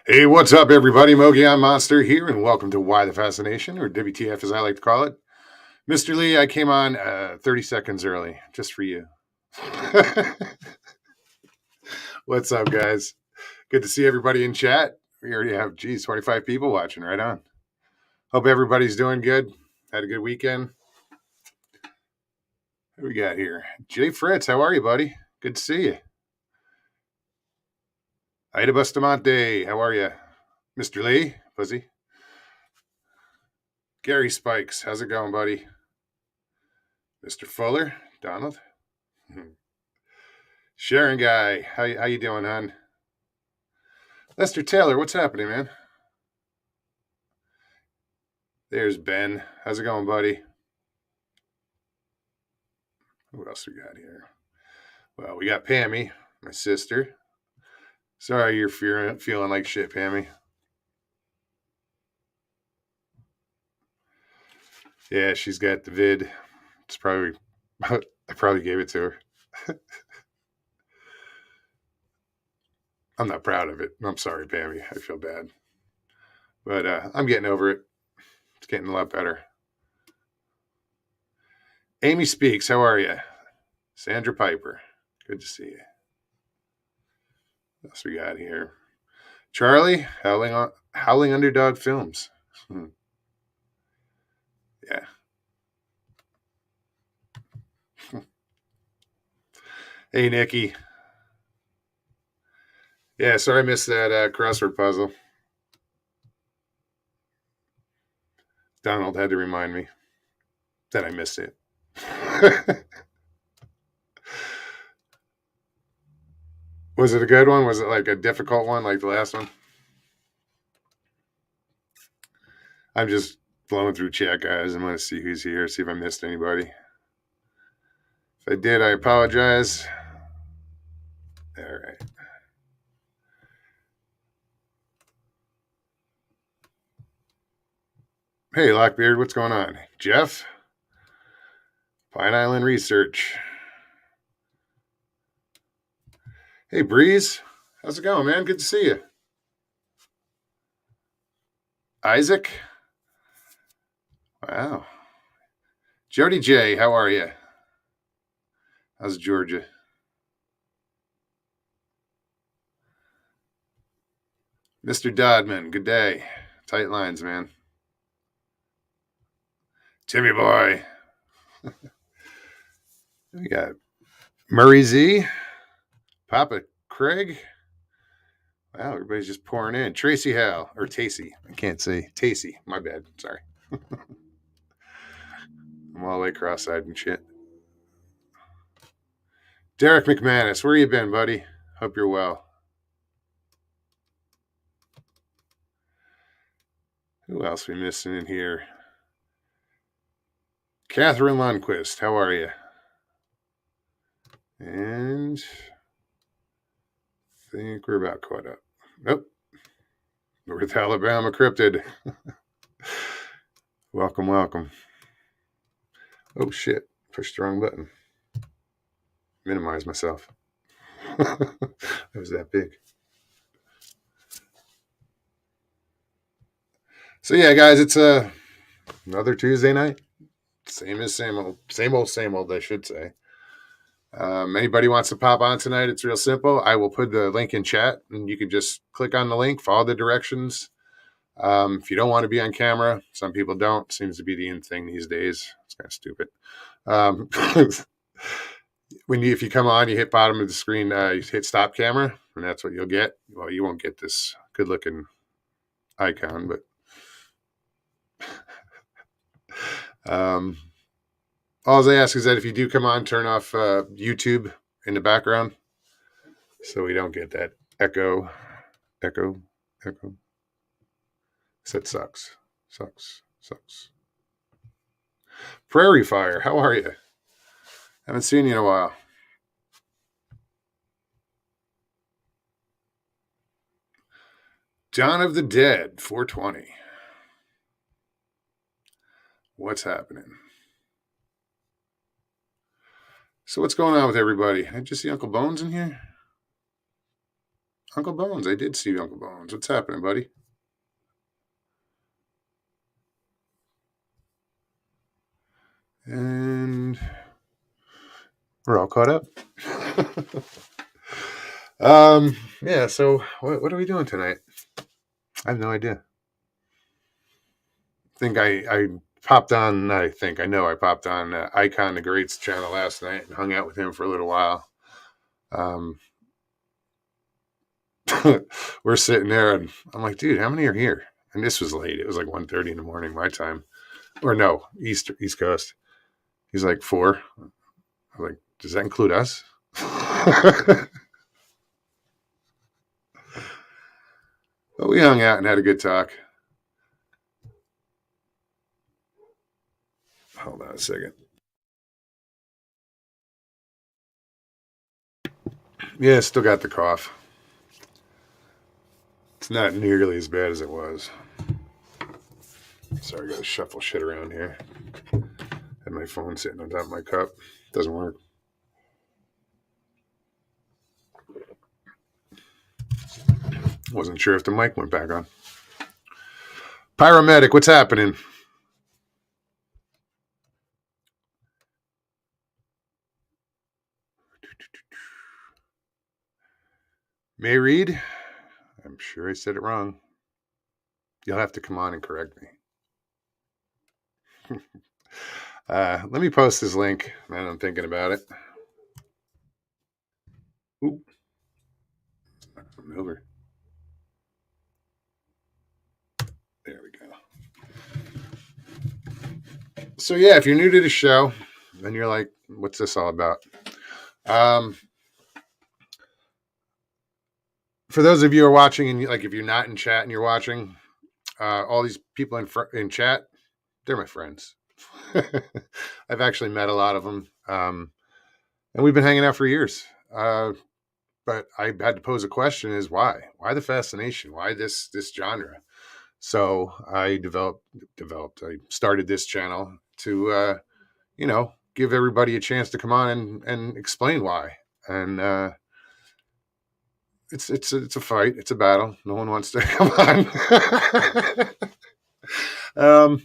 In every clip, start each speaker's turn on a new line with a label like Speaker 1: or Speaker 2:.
Speaker 1: Hey, what's up, everybody? Mogion Monster here, and welcome to Why the Fascination, or WTF as I like to call it. Mr. Lee, I came on 30 seconds early, just for you. What's up, guys? Good to see everybody in chat. We already have, 25 people watching. Right on. Hope everybody's doing good. Had a good weekend. Who we got here? Jay Fritz, how are you, buddy? Good to see you. Ida Bustamante, how are you? Mr. Lee, Fuzzy. Gary Spikes, how's it going, buddy? Mr. Fuller, Donald. Sharon guy, how you doing, hon? Lester Taylor, what's happening, man? There's Ben. How's it going, buddy? What else we got here? Well, we got Pammy, my sister. Sorry you're feeling like shit, Pammy. Yeah, she's got the vid. It's probably I probably gave it to her. I'm not proud of it. I'm sorry, Pammy. I feel bad, but I'm getting over it. It's getting a lot better. Amy Speaks, how are you? Sandra Piper, good to see you. What else we got here? Charlie, Howling Underdog Films. Yeah. Hey, Nikki. Yeah, sorry I missed that crossword puzzle. Donald had to remind me that I missed it. Was it a good one? Was it like a difficult one like the last one? I'm just blowing through chat, guys. I'm going to see who's here, see if I missed anybody. If I did, I apologize. All right. Hey, Lockbeard, what's going on? Jeff? Pine Island Research. Hey, Breeze. How's it going, man? Good to see you. Isaac? Wow. Jody J, how are you? How's Georgia? Mr. Dodman, good day. Tight lines, man. Timmy boy. We got Murray Z, Papa Craig. Wow, everybody's just pouring in. Tracy Hal, or Tacey. I can't say Tacey. My bad. Sorry. I'm all the way cross-eyed and shit. Derek McManus, where you been, buddy? Hope you're well. Who else we missing in here? Catherine Lundquist, how are you? And I think we're about caught up. Nope. North Alabama Cryptid. Welcome, welcome. Oh, shit. Pushed the wrong button. Minimize myself. It was that big. So, yeah, guys, it's another Tuesday night. Same as same old, I should say. Anybody wants to pop on tonight, it's real simple. I will put the link in chat, and you can just click on the link, follow the directions. If you don't want to be on camera, some people don't. Seems to be the in thing these days. It's kind of stupid. If you come on, you hit bottom of the screen, you hit stop camera, and that's what you'll get. Well, you won't get this good-looking icon, but all I ask is that if you do come on, turn off YouTube in the background so we don't get that echo. So that sucks. Prairie Fire, how are you? Haven't seen you in a while. Dawn of the Dead, 420. What's happening? So what's going on with everybody? I just see Uncle Bones in here. Uncle Bones. I did see Uncle Bones. What's happening, buddy? And we're all caught up. Yeah, so what are we doing tonight? I have no idea. I popped on, I know I popped on Icon the Great's channel last night and hung out with him for a little while. Um, we're sitting there and I'm like, dude, how many are here? And this was late. It was like 1:30 in the morning, my time. Or no, East Coast. He's like, 4. I'm like, does that include us? But we hung out and had a good talk. Hold on a second. Yeah, still got the cough. It's not nearly as bad as it was. Sorry, I gotta shuffle shit around here. Had my phone sitting on top of my cup. Doesn't work. Wasn't sure if the mic went back on. Pyromedic, what's happening? May Reed? I'm sure I said it wrong. You'll have to come on and correct me. Let me post this link. Man, I'm thinking about it. Ooh, I'm over. There we go. So yeah, if you're new to the show, and you're like, "What's this all about?" Um, for those of you who are watching, and like, if you're not in chat and you're watching, all these people in chat, they're my friends. I've actually met a lot of them, and we've been hanging out for years. But I had to pose a question: Is why? Why the fascination? Why this genre? So I I started this channel to give everybody a chance to come on and explain why. And it's a fight, it's a battle. No one wants to come on.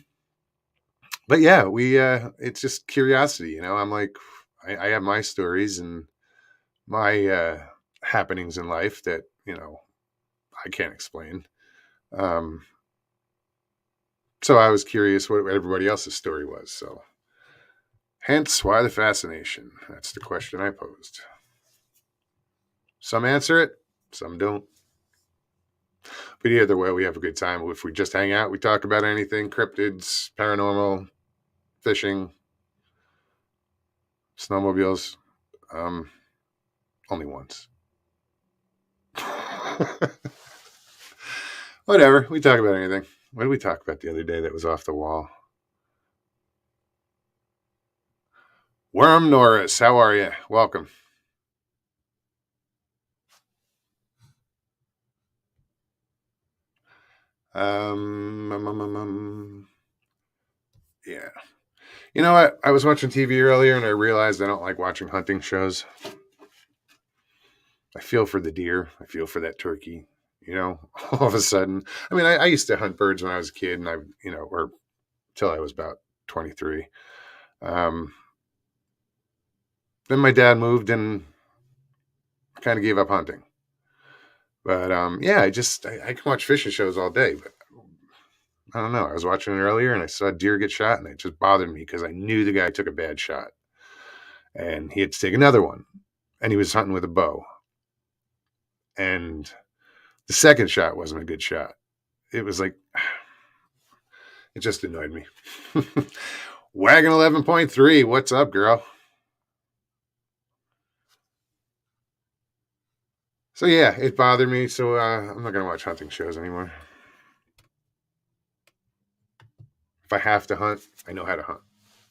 Speaker 1: But yeah, we it's just curiosity, I'm like, I have my stories and my happenings in life that I can't explain. Um, so I was curious what everybody else's story was. So hence why the fascination. That's the question I posed. Some answer it, some don't. But either way, we have a good time. If we just hang out, we talk about anything: cryptids, paranormal, fishing, snowmobiles. Um, only once. Whatever. We talk about anything. What did we talk about the other day that was off the wall? Worm Norris, how are you? Welcome. Yeah. You know what? I was watching TV earlier and I realized I don't like watching hunting shows. I feel for the deer. I feel for that turkey. All of a sudden, I mean, I used to hunt birds when I was a kid, and or till I was about 23. Then my dad moved and kind of gave up hunting. But yeah, I can watch fishing shows all day. But I don't know. I was watching it earlier and I saw a deer get shot, and it just bothered me because I knew the guy took a bad shot, and he had to take another one, and he was hunting with a bow, and the second shot wasn't a good shot. It was like, it just annoyed me. Wagon 11.3, what's up, girl? So yeah, it bothered me. So I'm not gonna watch hunting shows anymore. If I have to hunt, I know how to hunt,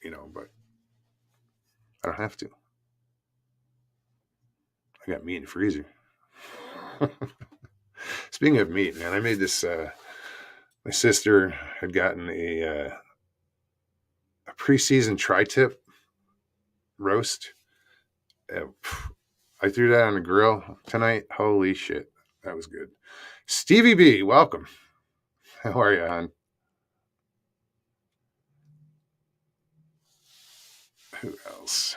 Speaker 1: but I don't have to. I got meat in the freezer. Speaking of meat, man, I made this. My sister had gotten a pre-season tri-tip roast. Uh, I threw that on the grill tonight. Holy shit! That was good. Stevie B, welcome. How are you, hon? Who else?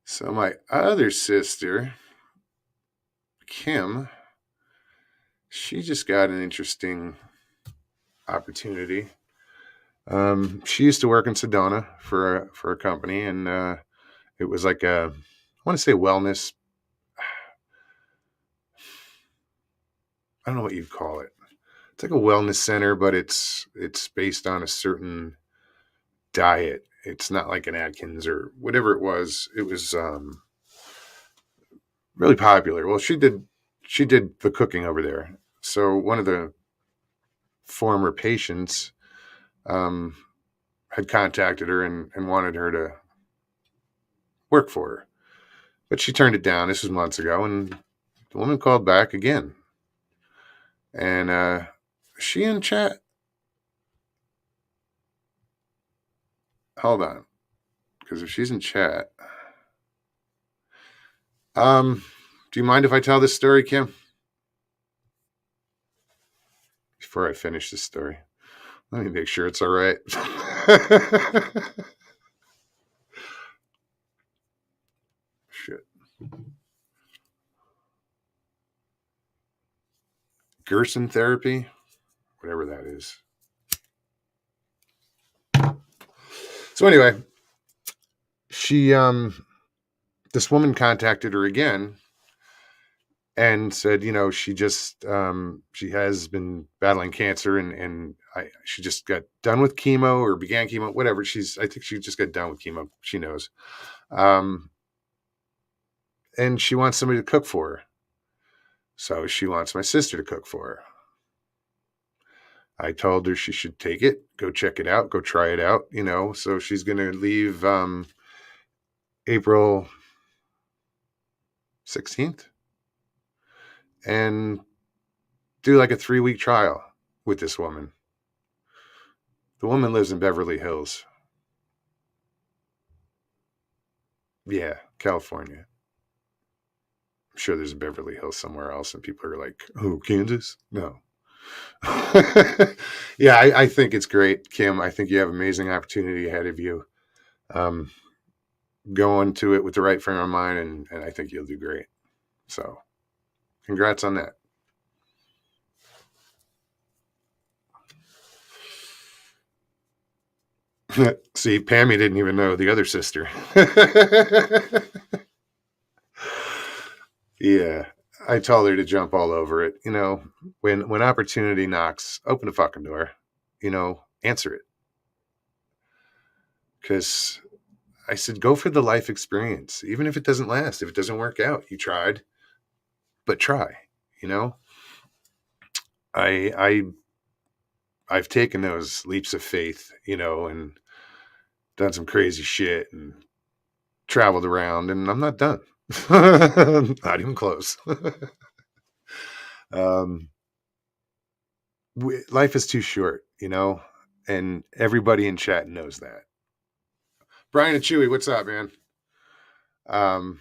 Speaker 1: So my other sister, Kim, she just got an interesting opportunity. She used to work in Sedona for a company, and it was like I want to say wellness. I don't know what you'd call it. It's like a wellness center, but it's based on a certain diet. It's not like an Atkins or whatever it was. It was really popular. Well, she did the cooking over there. So one of the former patients um, had contacted her and wanted her to work for her, but she turned it down. This was months ago, and the woman called back again, and she in chat. Hold on, because if she's in chat, do you mind if I tell this story, Kim? Before I finish this story, let me make sure it's all right. Shit. Gerson therapy, whatever that is. So anyway, she this woman contacted her again and said, she has been battling cancer, and she just got done with chemo or began chemo, whatever. I think she just got done with chemo. She knows, um, and she wants somebody to cook for her. So she wants my sister to cook for her. I told her she should take it, go check it out, go try it out. So she's going to leave April 16th and do like a 3-week trial with this woman. The woman lives in Beverly Hills. Yeah, California. I'm sure there's a Beverly Hills somewhere else, and people are like, "Oh, Kansas? No." Yeah, I think it's great, Kim. I think you have amazing opportunity ahead of you. Um, go into it with the right frame of mind, and I think you'll do great. So, congrats on that. See, Pammy didn't even know the other sister. Yeah, I told her to jump all over it. When opportunity knocks, open the fucking door. Answer it. Because I said, go for the life experience, even if it doesn't last, if it doesn't work out. You tried, but try. You know, I I've taken those leaps of faith, and done some crazy shit and traveled around, and I'm not done. Not even close. um, Life is too short, and everybody in chat knows that. Brian and Chewy, what's up, man? Um,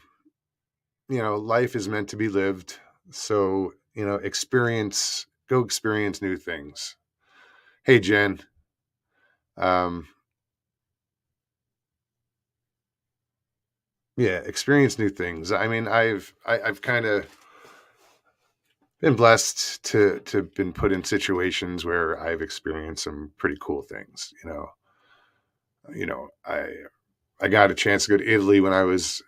Speaker 1: life is meant to be lived. So, go experience new things. Hey, Jen. Um, yeah, experience new things. I mean, I've kind of been blessed to been put in situations where I've experienced some pretty cool things. I got a chance to go to Italy when I was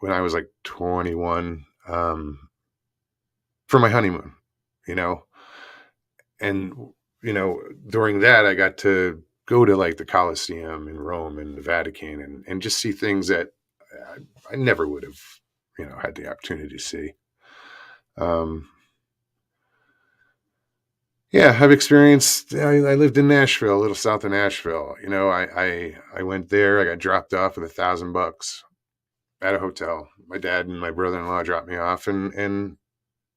Speaker 1: like 21 for my honeymoon. You know, and during that I got to go to like the Colosseum in Rome and the Vatican and just see things that I never would have had the opportunity to see. um yeah, I've experienced. I lived in Nashville, a little south of Nashville. I went there. I got dropped off with $1,000 at a hotel. My dad and my brother-in-law dropped me off and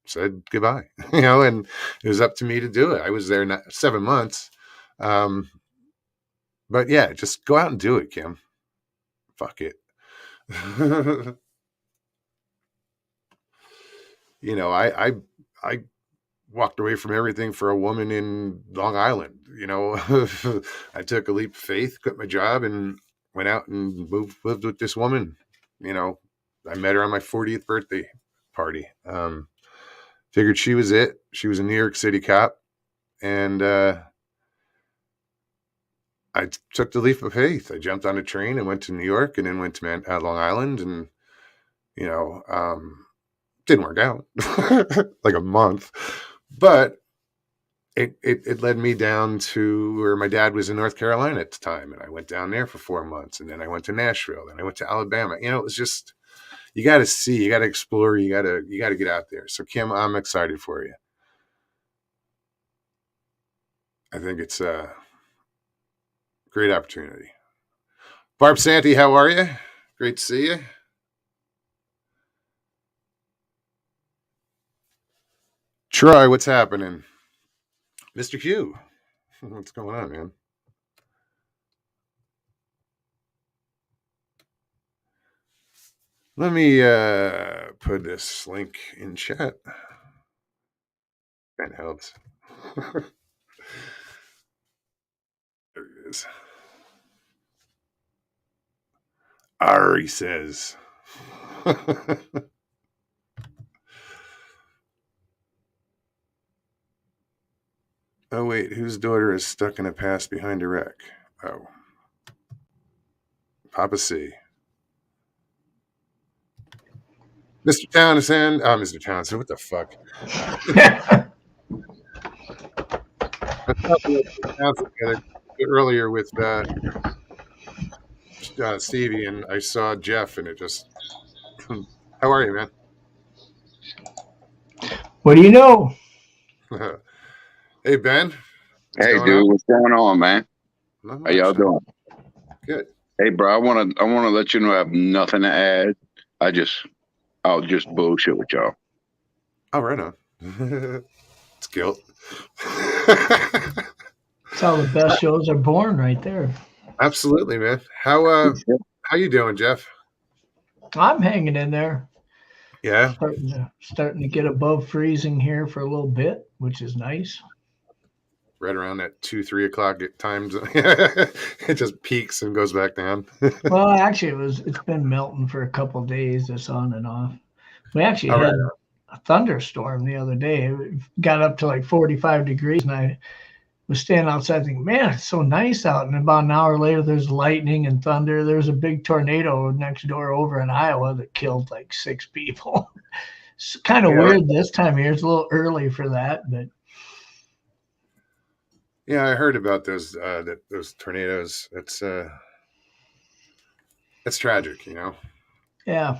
Speaker 1: said goodbye. And it was up to me to do it. I was there 7 months. um But yeah, just go out and do it, Kim. Fuck it. you know, I walked away from everything for a woman in Long Island. You know, I took a leap of faith, quit my job, and went out and lived with this woman. You know, I met her on my 40th birthday party. Figured she was it. She was a New York City cop, and I took the leap of faith. I jumped on a train and went to New York, and then went to Long Island, and you know, didn't work out like a month, but it led me down to where my dad was in North Carolina at the time, and I went down there for 4 months, and then I went to Nashville, then I went to Alabama. You know, it was just, you got to see, you got to explore, you got to get out there. So Kim, I'm excited for you. I think it's a great opportunity. Barb Santy, how are you? Great to see you. Troy, what's happening? Mr. Q, what's going on, man? Let me put this link in chat. That helps. There it is. Ari says. Oh, wait, whose daughter is stuck in a pass behind a wreck? Oh. Papa C. Mr. Townsend. Oh, Mr. Townsend, what the fuck? I thought we had Townsend earlier with Stevie, and I saw Jeff, and it just. How are you, man?
Speaker 2: What do you know?
Speaker 1: Hey, Ben.
Speaker 3: Hey, dude, what's going on, man?
Speaker 1: Not
Speaker 3: How y'all
Speaker 1: much.
Speaker 3: doing?
Speaker 1: Good.
Speaker 3: Hey, bro, I wanna let you know I have nothing to add. I'll just bullshit with y'all.
Speaker 1: Oh, right on. It's guilt.
Speaker 2: That's how the best shows are born, right there.
Speaker 1: Absolutely, man. How you doing, Jeff?
Speaker 2: I'm hanging in there.
Speaker 1: Yeah.
Speaker 2: Starting to get above freezing here for a little bit, which is nice.
Speaker 1: Right around that 2-3 o'clock at times, it just peaks and goes back down.
Speaker 2: Well, actually, it's been melting for a couple of days. It's on and off. We actually
Speaker 1: All
Speaker 2: had
Speaker 1: right.
Speaker 2: a thunderstorm the other day. It got up to like 45 degrees, and I was standing outside thinking, man, it's so nice out. And about an hour later, there's lightning and thunder. There's a big tornado next door over in Iowa that killed like 6 people. It's kind of weird this time of year. It's a little early for that, but
Speaker 1: yeah, I heard about those tornadoes. It's tragic, you know.
Speaker 2: yeah.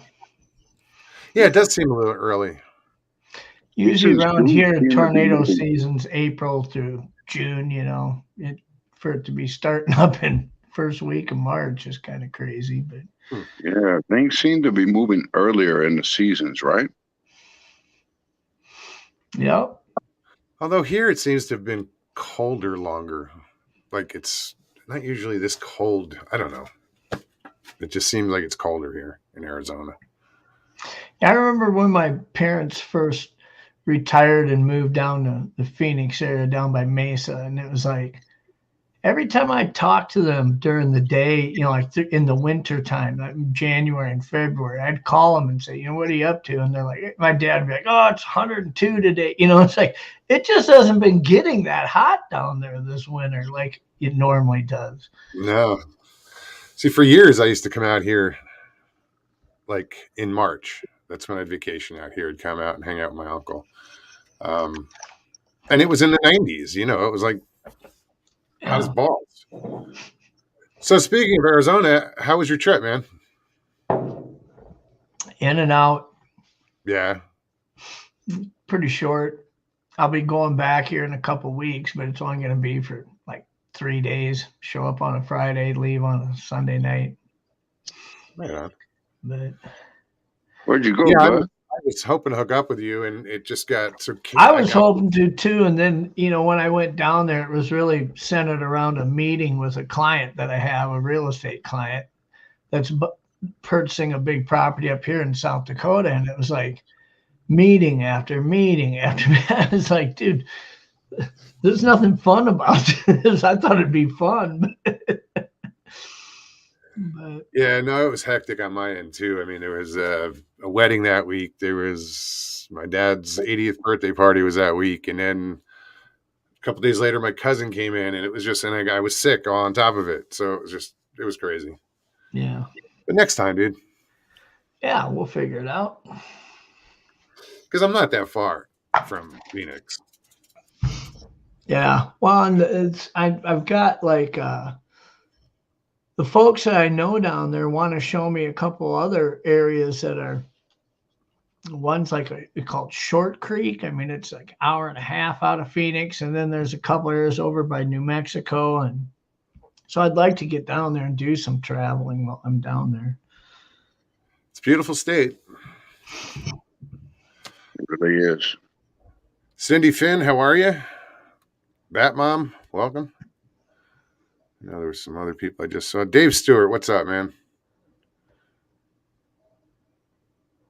Speaker 1: Yeah, it does seem a little early.
Speaker 2: Usually around here, tornado season's April through June. You know, for it to be starting up in first week of March is kind of crazy, but
Speaker 3: yeah, things seem to be moving earlier in the seasons, right?
Speaker 2: Yep.
Speaker 1: Although here it seems to have been colder longer. Like it's not usually this cold. I don't know. It just seems like it's colder here in Arizona.
Speaker 2: I remember when my parents first retired and moved down to the Phoenix area down by Mesa, and it was like every time I talked to them during the day, you know, like in the winter time, like January and February, I'd call them and say, you know, what are you up to? And they're like, my dad would be like, oh, it's 102 today. You know, it's like, it just hasn't been getting that hot down there this winter like it normally does.
Speaker 1: No. See, for years I used to come out here like in March. That's when I'd vacation out here. I'd come out and hang out with my uncle. And it was in the 90s, you know, it was like hot as balls. So speaking of Arizona, how was your trip, man?
Speaker 2: In and out.
Speaker 1: Yeah.
Speaker 2: Pretty short. I'll be going back here in a couple weeks, but it's only going to be for like 3 days. Show up on a Friday, leave on a Sunday night.
Speaker 1: Right on.
Speaker 2: But
Speaker 3: where'd you go, bud?
Speaker 1: I was hoping to hook up with you, and it just got so.
Speaker 2: I was hoping to too, and then you know when I went down there, it was really centered around a meeting with a client that I have, a real estate client that's purchasing a big property up here in South Dakota, and it was like meeting after meeting after I was like, dude, there's nothing fun about this. I thought it'd be fun. But
Speaker 1: Yeah, no, it was hectic on my end too. I mean, there was a wedding that week. There was my dad's 80th birthday party was that week, and then a couple days later, my cousin came in, and it was just, and I was sick all on top of it. So it was crazy.
Speaker 2: yeah.
Speaker 1: But next time, dude,
Speaker 2: Yeah, we'll figure it out.
Speaker 1: because I'm not that far from Phoenix.
Speaker 2: Yeah. Well, and I've got like the folks that I know down there want to show me a couple other areas that are one's like called Short Creek. I mean, it's like an hour and a half out of Phoenix, and then there's a couple areas over by New Mexico, and so I'd like to get down there and do some traveling while I'm down there.
Speaker 1: It's a beautiful state.
Speaker 3: It really is.
Speaker 1: Cindy Finn, how are you? Bat Mom, welcome. I know there were some other people I just saw. Dave Stewart, what's up, man?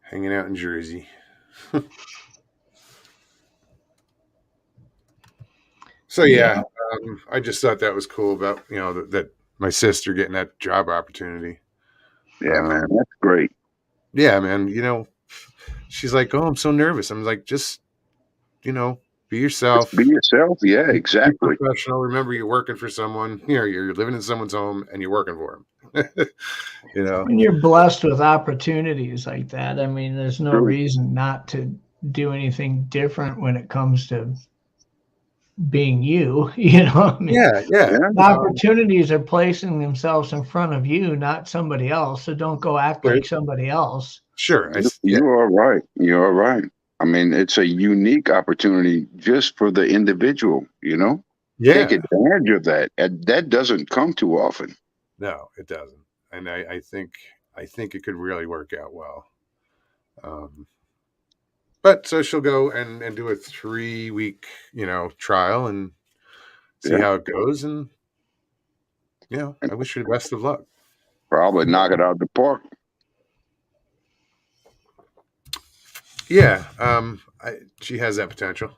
Speaker 1: Hanging out in Jersey. So yeah, I just thought that was cool about that my sister getting that job opportunity.
Speaker 3: Yeah, man, that's great.
Speaker 1: Yeah, man. She's like, "Oh, I'm so nervous." I'm like, "Just be yourself.
Speaker 3: Just be yourself." Yeah, exactly.
Speaker 1: Be professional. Remember, you're working for someone. You're living in someone's home, and you're working for them.
Speaker 2: And you're blessed with opportunities like that. I mean, there's no
Speaker 3: True.
Speaker 2: reason not to do anything different when it comes to being you. I mean,
Speaker 1: yeah.
Speaker 2: opportunities are placing themselves in front of you, not somebody else. So don't go act
Speaker 1: Right.
Speaker 2: like somebody else.
Speaker 1: Sure.
Speaker 3: You are right. You are right. I mean, it's a unique opportunity just for the individual,
Speaker 1: Yeah.
Speaker 3: Take advantage of that. And that doesn't come too often.
Speaker 1: No, it doesn't. And I think it could really work out well. But so she'll go and do a 3-week, trial and see how it goes. And, I wish her the best of luck.
Speaker 3: Probably knock it out of the park.
Speaker 1: Yeah. She has that potential.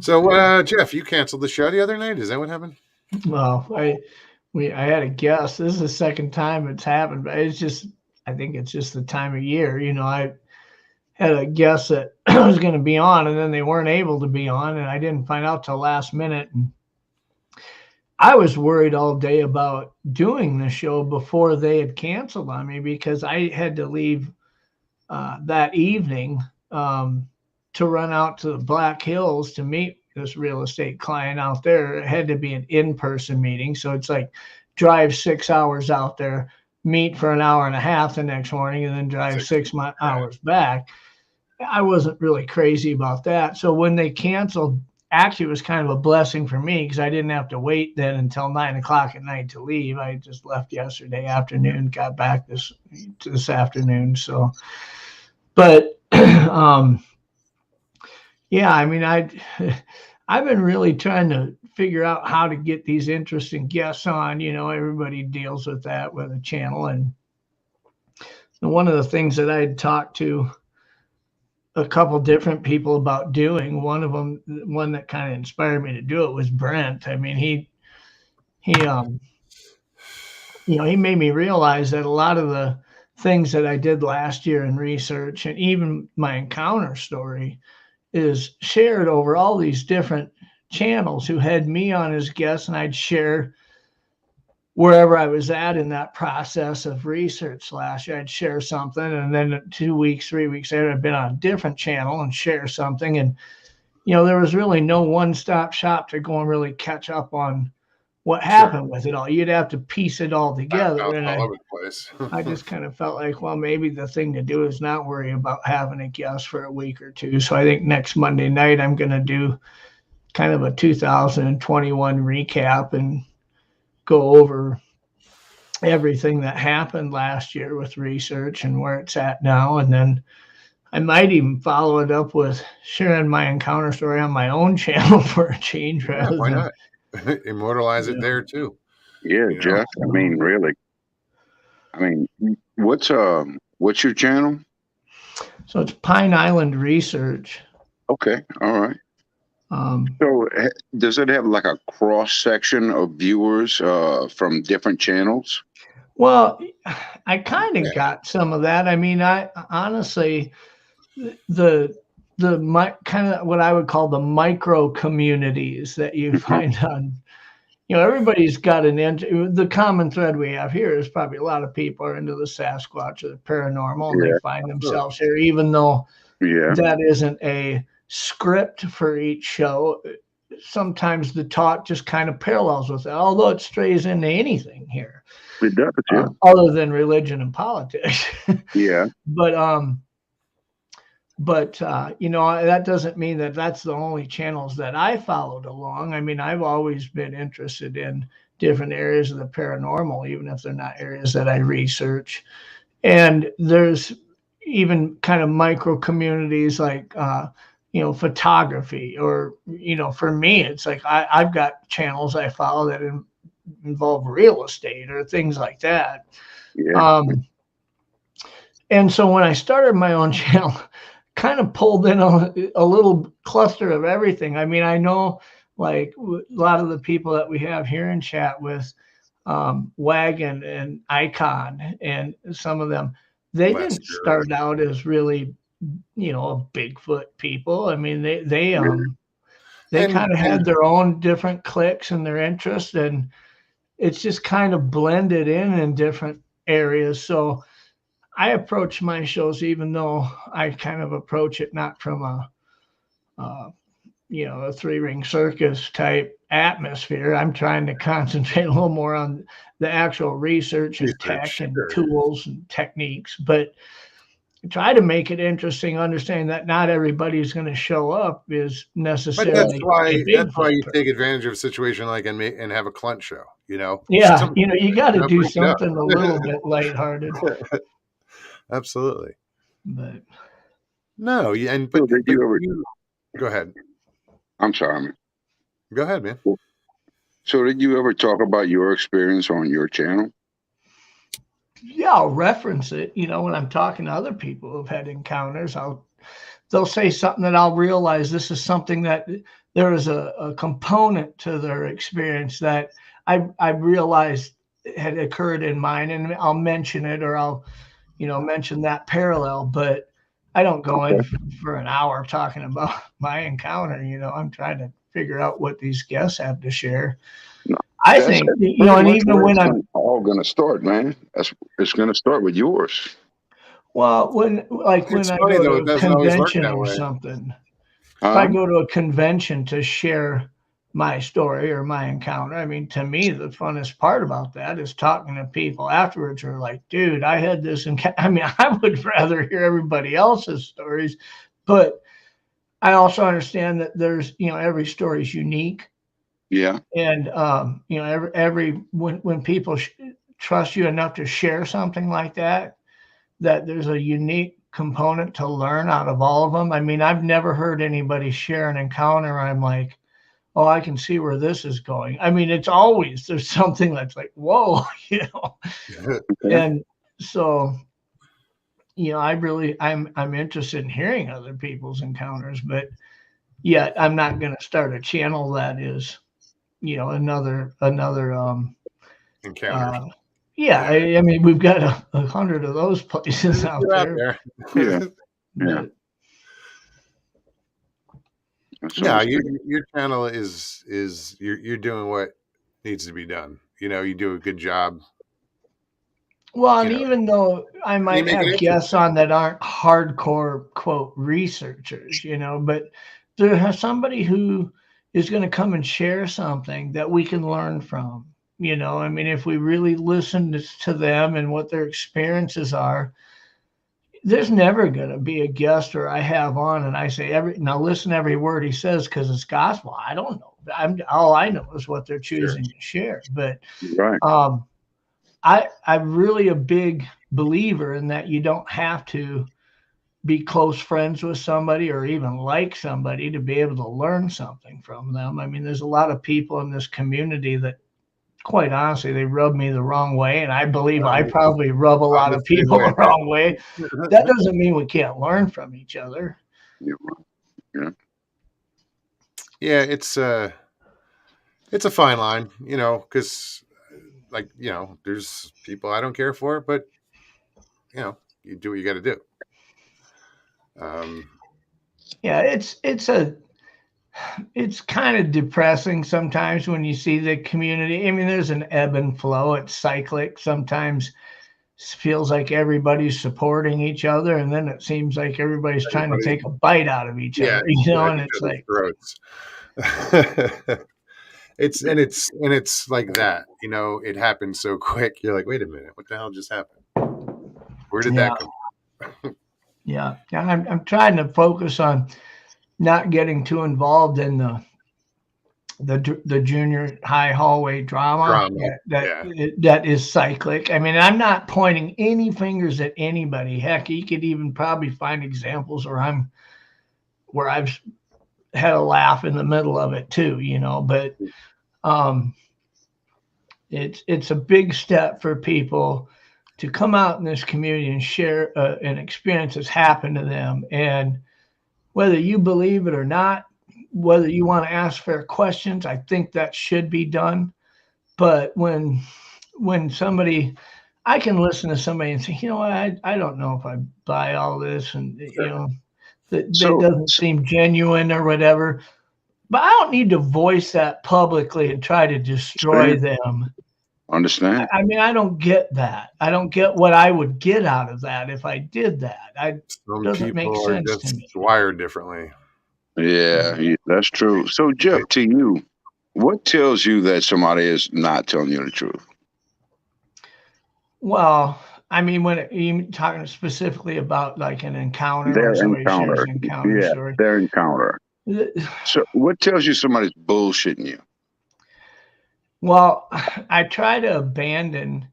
Speaker 1: So, Jeff, you canceled the show the other night. Is that what happened?
Speaker 2: Well, I had a guess. This is the second time it's happened, but I think it's just the time of year. I had a guess that I was going to be on, and then they weren't able to be on, and I didn't find out till last minute. And I was worried all day about doing the show before they had canceled on me because I had to leave that evening to run out to the Black Hills to meet this real estate client out there. It had to be an in-person meeting. So it's like drive 6 hours out there, meet for an hour and a half the next morning, and then drive 6 hours back. I wasn't really crazy about that. So when they canceled, actually it was kind of a blessing for me because I didn't have to wait then until 9 o'clock at night to leave. I just left yesterday afternoon, got back this afternoon. So, but yeah, I mean, I've been really trying to figure out how to get these interesting guests on. Everybody deals with that with a channel. And one of the things that I had talked to a couple different people about doing, one of them, one that kind of inspired me to do it was Brent. I mean, he made me realize that a lot of the things that I did last year in research and even my encounter story is shared over all these different channels who had me on as guest, and I'd share wherever I was at in that process of research last year. I'd share something, and then 2 weeks, 3 weeks later, I'd been on a different channel and share something. And, there was really no one-stop shop to go and really catch up on what happened with it all. You'd have to piece it all together.
Speaker 1: All
Speaker 2: And
Speaker 1: over the place.
Speaker 2: I just kind of felt like, well, maybe the thing to do is not worry about having a guest for a week or two. So I think next Monday night, I'm going to do kind of a 2021 recap and go over everything that happened last year with research and where it's at now. And then I might even follow it up with sharing my encounter story on my own channel for a change.
Speaker 1: Why not? Immortalize it there too.
Speaker 3: Yeah, Jeff. I mean, really. I mean, what's What's your channel?
Speaker 2: So it's Pine Island Research.
Speaker 3: Okay, all right.
Speaker 2: Um,
Speaker 3: So does it have like a cross section of viewers from different channels?
Speaker 2: well, I kind of
Speaker 1: Yeah.
Speaker 2: got some of that. I mean, I honestly, the kind of what I would call the micro communities that you
Speaker 3: Mhm.
Speaker 2: find on, everybody's got the common thread we have here is probably a lot of people are into the Sasquatch or the paranormal, and they
Speaker 3: Yeah,
Speaker 2: find
Speaker 1: Sure.
Speaker 2: themselves here, even though
Speaker 3: yeah,
Speaker 2: that isn't a script for each show. Sometimes the talk just kind of parallels with it, although it strays into anything here,
Speaker 3: it does. Yeah,
Speaker 2: other than religion and politics.
Speaker 3: yeah,
Speaker 2: but that doesn't mean that that's the only channels that I followed along. I mean, I've always been interested in different areas of the paranormal, even if they're not areas that I research. And there's even kind of micro communities like photography, or for me it's like I've got channels I follow that involve real estate or things like that.
Speaker 3: yeah.
Speaker 2: um, and so when I started my own channel, kind of pulled in a little cluster of everything. I mean, I know like a lot of the people that we have here in chat with, Wagon and Icon, and some of them, they didn't
Speaker 1: Lester.
Speaker 2: start out as really, a Bigfoot people. I mean,
Speaker 3: Really?
Speaker 2: they kind of
Speaker 1: And
Speaker 2: had their own different cliques and their interests, and it's just kind of blended in different areas. So I approach my shows, even though I kind of approach it not from uh, a three ring circus type atmosphere. I'm trying to concentrate a little more on the actual research and tech
Speaker 1: research,
Speaker 2: and
Speaker 1: sure.
Speaker 2: tools and techniques, but try to make it interesting, understanding that not everybody's going to show up is
Speaker 1: But that's
Speaker 2: necessarily a
Speaker 1: why
Speaker 2: Bigfoot
Speaker 1: you
Speaker 2: person.
Speaker 1: take advantage of a situation like and have a Clunt show.
Speaker 2: Yeah,
Speaker 1: Some
Speaker 2: you got to do
Speaker 1: break it up.
Speaker 2: something a little bit lighthearted,
Speaker 1: Absolutely.
Speaker 2: but
Speaker 1: No, and
Speaker 3: So did
Speaker 1: but
Speaker 3: you ever?
Speaker 1: you go ahead.
Speaker 3: I'm sorry, man.
Speaker 1: Go ahead, man.
Speaker 3: So did you ever talk about your experience on your channel?
Speaker 2: yeah, I'll reference it. When I'm talking to other people who've had encounters, they'll say something that I'll realize this is something that there is a component to their experience that I realized had occurred in mine, and I'll mention it, or I'll mention that parallel, but I don't go in
Speaker 3: Okay.
Speaker 2: for an hour talking about my encounter. I'm trying to figure out what these guests have to share.
Speaker 3: No,
Speaker 2: I
Speaker 3: that's
Speaker 2: think,
Speaker 3: pretty
Speaker 2: and
Speaker 3: much
Speaker 2: even
Speaker 3: where
Speaker 2: when
Speaker 3: it's
Speaker 2: I'm
Speaker 3: all going to start, man. It's going to start with yours.
Speaker 2: well, when
Speaker 1: It's
Speaker 2: I
Speaker 1: funny
Speaker 2: go
Speaker 1: though;
Speaker 2: to
Speaker 1: it
Speaker 2: a
Speaker 1: doesn't always work
Speaker 2: convention
Speaker 1: that
Speaker 2: or
Speaker 1: way.
Speaker 2: something, if I
Speaker 3: Huh?
Speaker 2: go to a convention to share my story or my encounter, I mean, to me, the funnest part about that is talking to people afterwards who are like, dude, I had this. And I mean, I would rather hear everybody else's stories, but I also understand that there's, every story is unique.
Speaker 3: Yeah.
Speaker 2: And, when people trust you enough to share something like that, that there's a unique component to learn out of all of them. I mean, I've never heard anybody share an encounter. I'm like, oh, I can see where this is going. I mean, it's always there's something that's like, whoa,
Speaker 3: Okay.
Speaker 2: And so, I'm interested in hearing other people's encounters, but yet I'm not going to start a channel that is, another
Speaker 1: Encounters.
Speaker 2: uh, yeah,
Speaker 1: Yeah,
Speaker 2: I mean, we've got 100 of those places out
Speaker 1: they're out
Speaker 2: there,
Speaker 1: there.
Speaker 3: Yeah. Yeah.
Speaker 2: but
Speaker 3: That's
Speaker 1: No,
Speaker 3: understandable.
Speaker 1: your channel you're doing what needs to be done. You do a good job.
Speaker 2: well,
Speaker 1: You
Speaker 2: and
Speaker 1: know,
Speaker 2: even though I
Speaker 1: and you
Speaker 2: might
Speaker 1: make it
Speaker 2: have guests
Speaker 1: interesting.
Speaker 2: on that aren't hardcore quote researchers, but there has somebody who is going to come and share something that we can learn from. I mean, if we really listen to them and what their experiences are, there's never going to be a guest or I have on and I say now listen to every word he says because it's gospel. I don't know. All I know is what they're
Speaker 1: Sure.
Speaker 2: choosing to share. But
Speaker 3: Right.
Speaker 2: I'm really a big believer in that you don't have to be close friends with somebody or even like somebody to be able to learn something from them. I mean, there's a lot of people in this community that quite honestly, they rub me the wrong way. And I believe I probably rub a
Speaker 1: I'm
Speaker 2: lot
Speaker 1: the
Speaker 2: of
Speaker 1: same
Speaker 2: people
Speaker 1: way,
Speaker 2: the wrong way. That doesn't mean we can't learn from each other.
Speaker 3: You're right.
Speaker 1: Yeah, it's a fine line, because like, there's people I don't care for, but you do what you got to do.
Speaker 2: Yeah, it's kind of depressing sometimes when you see the community. I mean, there's an ebb and flow. It's cyclic. Sometimes it feels like everybody's supporting each other, and then it seems like everybody's trying to take a bite out of each
Speaker 1: Yeah,
Speaker 2: other, you know,
Speaker 1: at
Speaker 2: and
Speaker 1: each
Speaker 2: it's
Speaker 1: other's
Speaker 2: like,
Speaker 1: throats. it's like that, it happens so quick. You're like, wait a minute, what the hell just happened? Where did
Speaker 2: yeah,
Speaker 1: that come?
Speaker 2: yeah. I'm trying to focus on not getting too involved in the junior high hallway drama
Speaker 1: Drama. Yeah.
Speaker 2: that is cyclic. I mean, I'm not pointing any fingers at anybody. Heck, you could even probably find examples where I've had a laugh in the middle of it too, but it's a big step for people to come out in this community and share an experience that's happened to them. And whether you believe it or not, whether you want to ask fair questions, I think that should be done. But when somebody, I can listen to somebody and say, you know what, I don't know if I buy all this, and that
Speaker 3: So
Speaker 2: doesn't seem genuine or whatever. But I don't need to voice that publicly and try to destroy them.
Speaker 3: understand.
Speaker 2: I mean, I don't get that. I don't get what I would get out of that if I did that.
Speaker 1: Some
Speaker 2: Doesn't make
Speaker 1: people are
Speaker 2: sense to
Speaker 1: just
Speaker 2: me.
Speaker 1: wired differently.
Speaker 3: Yeah, that's true. So, Jeff, to you, what tells you that somebody is not telling you the truth?
Speaker 2: Well, I mean, when you talking specifically about like an encounter
Speaker 3: Their
Speaker 2: when somebody shares
Speaker 3: encounter.
Speaker 2: an encounter
Speaker 3: Yeah,
Speaker 2: story.
Speaker 3: their encounter. So, what tells you somebody's bullshitting you?
Speaker 2: Well, I try to abandon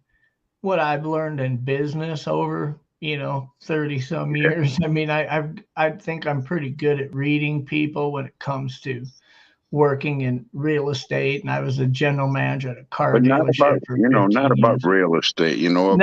Speaker 2: what I've learned in business over, 30 some years. I mean, I think I'm pretty good at reading people when it comes to working in real estate, and I was a general manager at a car
Speaker 3: But not about,
Speaker 2: dealership for
Speaker 3: not
Speaker 2: 15
Speaker 3: about
Speaker 2: years.
Speaker 3: real estate,
Speaker 2: No,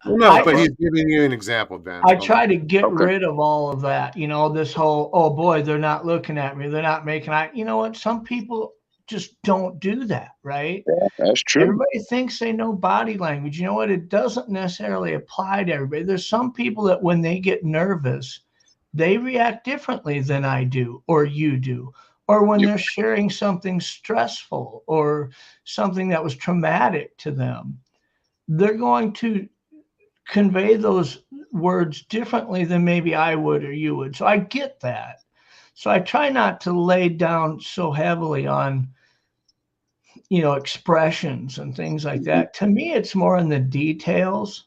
Speaker 1: Well, no,
Speaker 2: I
Speaker 1: but he's giving you an example, Ben.
Speaker 2: I
Speaker 1: Hold on.
Speaker 2: try to get
Speaker 3: Okay.
Speaker 2: rid of all of that, this whole, oh boy, they're not looking at me, they're not making eye. You know what? Some people just don't do that, right?
Speaker 3: Yeah, that's true.
Speaker 2: Everybody thinks they know body language. You know what? It doesn't necessarily apply to everybody. There's some people that when they get nervous, they react differently than I do or you do. Or when
Speaker 3: Yep.
Speaker 2: they're sharing something stressful or something that was traumatic to them, they're going to convey those words differently than maybe I would or you would. So I get that. So I try not to lay down so heavily on expressions and things like that. To me, it's more in the details.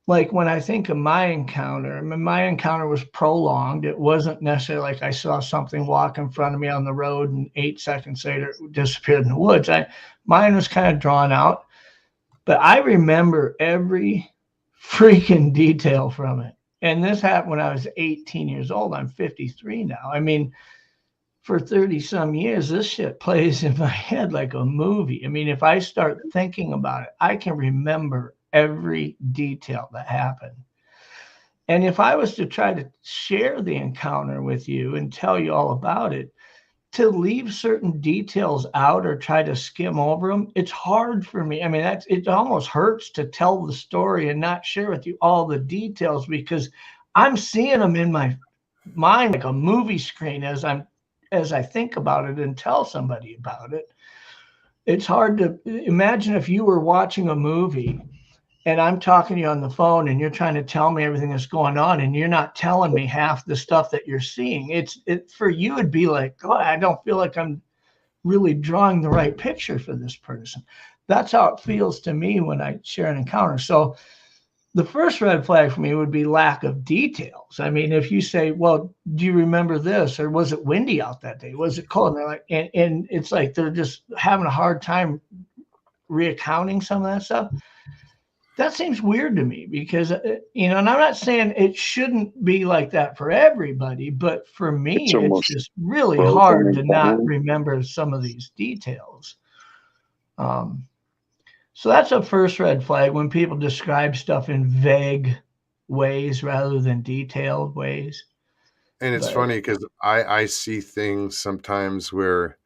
Speaker 2: Like when I think of my encounter, I mean, my encounter was prolonged. It wasn't necessarily like I saw something walk in front of me on the road and 8 seconds later it disappeared in the woods. Mine was kind of drawn out, but I remember every freaking detail from it. And this happened when I was 18 years old. I'm 53 now. I mean, for 30 some years, this shit plays in my head like a movie. I mean, if I start thinking about it, I can remember every detail that happened. And if I was to try to share the encounter with you and tell you all about it, to leave certain details out or try to skim over them, it's hard for me. I mean, it almost hurts to tell the story and not share with you all the details because I'm seeing them in my mind like a movie screen as I think about it and tell somebody about it. It's hard to imagine if you were watching a movie and I'm talking to you on the phone and you're trying to tell me everything that's going on and you're not telling me half the stuff that you're seeing. It for you it'd be like, oh, I don't feel like I'm really drawing the right picture for this person. That's how it feels to me when I share an encounter. So the first red flag for me would be lack of details. I mean, if you say, well, do you remember this? Or was it windy out that day? Was it cold? And they're like, and it's like they're just having a hard time reaccounting some of that stuff. That seems weird to me because, and I'm not saying it shouldn't be like that for everybody, but for me, it's just really hard to not remember some of these details. So that's a first red flag when people describe stuff in vague ways rather than detailed ways.
Speaker 1: And it's
Speaker 2: But
Speaker 1: funny because I see things sometimes where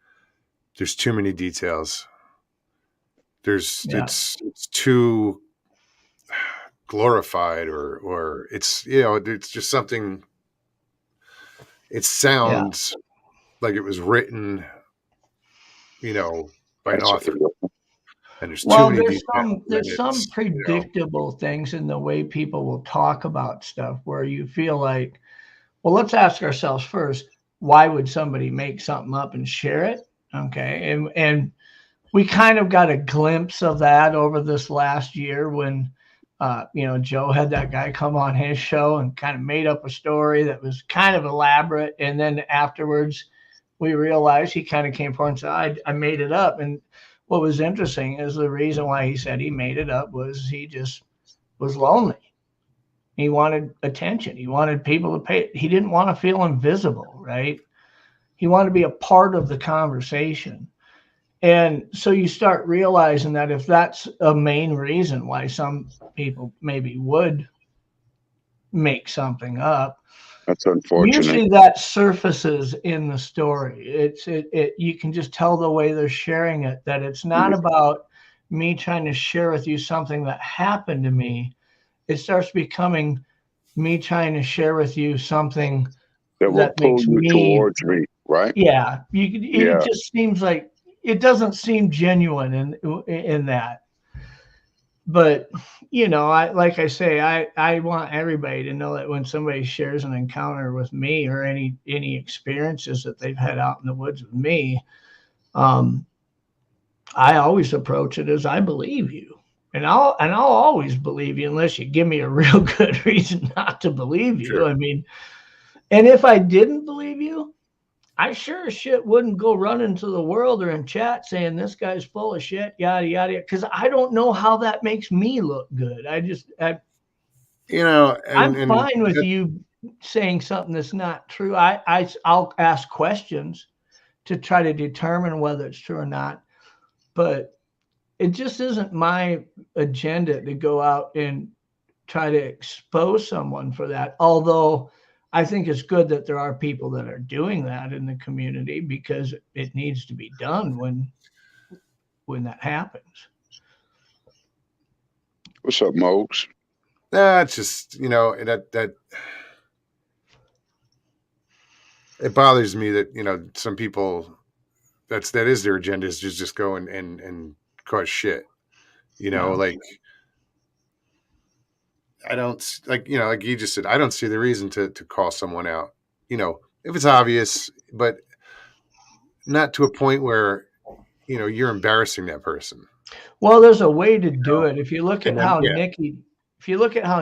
Speaker 1: there's too many details.
Speaker 2: yeah,
Speaker 1: It's too glorified, or it's, it's just something. It
Speaker 2: yeah.
Speaker 1: sounds like it was written, you know, by an
Speaker 3: That's
Speaker 1: author, and there's too
Speaker 2: Well,
Speaker 1: many details. And then
Speaker 2: there's some
Speaker 1: it's, you
Speaker 2: predictable things in the way people will talk about stuff where you feel like, well, let's ask ourselves first, why would somebody make something up and share it? Okay. And we kind of got a glimpse of that over this last year when Joe had that guy come on his show and kind of made up a story that was kind of elaborate. And then afterwards, we realized he kind of came forward and said, I made it up. And what was interesting is the reason why he said he made it up was he just was lonely. He wanted attention. He wanted people to pay. He didn't want to feel invisible, right? He wanted to be a part of the conversation. And so you start realizing that if that's a main reason why some people maybe would make something up,
Speaker 3: That's unfortunate.
Speaker 2: usually that surfaces in the story. You can just tell the way they're sharing it that it's not about me trying to share with you something that happened to me. It starts becoming me trying to share with you something
Speaker 3: That will
Speaker 2: that
Speaker 3: pull
Speaker 2: makes
Speaker 3: you
Speaker 2: me,
Speaker 3: towards me, right?
Speaker 2: yeah, it
Speaker 3: Yeah.
Speaker 2: just seems like it doesn't seem genuine in that. But like I say, I want everybody to know that when somebody shares an encounter with me or any experiences that they've had out in the woods with me, um, I always approach it as I believe you. And I'll always believe you unless you give me a real good reason not to believe you.
Speaker 1: sure.
Speaker 2: I mean, and if I didn't believe you, I sure as shit wouldn't go running to the world or in chat saying this guy's full of shit, yada yada, because I don't know how that makes me look good. I'm
Speaker 1: And
Speaker 2: fine with you saying something that's not true. I'll ask questions to try to determine whether it's true or not, but it just isn't my agenda to go out and try to expose someone for that. Although I think it's good that there are people that are doing that in the community because it needs to be done when that happens.
Speaker 3: What's up, Mokes?
Speaker 1: it's just, that it bothers me that, some people, that is their agenda, is just go and cause shit.
Speaker 2: Yeah.
Speaker 1: Like, I don't, like you just said, I don't see the reason to call someone out. If it's obvious, but not to a point where, you're embarrassing that person.
Speaker 2: Well, there's a way to do
Speaker 1: know?
Speaker 2: it. If you look
Speaker 1: And
Speaker 2: at
Speaker 1: then,
Speaker 2: how
Speaker 1: yeah,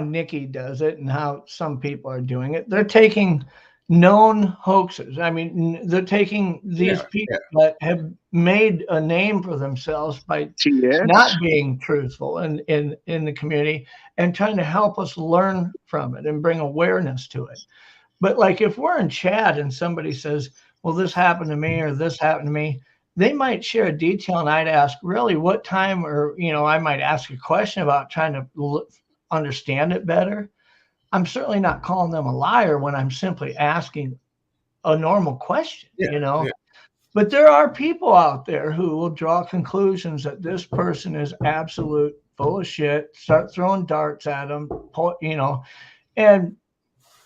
Speaker 2: Nikki does it and how some people are doing it, they're taking known hoaxes. I mean, they're taking these
Speaker 1: yeah,
Speaker 2: people
Speaker 1: yeah,
Speaker 2: that have made a name for themselves by
Speaker 3: TS?
Speaker 2: not being truthful in the community and trying to help us learn from it and bring awareness to it. But like if we're in chat and somebody says, well, this happened to me or this happened to me, they might share a detail and I'd ask really what time, or, I might ask a question about trying to understand it better. I'm certainly not calling them a liar when I'm simply asking a normal question,
Speaker 1: yeah, yeah.
Speaker 2: But there are people out there who will draw conclusions that this person is absolute full of shit, start throwing darts at them, and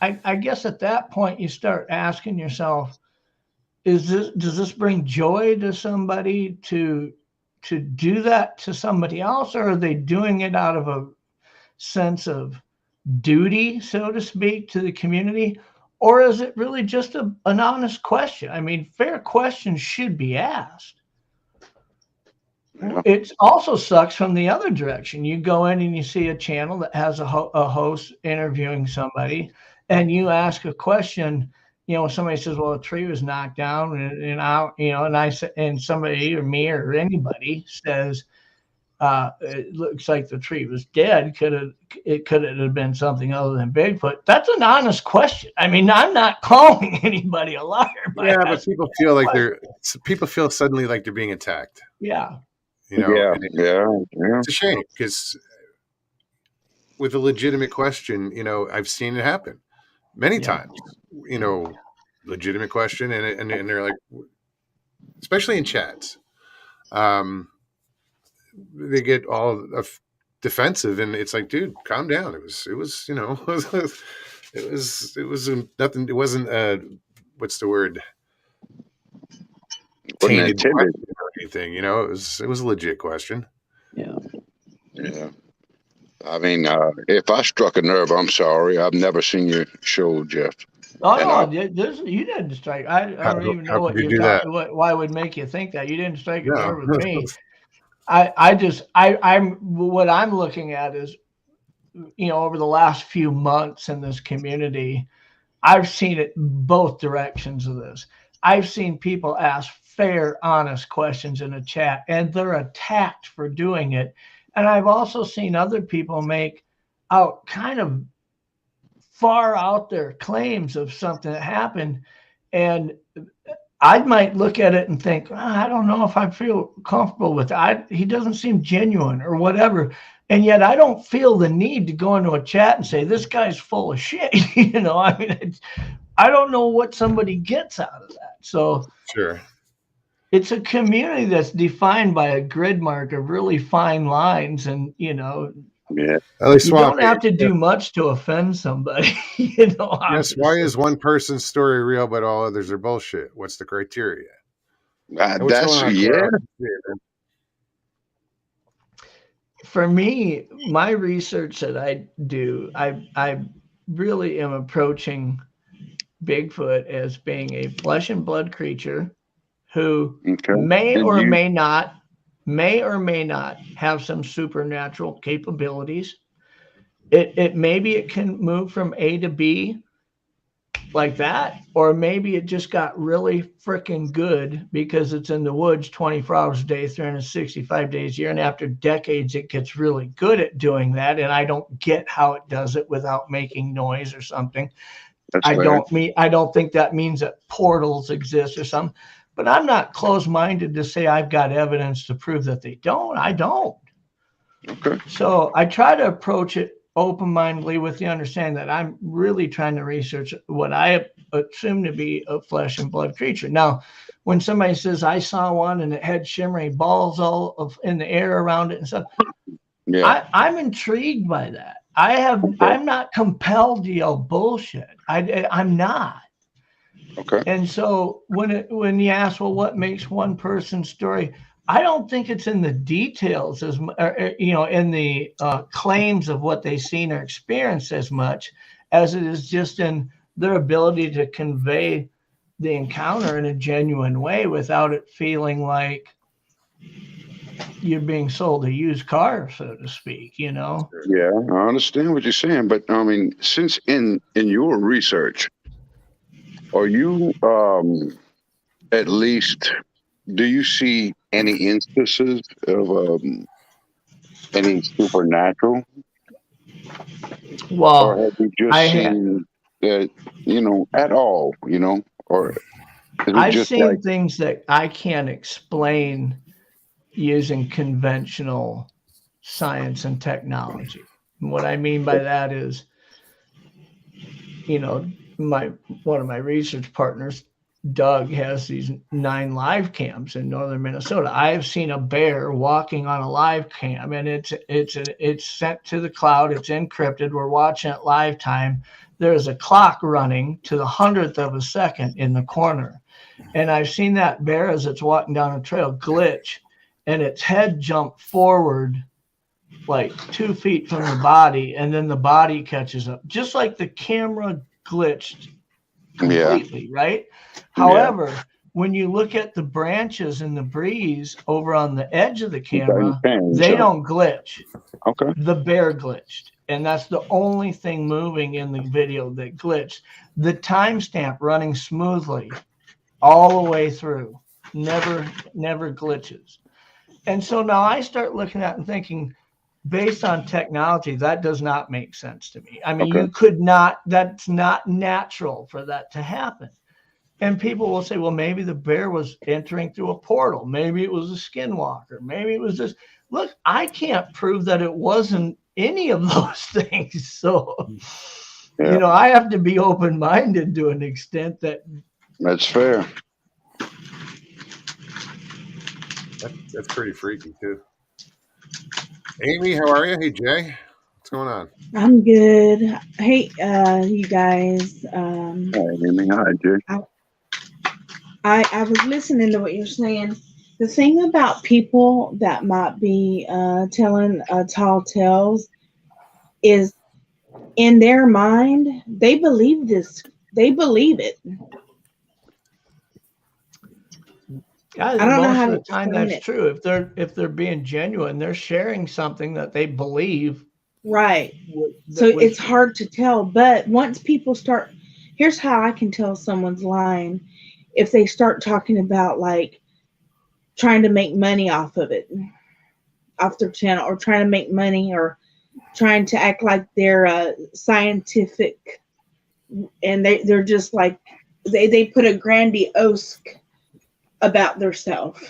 Speaker 2: I guess at that point you start asking yourself, does this bring joy to somebody to do that to somebody else, or are they doing it out of a sense of duty, so to speak, to the community? Or is it really just an honest question? I mean, fair questions should be asked.
Speaker 3: Yeah.
Speaker 2: It also sucks from the other direction. You go in and you see a channel that has a host interviewing somebody, and you ask a question. Somebody says, "Well, a tree was knocked down," and and somebody or me or anybody says, "It looks like the tree was dead. Could it have been something other than Bigfoot?" That's an honest question. I mean, I'm not calling anybody a liar by
Speaker 1: Yeah, but
Speaker 2: asking
Speaker 1: people
Speaker 2: that
Speaker 1: feel like
Speaker 2: question.
Speaker 1: people feel suddenly like they're being attacked.
Speaker 2: Yeah.
Speaker 1: you know,
Speaker 3: Yeah,
Speaker 1: and
Speaker 3: yeah, yeah.
Speaker 1: it's a shame because with a legitimate question, you know, I've seen it happen many
Speaker 2: Yeah.
Speaker 1: times, you know, legitimate question. And they're like, especially in chats, um, they get all defensive, and it's like, dude, calm down. You know, it was nothing. It wasn't, what's the word?
Speaker 3: Wasn't
Speaker 1: Tainted
Speaker 3: intended.
Speaker 1: question or anything, you know, it was a legit question.
Speaker 2: Yeah.
Speaker 3: Yeah. I mean, if I struck a nerve, I'm sorry. I've never seen your show, Jeff.
Speaker 2: Oh
Speaker 3: And
Speaker 2: no, you didn't strike. I don't even know
Speaker 1: How
Speaker 2: what
Speaker 1: could you
Speaker 2: you're
Speaker 1: do that?
Speaker 2: talking. Why would make you think that? You didn't strike a
Speaker 1: No.
Speaker 2: nerve with me. I'm what I'm looking at is, you know, over the last few months in this community, I've seen it both directions of this. I've seen people ask fair, honest questions in a chat, and they're attacked for doing it. And I've also seen other people make out kind of far out there claims of something that happened. And I might look at it and think, I don't know if I feel comfortable with that. He doesn't seem genuine or whatever. And yet I don't feel the need to go into a chat and say, this guy's full of shit. You know, I mean, I don't know what somebody gets out of that. So
Speaker 1: Sure.
Speaker 2: it's a community that's defined by a grid mark of really fine lines. And, you know,
Speaker 3: yeah,
Speaker 1: Ellie
Speaker 2: you don't
Speaker 1: Swampy.
Speaker 2: have to do much to offend somebody. You know,
Speaker 1: Yes. Why
Speaker 2: obviously.
Speaker 1: is one person's story real, but all others are bullshit? What's the criteria? Hey, what's going
Speaker 3: that's
Speaker 1: on,
Speaker 3: yeah.
Speaker 1: Carl? Yeah, man.
Speaker 2: For me, my research that I do, I really am approaching Bigfoot as being a flesh and blood creature who
Speaker 3: Okay.
Speaker 2: may
Speaker 3: And
Speaker 2: or
Speaker 3: you,
Speaker 2: may not have some supernatural capabilities. It maybe it can move from A to B like that, or maybe it just got really freaking good because it's in the woods 24 hours a day, 365 days a year. And after decades, it gets really good at doing that. And I don't get how it does it without making noise or something.
Speaker 3: that's fair.
Speaker 2: I don't think that means that portals exist or something, but I'm not closed-minded to say I've got evidence to prove that they don't. I don't.
Speaker 3: Okay.
Speaker 2: So I try to approach it open-mindedly with the understanding that I'm really trying to research what I assume to be a flesh and blood creature. Now, when somebody says I saw one and it had shimmering balls all in the air around it and stuff,
Speaker 3: Yeah.
Speaker 2: I'm intrigued by that.
Speaker 3: Okay.
Speaker 2: I'm not compelled to yell bullshit. I'm not.
Speaker 3: Okay.
Speaker 2: And so when you ask, well, what makes one person's story? I don't think it's in the details you know, in the claims of what they've seen or experienced as much as it is just in their ability to convey the encounter in a genuine way without it feeling like you're being sold a used car, so to speak, you know?
Speaker 3: Yeah, I understand what you're saying, but I mean, since in your research, are you at least do you see any instances of any supernatural, or
Speaker 2: Well,
Speaker 3: have you just
Speaker 2: I ha-
Speaker 3: seen that, you know, at all, you know, or is it
Speaker 2: I've
Speaker 3: just like
Speaker 2: seen things that I can't explain using conventional science and technology. And what I mean by that is, you know, one of my research partners, Doug, has these 9 live cams in northern Minnesota. I have seen a bear walking on a live cam, and it's sent to the cloud. It's encrypted. We're watching it live time. There's a clock running to the 100th of a second in the corner, and I've seen that bear as it's walking down a trail glitch, and its head jump forward like 2 feet from the body, and then the body catches up, just like the camera glitched
Speaker 3: yeah,
Speaker 2: completely, right?
Speaker 3: yeah,
Speaker 2: However, when you look at the branches and the breeze over on the edge of the
Speaker 3: it doesn't
Speaker 2: camera,
Speaker 3: change.
Speaker 2: they don't glitch.
Speaker 3: Okay,
Speaker 2: The bear glitched. And that's the only thing moving in the video that glitched. The timestamp running smoothly all the way through, never glitches. And so now I start looking at and thinking, based on technology, that does not make sense to me. I mean,
Speaker 3: okay,
Speaker 2: you could not, that's not natural for that to happen. And people will say, well, maybe the bear was entering through a portal. Maybe it was a skinwalker. Maybe it was this. Look, I can't prove that it wasn't any of those things. So,
Speaker 3: Yeah.
Speaker 2: I have to be open-minded to an extent that.
Speaker 3: That's fair.
Speaker 1: That's pretty freaky too. Amy, how are you? Hey, Jay, what's going on?
Speaker 4: I'm good. Hey, you guys.
Speaker 3: Hi, Amy. Hi, Jay.
Speaker 4: I was listening to what you're saying. The thing about people that might be telling tall tales is in their mind they believe this. They believe it.
Speaker 2: I
Speaker 4: I don't know
Speaker 2: most
Speaker 4: how
Speaker 2: of
Speaker 4: to
Speaker 2: the time
Speaker 4: explain
Speaker 2: that's
Speaker 4: it.
Speaker 2: true. If they're being genuine, they're sharing something that they believe.
Speaker 4: Right. So
Speaker 2: That was
Speaker 4: it's hard to tell. But once people start, here's how I can tell someone's lying. If they start talking about like trying to make money off of it, off their channel, or trying to make money, or trying to act like they're scientific, and they're just like they put a grandiose about themselves.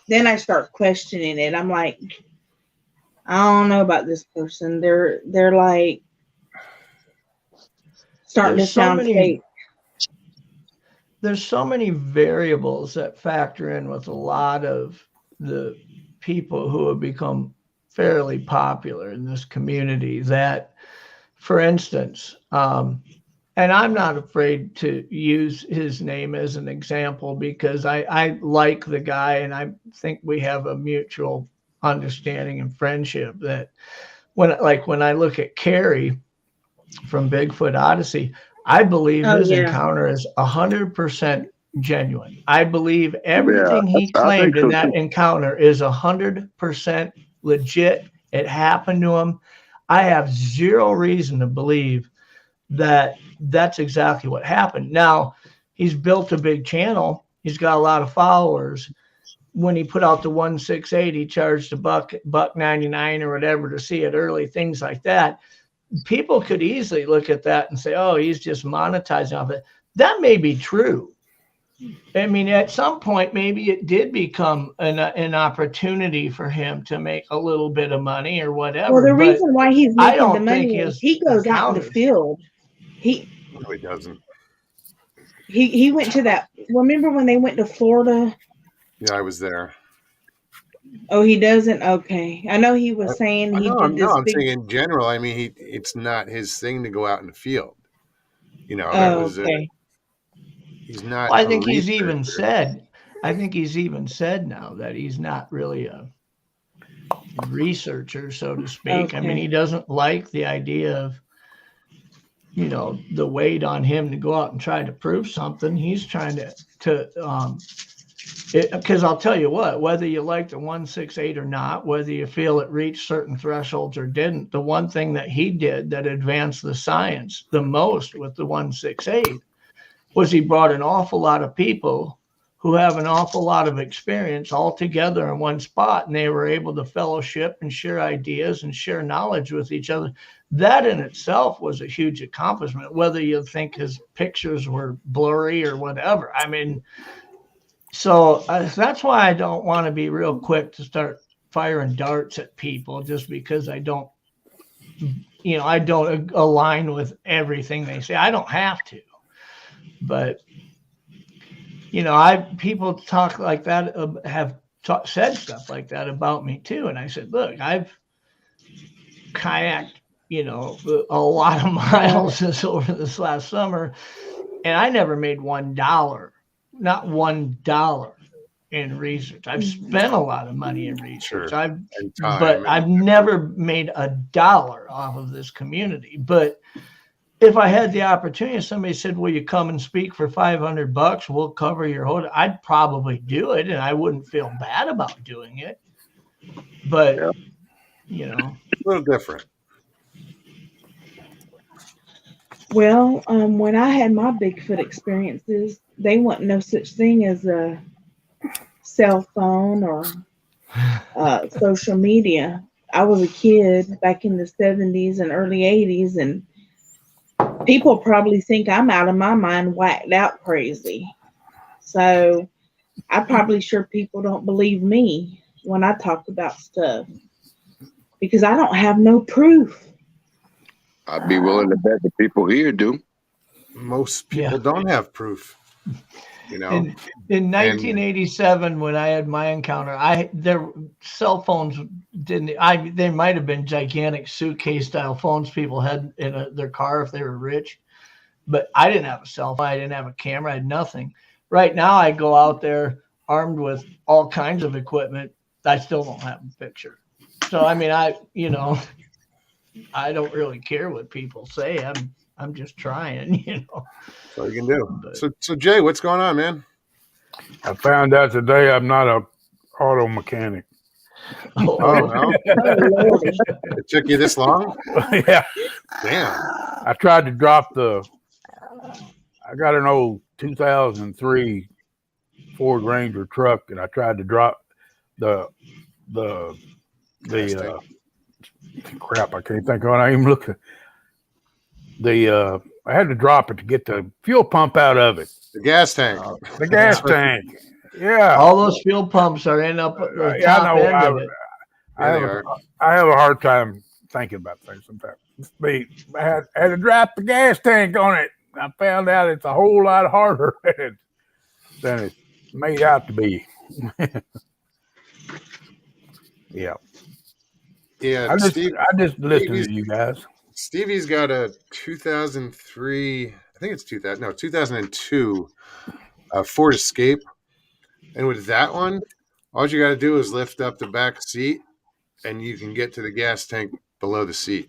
Speaker 4: Then I start questioning it. I'm like, I don't know about this person. They're like starting to
Speaker 2: there's so
Speaker 4: sound
Speaker 2: many
Speaker 4: fake.
Speaker 2: there's so many variables that factor in with a lot of the people who have become fairly popular in this community that, for instance, and I'm not afraid to use his name as an example because I like the guy and I think we have a mutual understanding and friendship that when I look at Carrie from Bigfoot Odyssey, I believe
Speaker 4: Oh
Speaker 2: his
Speaker 4: yeah.
Speaker 2: encounter is 100% genuine. I believe
Speaker 3: Yeah,
Speaker 2: everything he
Speaker 3: I think
Speaker 2: claimed in
Speaker 3: so
Speaker 2: that
Speaker 3: too.
Speaker 2: encounter is 100% legit. It happened to him. I have zero reason to believe that that's exactly what happened. Now, he's built a big channel. He's got a lot of followers. When he put out the 168, he charged a buck 99 or whatever to see it early, things like that. People could easily look at that and say, oh, he's just monetizing off it. That may be true. I mean, at some point, maybe it did become an opportunity for him to make a little bit of money or
Speaker 4: Well,
Speaker 2: whatever.
Speaker 4: the
Speaker 2: But
Speaker 4: reason why he's
Speaker 2: I
Speaker 4: making the
Speaker 2: don't think
Speaker 4: money is
Speaker 2: his
Speaker 4: he goes out in the
Speaker 2: encounters.
Speaker 4: field. He
Speaker 1: No, he doesn't.
Speaker 4: he went to that. Remember when they went to Florida?
Speaker 1: Yeah, I was there.
Speaker 4: Oh, he doesn't. Okay, I know he was saying
Speaker 1: I
Speaker 4: he
Speaker 1: know.
Speaker 4: did
Speaker 1: No,
Speaker 4: this
Speaker 1: I'm
Speaker 4: big.
Speaker 1: saying in general. I mean, it's not his thing to go out in the field. That
Speaker 4: Oh,
Speaker 1: was
Speaker 4: okay.
Speaker 1: he's not
Speaker 2: Well, I
Speaker 1: a
Speaker 2: think he's even
Speaker 1: researcher.
Speaker 2: said, now that he's not really a researcher, so to speak. I mean,
Speaker 4: Okay.
Speaker 2: he doesn't like the idea of, the weight on him to go out and try to prove something. He's trying because I'll tell you what, whether you like the 168 or not, whether you feel it reached certain thresholds or didn't, the one thing that he did that advanced the science the most with the 168 was he brought an awful lot of people who have an awful lot of experience all together in one spot, and they were able to fellowship and share ideas and share knowledge with each other. That in itself was a huge accomplishment, whether you think his pictures were blurry or whatever. I mean, so that's why I don't want to be real quick to start firing darts at people just because I don't align with everything they say. I don't have to, but people talk like that, have said stuff like that about me too. And I said, look, I've kayaked, a lot of miles over this last summer, and I never made $1, not $1 in research. I've spent a lot of money in research.
Speaker 1: Sure. And time.
Speaker 2: But I've never made $1 off of this community. But if I had the opportunity, somebody said, will you come and speak for $500? We'll cover your whole, I'd probably do it, and I wouldn't feel bad about doing it. But,
Speaker 1: a little different.
Speaker 4: Well, when I had my Bigfoot experiences, they wasn't no such thing as a cell phone or social media. I was a kid back in the 70s and early 80s, and people probably think I'm out of my mind, whacked out crazy. So I'm probably sure people don't believe me when I talk about stuff because I don't have no proof.
Speaker 3: I'd be willing to bet the people here do.
Speaker 1: Most people don't have proof. You know,
Speaker 2: in 1987, when I had my encounter, their cell phones didn't. They might have been gigantic suitcase style phones people had in their car if they were rich, but I didn't have a cell phone. I didn't have a camera. I had nothing. Right now, I go out there armed with all kinds of equipment. I still don't have a picture. So I mean, I don't really care what people say. I'm just trying,
Speaker 1: That's all you can do. But, so Jay, what's going on, man?
Speaker 5: I found out today I'm not a auto mechanic.
Speaker 1: Oh no! It took you this long?
Speaker 5: Yeah.
Speaker 1: Damn.
Speaker 5: I tried to drop I got an old 2003 Ford Ranger truck, and I tried to drop the crap. I can't think of it. I even look at I had to drop it to get the fuel pump out of it.
Speaker 1: The gas tank.
Speaker 5: The gas tank. Yeah.
Speaker 2: All those fuel pumps are in up at the top end of it.
Speaker 5: I have a hard time thinking about things sometimes. I had to drop the gas tank on it. I found out it's a whole lot harder than it's made out to be. Yeah.
Speaker 1: Yeah.
Speaker 5: I just listened to you guys.
Speaker 1: Stevie's got a 2003, I think it's 2002 Ford Escape. And with that one, all you got to do is lift up the back seat and you can get to the gas tank below the seat.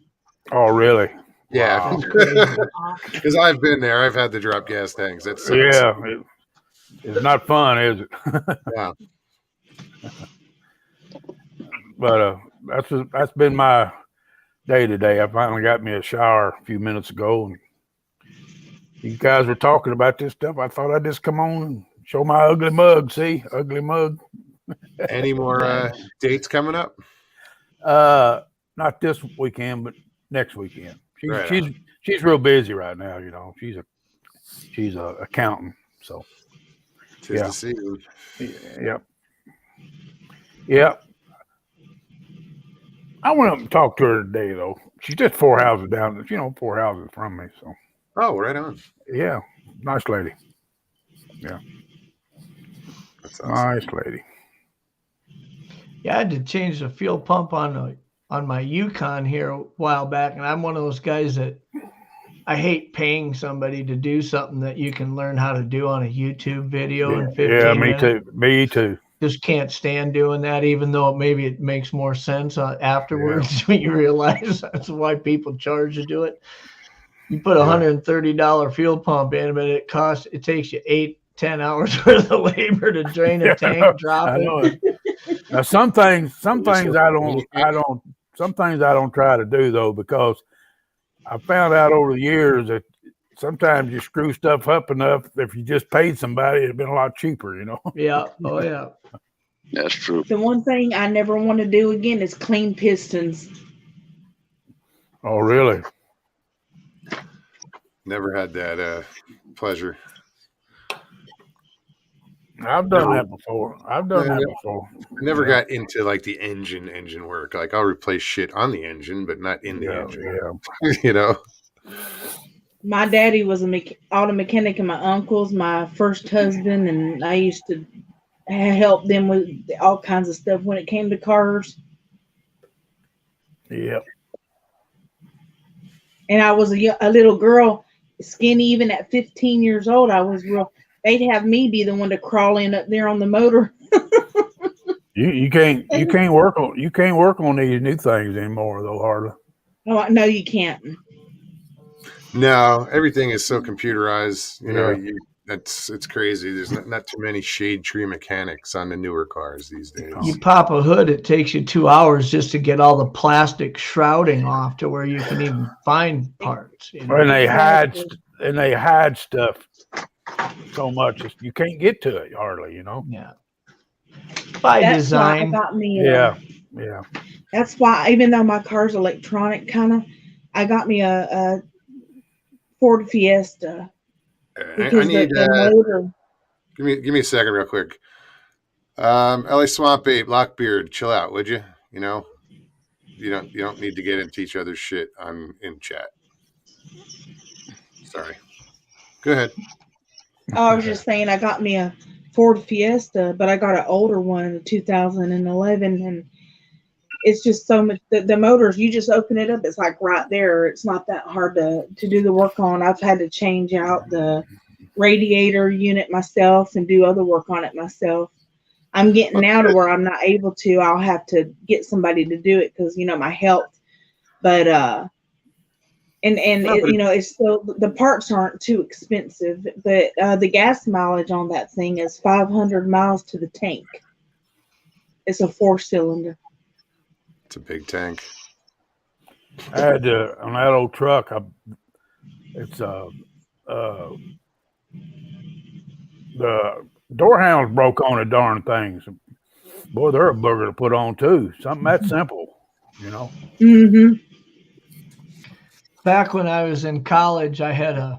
Speaker 5: Oh, really?
Speaker 1: Yeah. Because I've been there. I've had to drop gas tanks. That's
Speaker 5: it's not fun, is it?
Speaker 1: Yeah.
Speaker 5: But that's been my day today. I finally got me a shower a few minutes ago, and you guys were talking about this stuff. I thought I'd just come on and show my ugly mug. See, ugly mug.
Speaker 1: Any more dates coming up?
Speaker 5: Not this weekend, but next weekend. She's real busy right now. You know, she's a accountant. So
Speaker 1: Tis the season.
Speaker 5: Yep. I went up and talked to her today, though. She's just 4 houses down, 4 houses from me. So.
Speaker 1: Oh, right on.
Speaker 5: Yeah, nice lady. Yeah,
Speaker 1: that's awesome.
Speaker 5: Nice lady.
Speaker 2: Yeah, I had to change the fuel pump on my Yukon here a while back, and I'm one of those guys that I hate paying somebody to do something that you can learn how to do on a YouTube video in 15 minutes.
Speaker 5: Yeah, me too.
Speaker 2: Just can't stand doing that, even though maybe it makes more sense afterwards when you realize that's why people charge to do it. You put $130 fuel pump in, but it takes you 8-10 hours worth of labor to drain a tank, drop it.
Speaker 5: Now some things I don't try to do though, because I found out over the years that sometimes you screw stuff up enough. If you just paid somebody, it'd been a lot cheaper,
Speaker 2: Yeah. Oh yeah.
Speaker 3: That's true.
Speaker 4: The one thing I never want to do again is clean pistons.
Speaker 5: Oh, really?
Speaker 1: Never had that pleasure.
Speaker 5: I've done that before.
Speaker 1: I never got into like the engine work. Like I'll replace shit on the engine, but not in the engine.
Speaker 5: Yeah.
Speaker 4: My daddy was an auto mechanic, and my uncle's my first husband, and I used to help them with all kinds of stuff when it came to cars.
Speaker 5: Yep.
Speaker 4: And I was a little girl, skinny, even at 15 years old. I was real. They'd have me be the one to crawl in up there on the motor.
Speaker 5: You can't work on these new things anymore though, hardly.
Speaker 4: No, you can't.
Speaker 1: No, everything is so computerized. It's crazy. There's not too many shade tree mechanics on the newer cars these days.
Speaker 2: You pop a hood, it takes you 2 hours just to get all the plastic shrouding off to where you can even find parts.
Speaker 5: And they hide stuff so much you can't get to it hardly.
Speaker 2: Yeah. By design.
Speaker 4: Why I got me.
Speaker 5: Yeah.
Speaker 4: That's why, even though my car's electronic, I got me a Ford Fiesta
Speaker 1: I
Speaker 4: because
Speaker 1: need
Speaker 4: the motor.
Speaker 1: give me a second, real quick. LA Swamp Ape, Lockbeard, chill out, would you? You know, you don't need to get into each other's shit in chat. Sorry. Go ahead.
Speaker 4: Oh, I was just saying, I got me a Ford Fiesta, but I got an older one, a 2011, and it's just so much. The motors, you just open it up, it's like right there. It's not that hard to do the work on. I've had to change out the radiator unit myself and do other work on it myself. I'm getting now to where I'm not able to. I'll have to get somebody to do it because my health. But it's still, the parts aren't too expensive. But the gas mileage on that thing is 500 miles to the tank. It's a 4-cylinder.
Speaker 1: It's a big tank.
Speaker 5: I had on that old truck. The door handles broke on the darn things. Boy, they're a booger to put on too. Something that simple,
Speaker 4: Mm-hmm.
Speaker 2: Back when I was in college, I had a,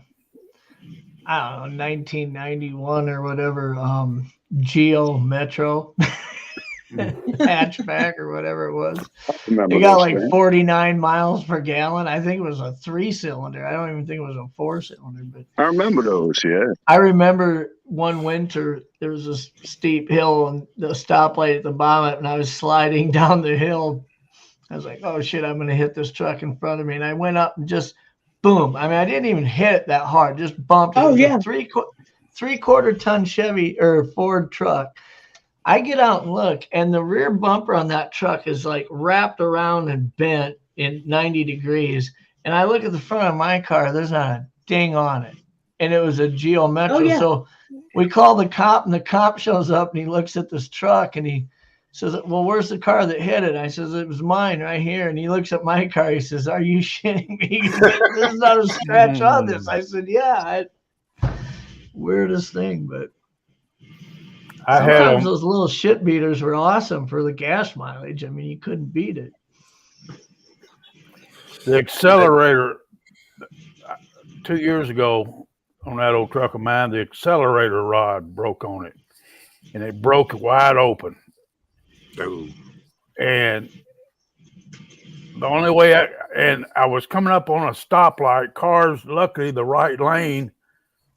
Speaker 2: 1991 or whatever, Geo Metro hatchback or whatever it was. It got like 49 miles per gallon. I think it was a 3-cylinder. I don't even think it was a 4-cylinder. But
Speaker 3: I remember those, yeah.
Speaker 2: I remember one winter there was a steep hill and the stoplight at the bottom, and I was sliding down the hill. I was like, "Oh shit, I'm gonna hit this truck in front of me," and I went up and just boom. I mean, I didn't even hit it that hard, just bumped it.
Speaker 4: Oh,
Speaker 2: it was
Speaker 4: yeah.
Speaker 2: a three-quarter ton Chevy or Ford truck. I get out and look, and the rear bumper on that truck is like wrapped around and bent in 90 degrees. And I look at the front of my car, there's not a ding on it. And it was a Geo Metro.
Speaker 4: Oh, yeah.
Speaker 2: So we call the cop, and the cop shows up and he looks at this truck and he says, "Well, where's the car that hit it?" I says, "It was mine right here." And he looks at my car. He says, "Are you shitting me? There's not a scratch on this." I said, "Yeah." Weirdest thing, but sometimes those little shit beaters were awesome for the gas mileage. I mean, you couldn't beat it.
Speaker 5: The accelerator 2 years ago on that old truck of mine, the accelerator rod broke on it, and it broke wide open.
Speaker 1: Oh.
Speaker 5: And the only way I was coming up on a stoplight. Cars, luckily, the right lane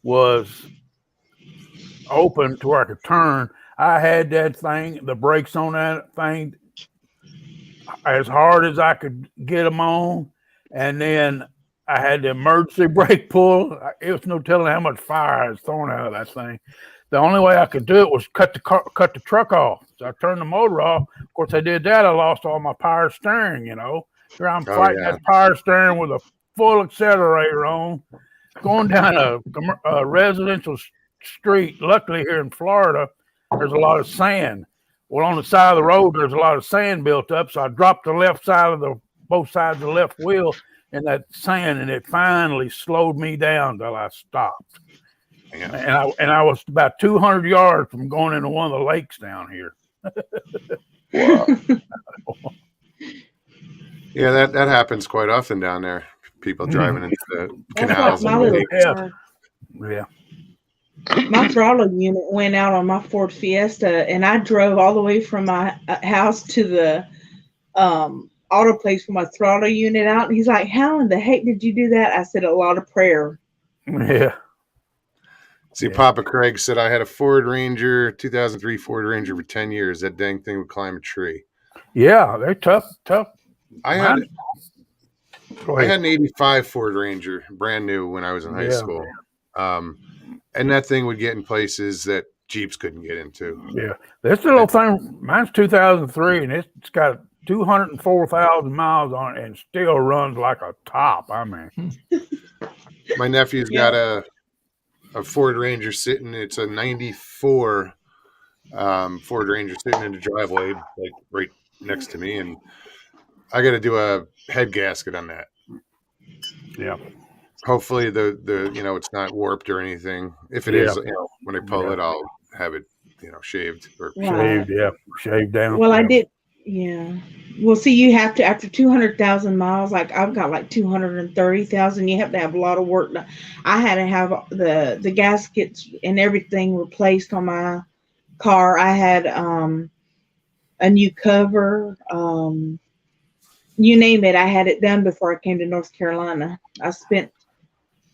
Speaker 5: was open to where I could turn. I had that thing, the brakes on that thing, as hard as I could get them on, and then I had the emergency brake pull. It was no telling how much fire I was throwing out of that thing. The only way I could do it was cut the truck off. So I turned the motor off. Of course, I did that. I lost all my power steering. Here I'm fighting that power steering with a full accelerator on, going down a residential street. Luckily, here in Florida, there's a lot of sand. Well, on the side of the road, there's a lot of sand built up. So I dropped the left side of both sides of the left wheel in that sand, and it finally slowed me down till I stopped. Yeah. And I was about 200 yards from going into one of the lakes down here.
Speaker 3: Wow.
Speaker 1: Yeah, that happens quite often down there. People driving into the canals.
Speaker 5: Yeah.
Speaker 4: My throttle unit went out on my Ford Fiesta, and I drove all the way from my house to the auto place for my throttle unit out. And he's like, "How in the heck did you do that?" I said, "A lot of prayer."
Speaker 5: Yeah.
Speaker 1: See, Papa Craig said, "I had a Ford Ranger, 2003 Ford Ranger for 10 years. That dang thing would climb a tree."
Speaker 5: Yeah, they're tough.
Speaker 1: I had an 85 Ford Ranger, brand new, when I was in high school. And that thing would get in places that Jeeps couldn't get into.
Speaker 5: Yeah. This little thing, mine's 2003, and it's got 204,000 miles on it and still runs like a top. I mean.
Speaker 1: My nephew's got a Ford Ranger sitting. It's a 94 Ford Ranger sitting in the driveway, like right next to me. And I got to do a head gasket on that.
Speaker 5: Yeah.
Speaker 1: Hopefully the it's not warped or anything. If it is, when I pull it, I'll have it, shaved or
Speaker 5: shaved down.
Speaker 4: Well, I did. Yeah. Well, see, you have to, after 200,000 miles, like I've got like 230,000, you have to have a lot of work done. I had to have the gaskets and everything replaced on my car. I had a new cover, you name it. I had it done before I came to North Carolina. I spent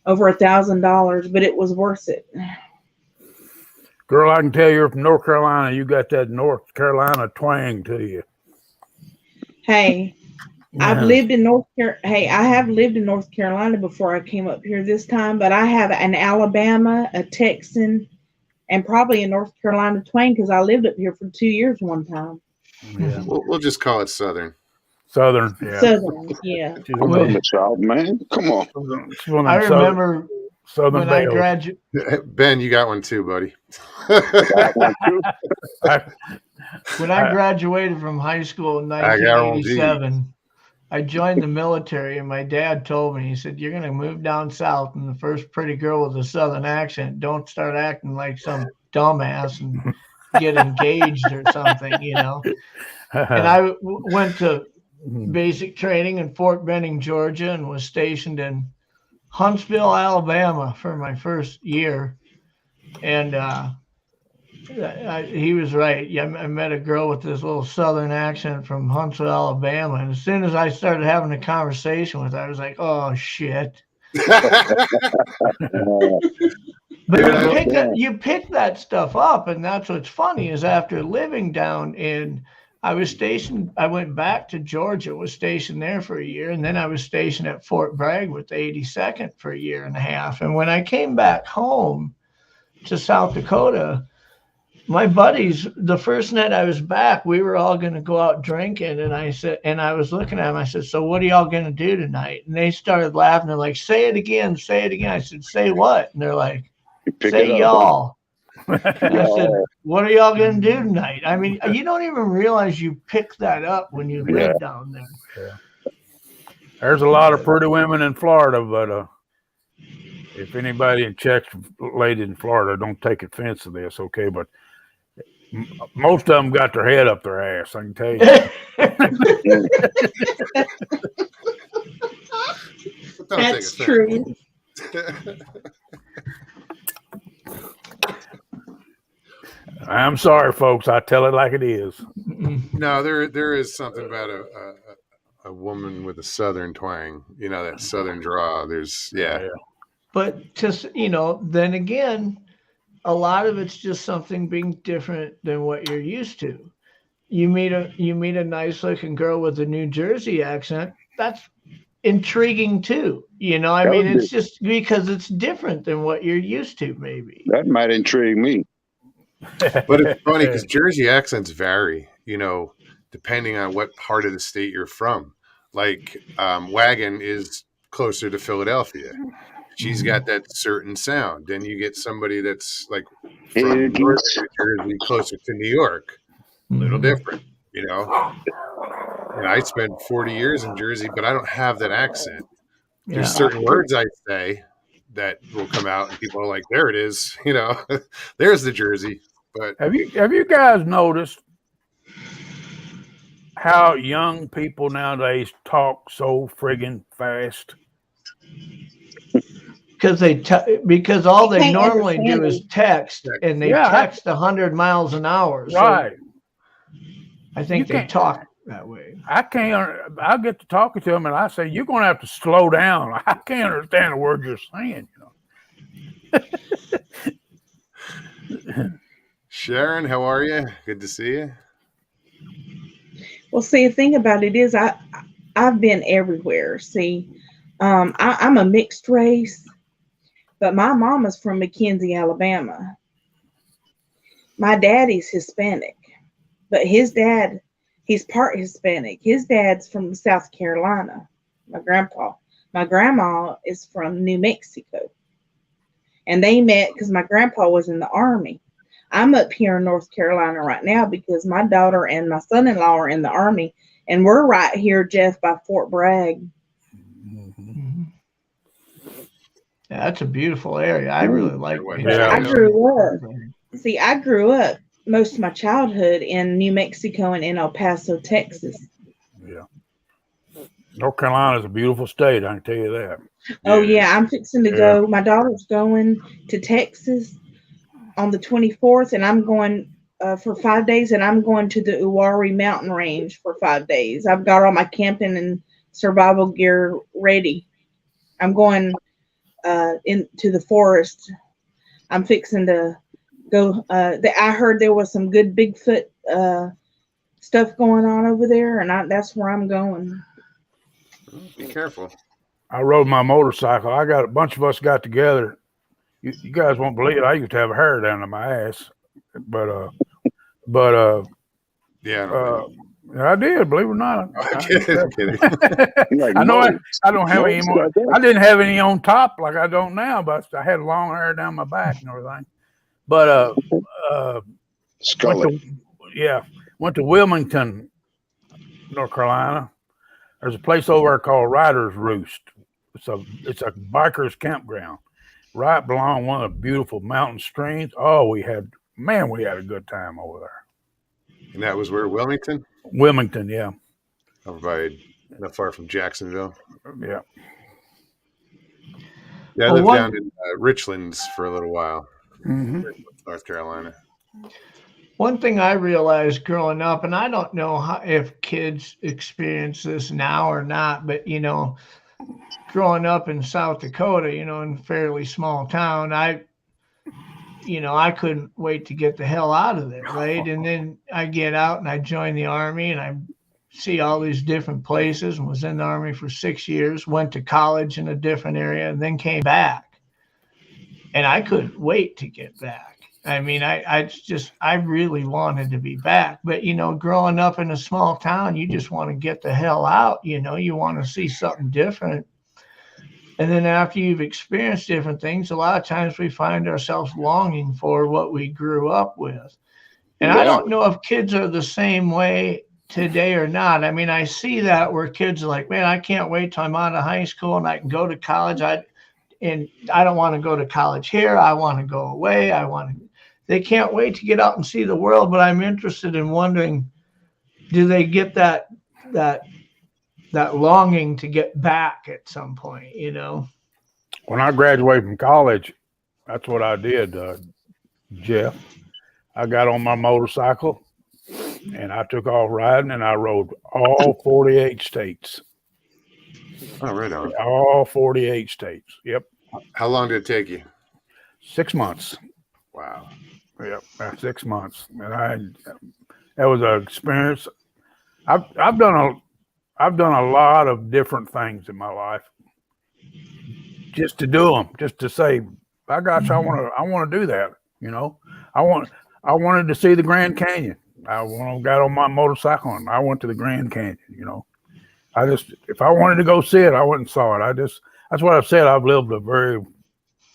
Speaker 4: over $1,000, but it was worth it.
Speaker 5: Girl, I can tell you're from North Carolina. You got that North Carolina twang to you.
Speaker 4: Hey, I've
Speaker 5: Yeah.
Speaker 4: lived in I have lived in North Carolina before I came up here this time, but I have an Alabama, a Texan, and probably a North Carolina twang because I lived up here for 2 years one time.
Speaker 5: Yeah.
Speaker 1: We'll just call it Southern.
Speaker 5: Southern, yeah.
Speaker 4: Southern, yeah.
Speaker 5: She's
Speaker 3: I'm
Speaker 5: one
Speaker 3: from
Speaker 5: of
Speaker 3: the South, man. Come on.
Speaker 5: them- she's one
Speaker 2: I
Speaker 5: of them
Speaker 2: remember
Speaker 5: Southern
Speaker 2: when I
Speaker 5: belles.
Speaker 2: graduated.
Speaker 1: Ben, you got one too, buddy.
Speaker 3: That one too.
Speaker 2: When I graduated from high school in
Speaker 1: I guarantee.
Speaker 2: 1987, I joined the military, and my dad told me, he said, "You're going to move down south, and the first pretty girl with a southern accent, don't start acting like some dumbass and get engaged or something, you know." And I went to basic training in Fort Benning, Georgia, and was stationed in Huntsville, Alabama for my first year. And he was right. Yeah, I met a girl with this little southern accent from Huntsville, Alabama. And as soon as I started having a conversation with her, I was like, oh, shit. But you pick that stuff up. And that's what's funny is after living down in, I went back to Georgia, was stationed there for a year. And then I was stationed at Fort Bragg with the 82nd for a year and a half. And when I came back home to South Dakota, my buddies, the first night I was back, we were all going to go out drinking. And I was looking at them. I said, so what are y'all going to do tonight? And they started laughing. They're like, say it again. Say it again. I said, say what? And they're like, say y'all. And I said, what are y'all going to do tonight? I mean, you don't even realize you pick that up when you live down there.
Speaker 5: Yeah. There's a lot of pretty women in Florida, but if anybody checks lady in Florida, don't take offense to this, okay? But most of them got their head up their ass, I can tell you.
Speaker 4: That's true.
Speaker 5: I'm sorry, folks. I tell it like it is.
Speaker 1: No, there is something about a woman with a southern twang. You know, that southern draw. There's
Speaker 2: But just, then again, a lot of it's just something being different than what you're used to. You meet a nice looking girl with a New Jersey accent. That's intriguing too. I mean, it's just because it's different than what you're used to, maybe.
Speaker 3: That might intrigue me.
Speaker 1: But it's funny because Jersey accents vary, depending on what part of the state you're from. Like Wagon is closer to Philadelphia. She's got that certain sound. Then you get somebody that's like from Northern New Jersey, closer to New York. A little different, And I spent 40 years in Jersey, but I don't have that accent. There's certain words I say that will come out, and people are like, "There it is," There's the Jersey. But
Speaker 5: have you guys noticed how young people nowadays talk so friggin' fast?
Speaker 2: Because all they normally do is text, and they text 100 miles an hour.
Speaker 5: Right.
Speaker 2: So I think they talk that way.
Speaker 5: I get to talking to them, and I say, "You're going to have to slow down. I can't understand a word you're saying."
Speaker 1: Sharon, how are you? Good to see you.
Speaker 4: Well, see, the thing about it is I've been everywhere. See, I'm a mixed race, but my mama's from McKenzie, Alabama. My daddy's Hispanic, but he's part Hispanic. His dad's from South Carolina, my grandpa. My grandma is from New Mexico. And they met because my grandpa was in the Army. I'm up here in North Carolina right now because my daughter and my son-in-law are in the Army, and we're right here, Jeff, by Fort Bragg.
Speaker 2: Mm-hmm. Yeah, that's a beautiful area. I really like it.
Speaker 5: Yeah.
Speaker 4: I grew up most of my childhood in New Mexico and in El Paso, Texas.
Speaker 5: North Carolina's a beautiful state. I can tell you that.
Speaker 4: Oh
Speaker 1: Yeah.
Speaker 4: yeah, I'm fixing to
Speaker 5: Yeah.
Speaker 4: go. My daughter's going to Texas on the 24th, and I'm going for 5 days, and I'm going to the Uwharrie Mountain Range for 5 days. I've got all my camping and survival gear ready. I'm going into the forest. I'm fixing to go. I heard there was some good Bigfoot stuff going on over there, and that's where I'm going.
Speaker 1: Be careful.
Speaker 5: I rode my motorcycle. I got a bunch of us got together. You guys won't believe it. I used to have hair down to my ass, but
Speaker 1: Yeah.
Speaker 5: I did, believe it or not.
Speaker 1: I'm kidding.
Speaker 3: Like,
Speaker 5: I know
Speaker 3: no,
Speaker 5: I don't have
Speaker 3: no,
Speaker 5: any more.
Speaker 3: it's not that.
Speaker 5: I didn't have any on top like I don't now, but I had long hair down my back and everything. But
Speaker 3: Scully.
Speaker 5: went to Wilmington, North Carolina. There's a place over there called Riders Roost. It's a biker's campground right along one of the beautiful mountain streams. Oh, we had a good time over there.
Speaker 1: And that was where Wilmington?
Speaker 5: Wilmington, yeah.
Speaker 1: Over by not far from Jacksonville.
Speaker 5: Yeah.
Speaker 1: Yeah, I
Speaker 2: Well,
Speaker 1: lived down in Richlands for a little while,
Speaker 5: Mm-hmm.
Speaker 1: North Carolina.
Speaker 2: One thing I realized growing up, and I don't know if kids experience this now or not, but growing up in South Dakota, in a fairly small town, I couldn't wait to get the hell out of there, right? And then I get out and I join the Army and I see all these different places and was in the Army for 6 years, went to college in a different area, and then came back. And I couldn't wait to get back. I mean, I really wanted to be back. But, growing up in a small town, you just want to get the hell out. You want to see something different. And then after you've experienced different things, a lot of times we find ourselves longing for what we grew up with. And I don't know if kids are the same way today or not. I mean, I see that where kids are like, man, I can't wait till I'm out of high school and I can go to college. And I don't want to go to college here. I want to go away. They can't wait to get out and see the world. But I'm interested in wondering, do they get that longing to get back at some point,
Speaker 5: When I graduated from college, that's what I did, Jeff. I got on my motorcycle and I took off riding and I rode all 48 states.
Speaker 1: Oh, right on.
Speaker 5: All 48 states. Yep.
Speaker 1: How long did it take you?
Speaker 5: 6 months.
Speaker 1: Wow.
Speaker 5: Yep. 6 months. And that was an experience. I've done a lot of different things in my life just to do them, just to say, by gosh, I want to do that. I wanted to see the Grand Canyon. I got on my motorcycle and I went to the Grand Canyon. If I wanted to go see it, I went and saw it. That's what I've said. I've lived a very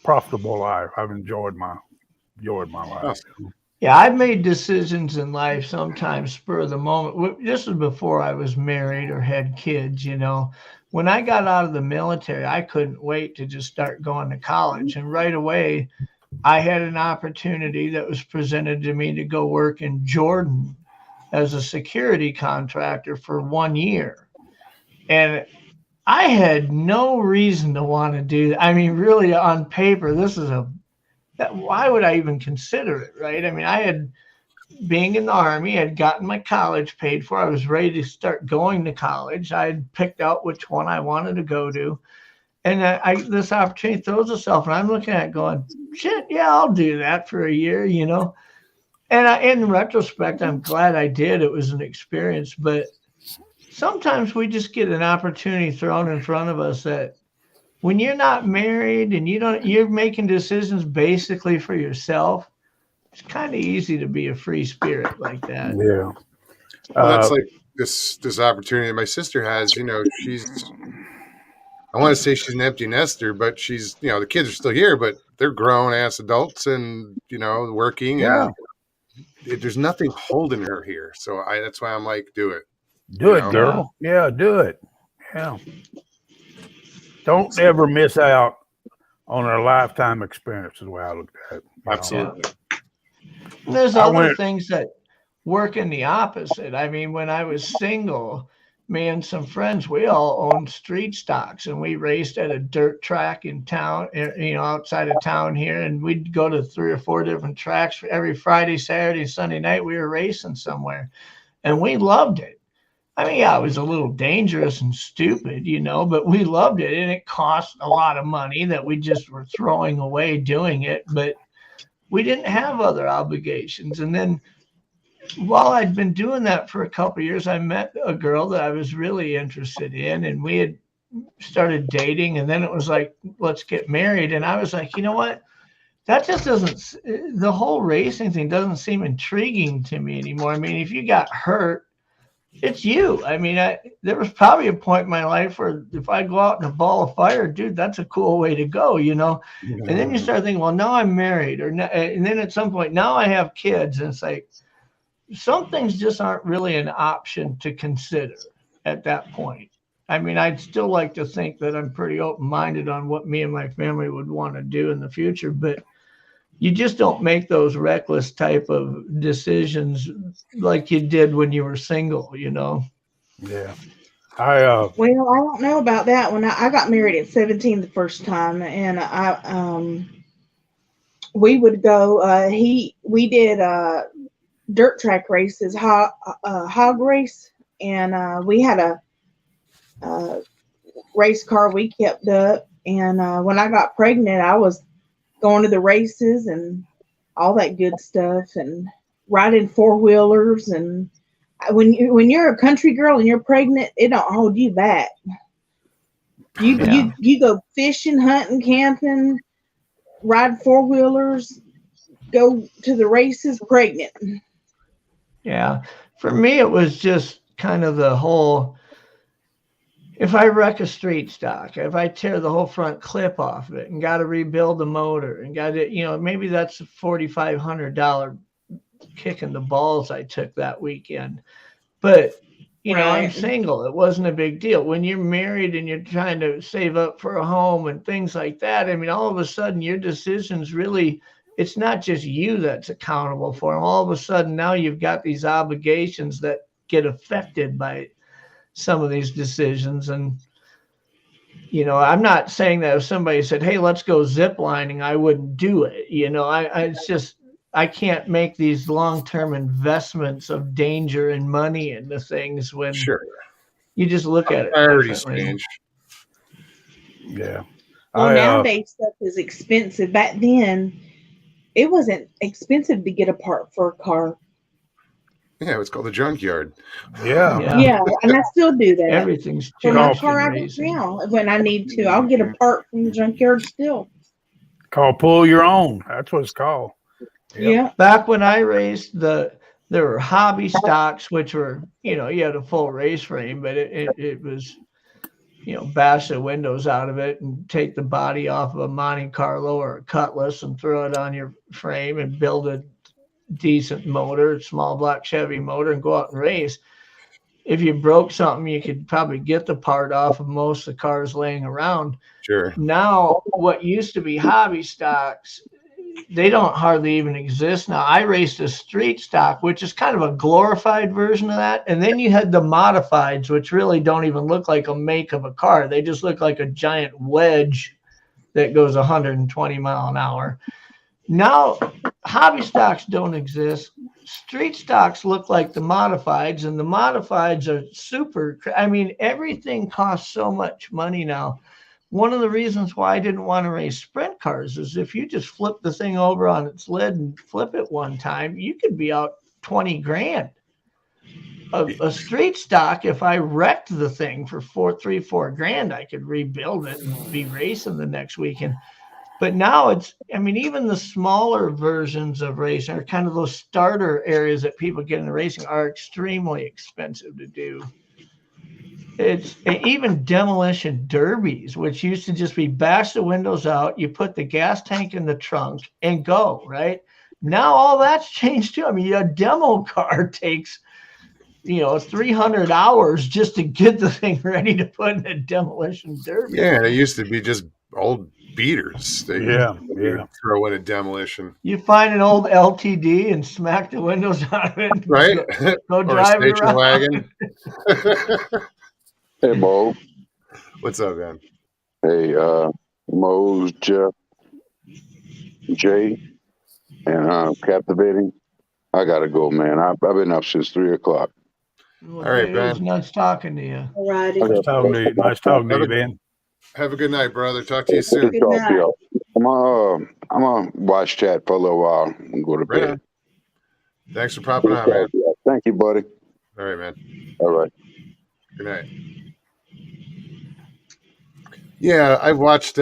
Speaker 5: profitable life. I've enjoyed my life.
Speaker 2: Yeah, I've made decisions in life sometimes spur of the moment. This was before I was married or had kids, When I got out of the military, I couldn't wait to just start going to college. And right away, I had an opportunity that was presented to me to go work in Jordan as a security contractor for 1 year. And I had no reason to want to do that. I mean, really, on paper, why would I even consider it, right? I mean, being in the Army, had gotten my college paid for. I was ready to start going to college. I had picked out which one I wanted to go to. And this opportunity throws itself, and I'm looking at it going, shit, yeah, I'll do that for a year, And in retrospect, I'm glad I did. It was an experience. But sometimes we just get an opportunity thrown in front of us that when you're not married and you're making decisions basically for yourself, it's kind of easy to be a free spirit like that.
Speaker 5: Yeah.
Speaker 1: Well, that's like this opportunity that my sister has. I want to say she's an empty nester, but she's, the kids are still here, but they're grown ass adults and, working.
Speaker 5: Yeah.
Speaker 1: And there's nothing holding her here. So that's why I'm like, do it.
Speaker 5: Do it, girl. Yeah, do it. Yeah. Don't ever miss out on a lifetime experience is the way I look at it.
Speaker 1: Absolutely.
Speaker 2: And there's other things that work in the opposite. I mean, when I was single, me and some friends, we all owned street stocks, and we raced at a dirt track in town, outside of town here. And we'd go to 3 or 4 different tracks every Friday, Saturday, Sunday night. We were racing somewhere, and we loved it. I mean, yeah, it was a little dangerous and stupid, but we loved it. And it cost a lot of money that we just were throwing away doing it. But we didn't have other obligations. And then while I'd been doing that for a couple of years, I met a girl that I was really interested in, and we had started dating. And then it was like, let's get married. And I was like, you know what? That just the whole racing thing doesn't seem intriguing to me anymore. I mean, if you got hurt, it's you. I mean, there was probably a point in my life where if I go out in a ball of fire, dude, that's a cool way to go, And then you start thinking, well, now I'm married, and then at some point, now I have kids, and it's like some things just aren't really an option to consider at that point. I mean, I'd still like to think that I'm pretty open-minded on what me and my family would want to do in the future, but you just don't make those reckless type of decisions like you did when you were single,
Speaker 5: Yeah.
Speaker 4: Well, I don't know about that. When I got married at 17 the first time, and we would go. We did dirt track races, hog race, and we had a race car we kept up. And when I got pregnant, I was going to the races and all that good stuff, and riding 4-wheelers. And when you're a country girl and you're pregnant, it don't hold you back. You go fishing, hunting, camping, ride 4-wheelers, go to the races pregnant.
Speaker 2: Yeah. For me, it was just kind of the whole, if I wreck a street stock, if I tear the whole front clip off of it and got to rebuild the motor and got to, maybe that's a $4,500 kick in the balls I took that weekend. But, I'm single. It wasn't a big deal. When you're married and you're trying to save up for a home and things like that, I mean, all of a sudden your decisions really, it's not just you that's accountable for them. All of a sudden now you've got these obligations that get affected by some of these decisions. And I'm not saying that if somebody said, hey, let's go zip lining, I wouldn't do it. It's just, I can't make these long-term investments of danger and money into things when you just look at it differently.
Speaker 5: Yeah.
Speaker 4: Well, nowadays stuff is expensive. Back then it wasn't expensive to get a part for a car.
Speaker 1: Yeah, it's called the junkyard.
Speaker 5: Yeah,
Speaker 4: and I still do that.
Speaker 2: Everything's
Speaker 4: for my car I do now. When I need to, I'll get a part from the junkyard still.
Speaker 5: Called pull your own. That's what it's called.
Speaker 4: Yeah.
Speaker 2: Back when I raced, there were hobby stocks, which were, you had a full race frame, but it was, bash the windows out of it and take the body off of a Monte Carlo or a Cutlass and throw it on your frame and build a decent motor, small block Chevy motor, and go out and race. If you broke something, you could probably get the part off of most of the cars laying around.
Speaker 1: Sure.
Speaker 2: Now, what used to be hobby stocks, they don't hardly even exist now. I raced a street stock, which is kind of a glorified version of that. And then you had the modifieds, which really don't even look like a make of a car. They just look like a giant wedge that goes 120 mile an hour. Now, hobby stocks don't exist. Street stocks look like the modifieds, and the modifieds are super. I mean, everything costs so much money now. One of the reasons why I didn't want to race sprint cars is if you just flip the thing over on its lid and flip it one time, you could be out 20 grand. A street stock, if I wrecked the thing for $4 grand, I could rebuild it and be racing the next weekend. But now even the smaller versions of racing, or kind of those starter areas that people get into racing, are extremely expensive to do. It's even demolition derbies, which used to just be bash the windows out, you put the gas tank in the trunk and go, right? Now all that's changed too. I mean, a demo car takes, 300 hours just to get the thing ready to put in a demolition derby.
Speaker 1: Yeah, it used to be just old beaters. They throw in a demolition.
Speaker 2: You find an old LTD and smack the windows out of it.
Speaker 1: Right?
Speaker 2: Go
Speaker 1: or
Speaker 2: drive
Speaker 1: a station
Speaker 2: around.
Speaker 1: wagon.
Speaker 3: Hey, Mo.
Speaker 1: What's up, man?
Speaker 3: Hey, Mo's, Jeff, Jay, and Captivating. I gotta go, man. I've been up since 3 o'clock.
Speaker 2: Well,
Speaker 1: All right,
Speaker 2: dude, it was
Speaker 1: Ben.
Speaker 2: nuts talking to you.
Speaker 4: Alrighty.
Speaker 3: I
Speaker 5: Nice talking to you. Nice talking to
Speaker 1: Have
Speaker 5: you,
Speaker 1: a,
Speaker 5: Ben.
Speaker 1: have a good night, brother. Talk to you soon.
Speaker 4: Good
Speaker 3: Talk to
Speaker 4: night.
Speaker 3: y'all. I'm gonna watch chat for a little while and go to
Speaker 1: Right
Speaker 3: bed.
Speaker 1: on. Thanks for popping on, man.
Speaker 3: Thank you, buddy.
Speaker 1: All right, man.
Speaker 3: All right.
Speaker 1: Good night. Yeah, I've watched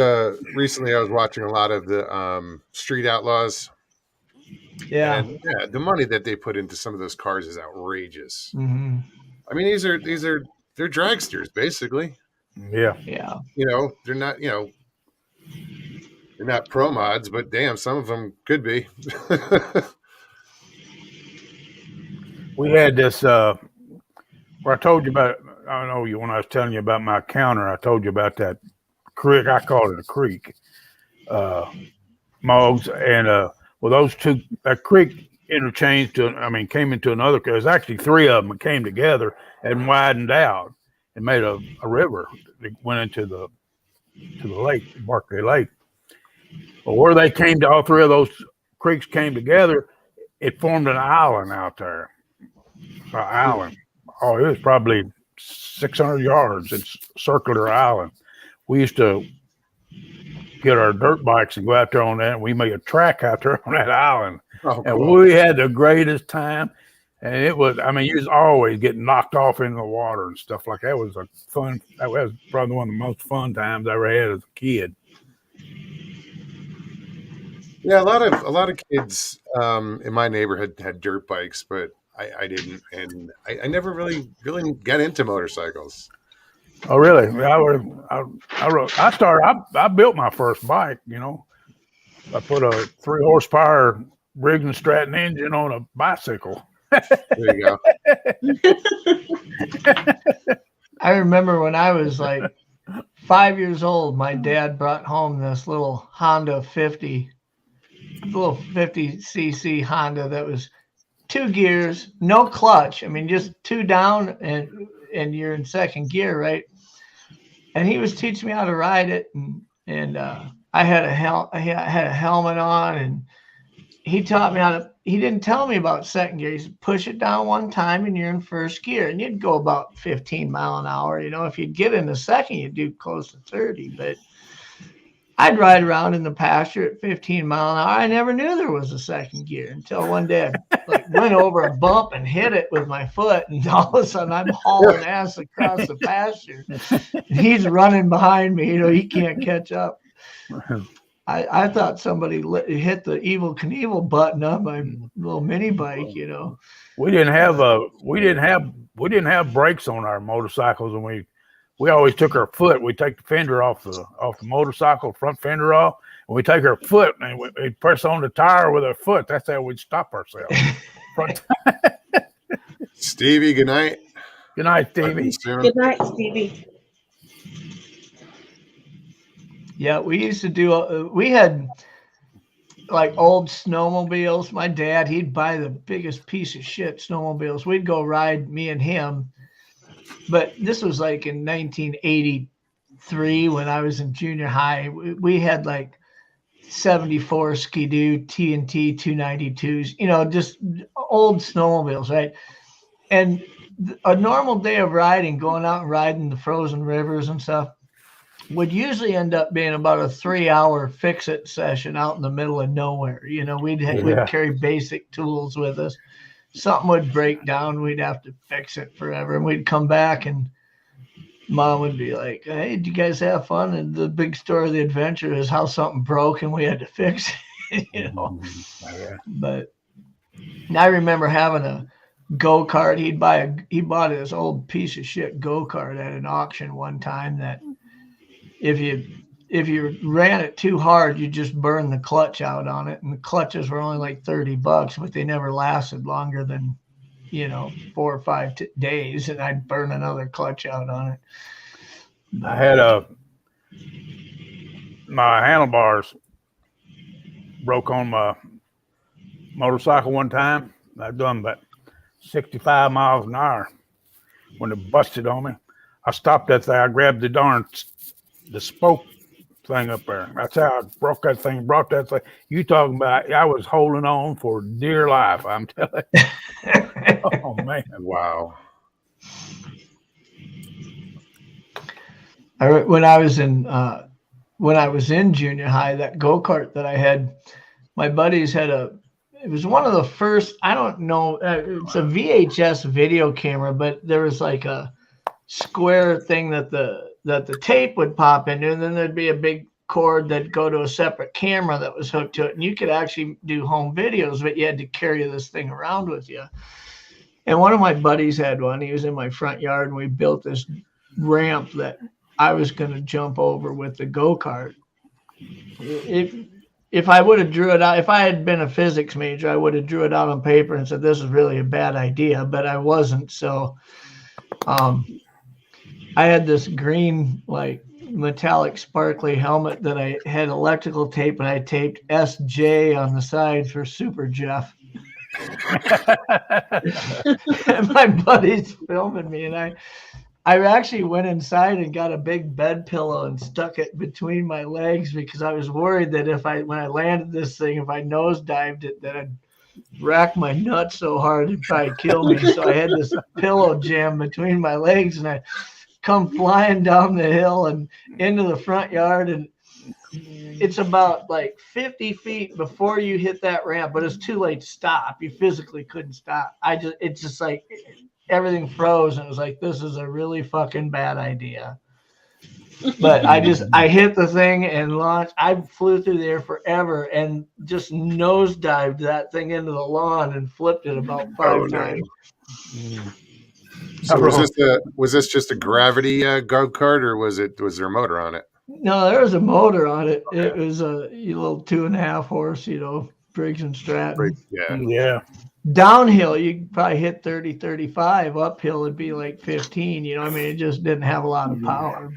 Speaker 1: recently. I was watching a lot of the Street Outlaws,
Speaker 2: Yeah.
Speaker 1: and yeah, the money that they put into some of those cars is outrageous.
Speaker 2: Hmm.
Speaker 1: I mean, they're dragsters basically.
Speaker 5: Yeah.
Speaker 2: Yeah.
Speaker 1: You know, they're not pro mods, but damn, some of them could be.
Speaker 5: We had this where I told you about. I know you when I was telling you about my counter. I told you about that creek. I called it a creek. Mogs and well, those two that creek interchanged to. I mean, came into another. There's actually three of them that came together and widened out and made a river that went into the lake, Barkley Lake. But where they came to, all three of those creeks came together. It formed an island out there. An island. Oh, it was probably 600 yards. It's circular island. We used to get our dirt bikes and go out there on that. And we made a track out there on that island.
Speaker 1: Oh,
Speaker 5: And
Speaker 1: cool.
Speaker 5: we had the greatest time. And it was, I mean, you was always getting knocked off into the water and stuff like that. It was a fun, that was probably one of the most fun times I ever had as a kid.
Speaker 1: Yeah, a lot of kids in my neighborhood had dirt bikes, but I didn't, and I never really got into motorcycles.
Speaker 5: Oh, really? I built my first bike, you know. I put a 3 horsepower Briggs and Stratton engine on a bicycle.
Speaker 1: There you go.
Speaker 2: I remember when I was like 5 years old, my dad brought home this little Honda 50, little 50cc Honda that was 2 gears, no clutch. I mean, just 2 down and you're in second gear, right? And he was teaching me how to ride it, and I had I had a helmet on, and he taught me how to. He didn't tell me about second gear. He said, push it down one time and you're in first gear. And you'd go about 15 mile an hour. You know, if you'd get into second, you'd do close to 30. But I'd ride around in the pasture at 15 mile an hour. I never knew there was a second gear until one day I like went over a bump and hit it with my foot. And all of a sudden I'm hauling ass across the pasture. And he's running behind me. You know, he can't catch up. I thought somebody hit the Evel Knievel button on my little mini bike, you know.
Speaker 5: We didn't have brakes on our motorcycles, and we always took our foot. We take the fender off the motorcycle, front fender off, and we take our foot and we press on the tire with our foot. That's how we'd stop ourselves.
Speaker 1: Stevie, good night.
Speaker 5: Good night, Stevie.
Speaker 4: Good night, Stevie.
Speaker 2: Yeah, we used to do, we had like old snowmobiles. My dad, he'd buy the biggest piece of shit snowmobiles. We'd go ride, me and him. But this was like in 1983 when I was in junior high. We had like 74 Ski-Doo TNT 292s, you know, just old snowmobiles, right? And a normal day of riding, going out and riding the frozen rivers and stuff, would usually end up being about a 3-hour fix-it session out in the middle of nowhere. You know, we'd carry basic tools with us. Something would break down. We'd have to fix it forever. And we'd come back and Mom would be like, hey, did you guys have fun? And the big story of the adventure is how something broke and we had to fix it, you know. But I remember having a go-kart. He bought this old piece of shit go-kart at an auction one time that if you ran it too hard, you just burn the clutch out on it. And the clutches were only like $30, but they never lasted longer than, you know, 4 or 5 days. And I'd burn another clutch out on it.
Speaker 5: I had my handlebars broke on my motorcycle one time. I'd done about 65 miles an hour when it busted on me. I stopped that thing. I grabbed the spoke thing up there. That's how I broke that thing. Brought that thing. You talking about? I was holding on for dear life. I'm telling you. Oh man!
Speaker 1: Wow.
Speaker 2: When I was in junior high, that go-kart that I had, my buddies had it was one of the first, I don't know, it's a VHS video camera, but there was like a square thing that the tape would pop into, and then there'd be a big cord that'd go to a separate camera that was hooked to it, and you could actually do home videos, but you had to carry this thing around with you. And one of my buddies had one. He was in my front yard, and we built this ramp that I was going to jump over with the go-kart. If I would have drew it out, if I had been a physics major, I would have drew it out on paper and said, this is really a bad idea, but I wasn't. So I had this green, like metallic sparkly helmet that I had electrical tape, and I taped SJ on the side for Super Jeff. And my buddy's filming me, and I actually went inside and got a big bed pillow and stuck it between my legs because I was worried that when I landed this thing, if I nosedived it, that I'd rack my nuts so hard it'd probably kill me. So I had this pillow jammed between my legs, and I come flying down the hill and into the front yard, and it's about like 50 feet before you hit that ramp, but it's too late to stop. You physically couldn't stop. It's just like everything froze, and it was like, this is a really fucking bad idea. But I hit the thing and launched. I flew through the air forever and just nosedived that thing into the lawn and flipped it about 5 times.
Speaker 1: So was this just a gravity go-kart, or was there a motor on it?
Speaker 2: No, there was a motor on it. Okay. It was a little 2.5 horse, Briggs and Stratton.
Speaker 5: Yeah.
Speaker 2: Downhill, you could probably hit 30, 35. Uphill, it'd be like 15. It just didn't have a lot of power.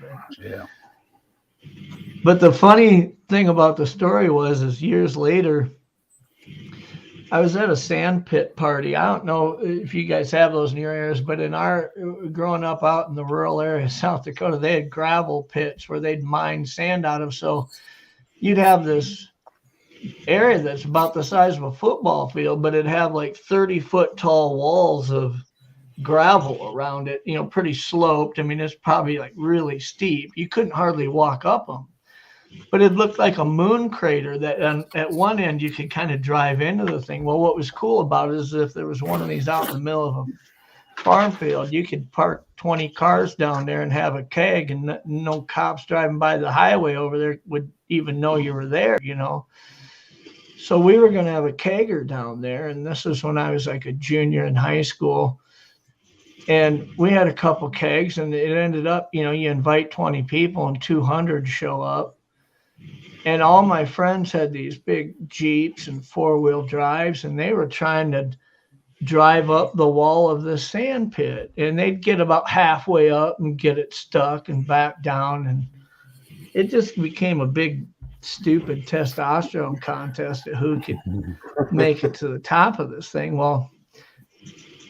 Speaker 2: But the funny thing about the story is years later, I was at a sand pit party. I don't know if you guys have those in your areas, but growing up out in the rural area of South Dakota, they had gravel pits where they'd mine sand out of. So you'd have this area that's about the size of a football field, but it'd have like 30-foot tall walls of gravel around it, pretty sloped. It's probably like really steep. You couldn't hardly walk up them. But it looked like a moon crater that at one end you could kind of drive into the thing. Well, what was cool about it is if there was one of these out in the middle of a farm field, you could park 20 cars down there and have a keg, and no cops driving by the highway over there would even know you were there, So we were going to have a kegger down there, and this is when I was like a junior in high school. And we had a couple kegs, and it ended up, you invite 20 people and 200 show up. And all my friends had these big Jeeps and 4-wheel drives, and they were trying to drive up the wall of the sand pit. And they'd get about halfway up and get it stuck and back down. And it just became a big, stupid testosterone contest at who could make it to the top of this thing. Well,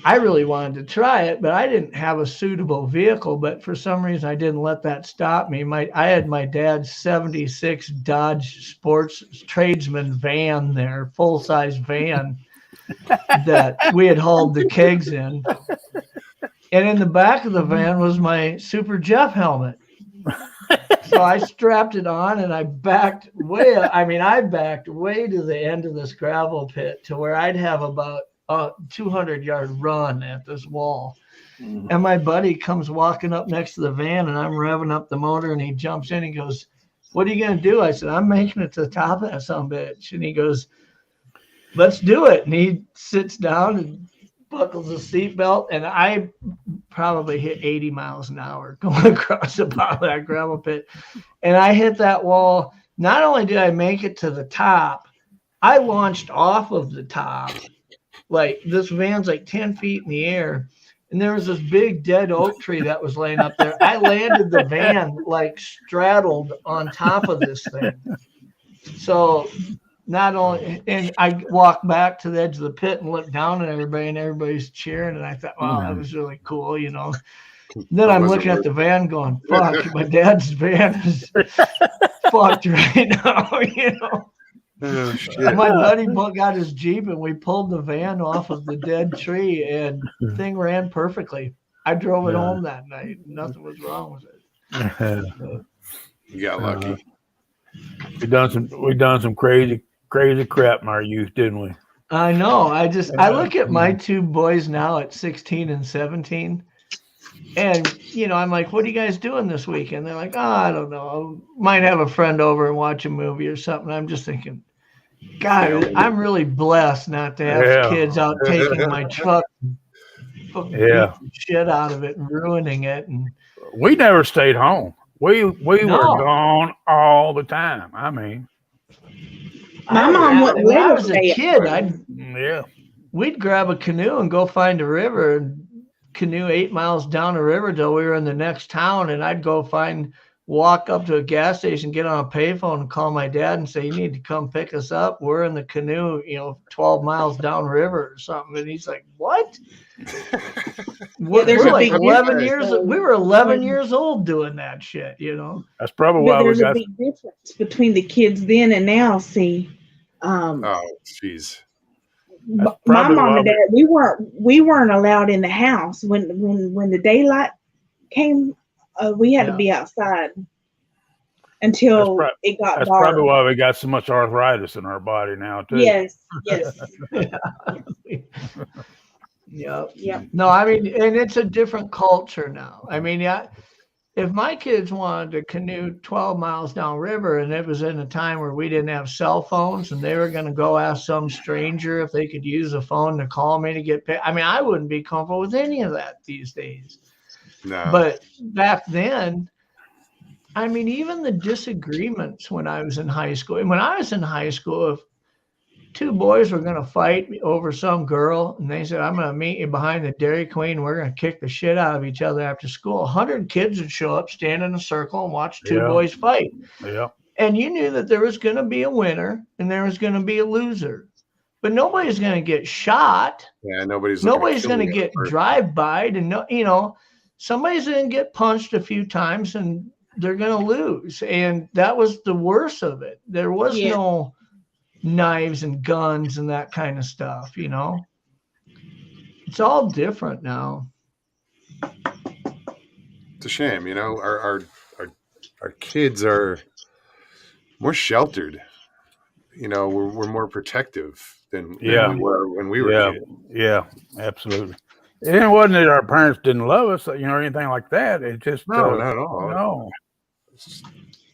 Speaker 2: I really wanted to try it, but I didn't have a suitable vehicle. But for some reason, I didn't let that stop me. I had my dad's 76 Dodge Sports Tradesman van there, full-size van that we had hauled the kegs in. And in the back of the van was my Super Jeff helmet. So I strapped it on and I backed way to the end of this gravel pit to where I'd have about a 200-yard run at this wall. And my buddy comes walking up next to the van, and I'm revving up the motor, and he jumps in and goes, "What are you going to do?" I said, "I'm making it to the top of that sumbitch." And he goes, "Let's do it." And he sits down and buckles his seatbelt, and I probably hit 80 miles an hour going across the bottom of that gravel pit. And I hit that wall. Not only did I make it to the top, I launched off of the top. Like, this van's like 10 feet in the air, and there was this big dead oak tree that was laying up there. I landed the van like straddled on top of this thing. So not only, and I walked back to the edge of the pit and looked down at everybody, and everybody's cheering, and I thought, wow, that was really cool, Then
Speaker 1: It
Speaker 2: I'm
Speaker 1: wasn't
Speaker 2: looking at
Speaker 1: worth
Speaker 2: the van going, fuck, my dad's van is fucked right now, you know.
Speaker 1: Oh shit!
Speaker 2: My buddy got his Jeep and we pulled the van off of the dead tree and thing ran perfectly. I drove it home that night. Nothing was wrong with it.
Speaker 1: You got lucky.
Speaker 5: We done some crazy crap in our youth, didn't we?
Speaker 2: I know. I look at my two boys now at 16 and 17. And, you know, I'm like, what are you guys doing this weekend? They're like, oh, I don't know. Might have a friend over and watch a movie or something. I'm just thinking, God, I'm really blessed not to have kids out taking my truck and fucking beating the shit out of it and ruining it. And
Speaker 5: we never stayed home. We were gone all the time. I mean,
Speaker 4: my mom wouldn't
Speaker 2: when
Speaker 4: let
Speaker 2: I
Speaker 4: us
Speaker 2: was a
Speaker 4: stay at
Speaker 2: kid,
Speaker 4: home.
Speaker 2: we'd grab a canoe and go find a river and canoe 8 miles down a river till we were in the next town, and I'd walk up to a gas station, get on a payphone and call my dad and say, you need to come pick us up. We're in the canoe, 12 miles downriver or something. And he's like, what? We're like 11 years. We were 11 years old doing that shit,
Speaker 5: That's probably why
Speaker 4: there's a big difference between the kids then and now. See,
Speaker 1: oh, jeez.
Speaker 4: My mom and dad, we weren't allowed in the house when the daylight came. We had to be outside until it got dark.
Speaker 5: That's probably why we got so much arthritis in our body now too.
Speaker 4: Yes.
Speaker 2: Yep. No, I mean, and it's a different culture now. I mean, if my kids wanted to canoe 12 miles downriver and it was in a time where we didn't have cell phones and they were going to go ask some stranger if they could use a phone to call me to get paid, I mean, I wouldn't be comfortable with any of that these days.
Speaker 1: No.
Speaker 2: But back then, I mean, even the disagreements when I was in high school, if two boys were going to fight over some girl and they said, I'm going to meet you behind the Dairy Queen. We're going to kick the shit out of each other after school. 100 kids would show up, stand in a circle and watch two boys fight.
Speaker 5: Yeah.
Speaker 2: And you knew that there was going to be a winner and there was going to be a loser, but nobody's going to get shot.
Speaker 1: Yeah. Nobody's
Speaker 2: going to get drive-by'd and somebody's going to get punched a few times and they're going to lose. And that was the worst of it. There was no knives and guns and that kind of stuff, It's all different now.
Speaker 1: It's a shame, our kids are more sheltered. We're more protective than we were when we were kids.
Speaker 5: Yeah, absolutely. It wasn't that our parents didn't love us, or anything like that. It just
Speaker 1: not at all.
Speaker 5: No.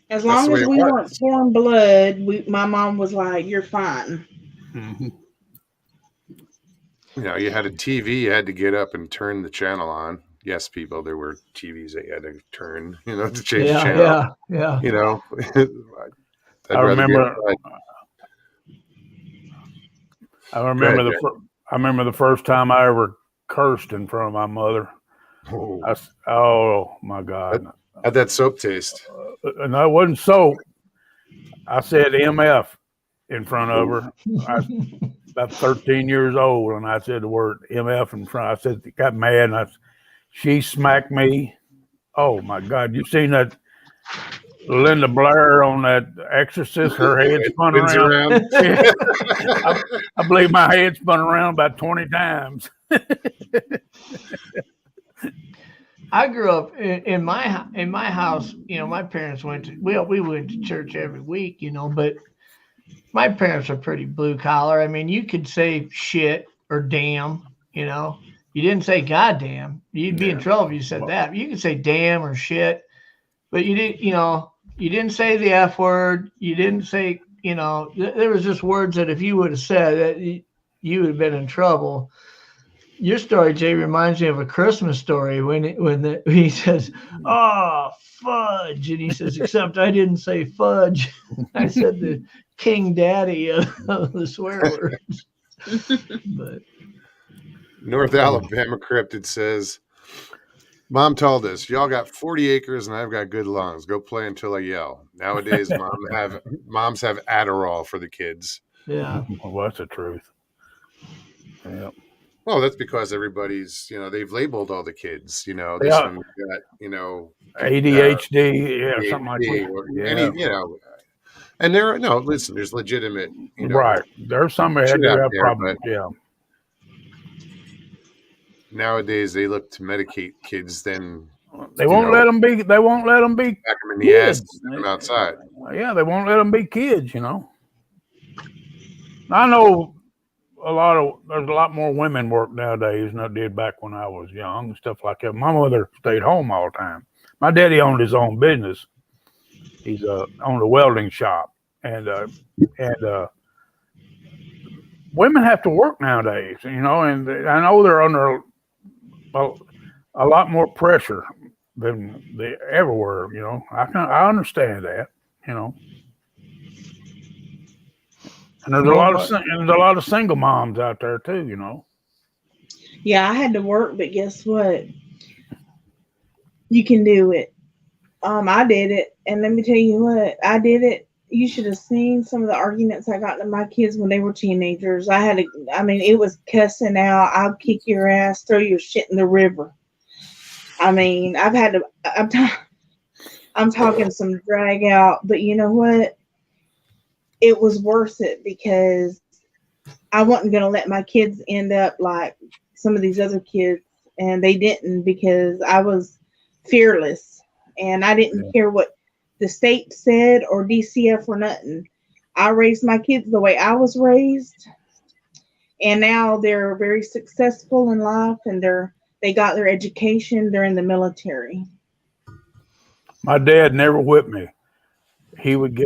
Speaker 4: As long as we weren't foreign blood, my mom was like, "You're fine."
Speaker 5: Mm-hmm.
Speaker 1: You had a TV, you had to get up and turn the channel on. Yes, people, there were TVs that you had to turn, to change the channel.
Speaker 2: Yeah.
Speaker 5: I remember the first time I ever cursed in front of my mother. Oh my God.
Speaker 1: How'd that soap taste?
Speaker 5: And I wasn't soap. I said MF in front of her. I was about 13 years old, and I said the word MF in front. I said, got mad, and she smacked me. Oh my God. You seen that Linda Blair on that Exorcist? Her head spun around. I believe my head spun around about 20 times.
Speaker 2: I grew up in my house. My parents went to we went to church every week. But my parents are pretty blue collar. I mean, you could say shit or damn. You didn't say goddamn. You'd be in trouble if you said that. You could say damn or shit, but you didn't. You didn't say the F word. You didn't say. There was just words that if you would have said that, you would have been in trouble. Your story, Jay, reminds me of a Christmas story when he says, "Oh, fudge," and he says, "Except I didn't say fudge. I said the King Daddy of the swear words." But
Speaker 1: North Alabama Cryptid says, "Mom told us, y'all got 40 acres and I've got good lungs. Go play until I yell. Nowadays, moms have Adderall for the kids."
Speaker 2: Yeah,
Speaker 5: well, that's the truth. Yeah.
Speaker 1: Well, that's because everybody's, they've labeled all the kids, this
Speaker 5: Yeah,
Speaker 1: one got,
Speaker 5: ADHD, yeah, something like
Speaker 1: ADHD
Speaker 5: that.
Speaker 1: or any,
Speaker 5: Yeah,
Speaker 1: and no, listen, there's legitimate,
Speaker 5: right. There's some that
Speaker 1: shit
Speaker 5: do
Speaker 1: out
Speaker 5: have
Speaker 1: there, but
Speaker 5: problems. Yeah,
Speaker 1: nowadays they look to medicate kids, then,
Speaker 5: they won't let them be. They won't let them be
Speaker 1: back them in the ass and
Speaker 5: kids.
Speaker 1: send them outside.
Speaker 5: Yeah, they won't let them be kids. I know there's a lot more women work nowadays than I did back when I was young and stuff like that. My mother stayed home all the time. My daddy owned his own business. He's owned a welding shop, and women have to work nowadays, and I know they're under a lot more pressure than they ever were. I understand that. And there's a lot of single moms out there too.
Speaker 4: Yeah, I had to work, but guess what? You can do it. I did it, and let me tell you what, I did it. You should have seen some of the arguments I got to my kids when they were teenagers. It was cussing out. I'll kick your ass, throw your shit in the river. I've had to. I'm talking some drag out, but you know what? It was worth it because I wasn't going to let my kids end up like some of these other kids, and they didn't because I was fearless and I didn't care what the state said or DCF or nothing. I raised my kids the way I was raised, and now they're very successful in life, and they got their education. They're in the military.
Speaker 5: My dad never whipped me. He would.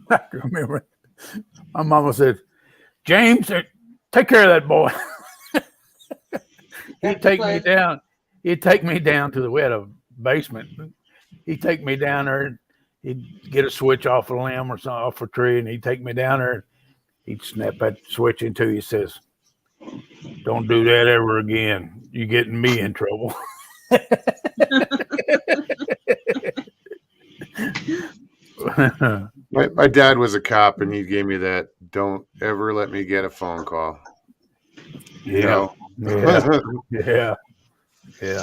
Speaker 5: I remember my mama said, "James, take care of that boy." He'd take me down. He'd take me down to we had a basement. He'd take me down there. He'd get a switch off a limb or something off a tree, and he'd take me down there. He'd snap that switch into you. He says, "Don't do that ever again. You're getting me in trouble."
Speaker 1: My dad was a cop, and he gave me that. Don't ever let me get a phone call.
Speaker 5: Yeah. Yeah.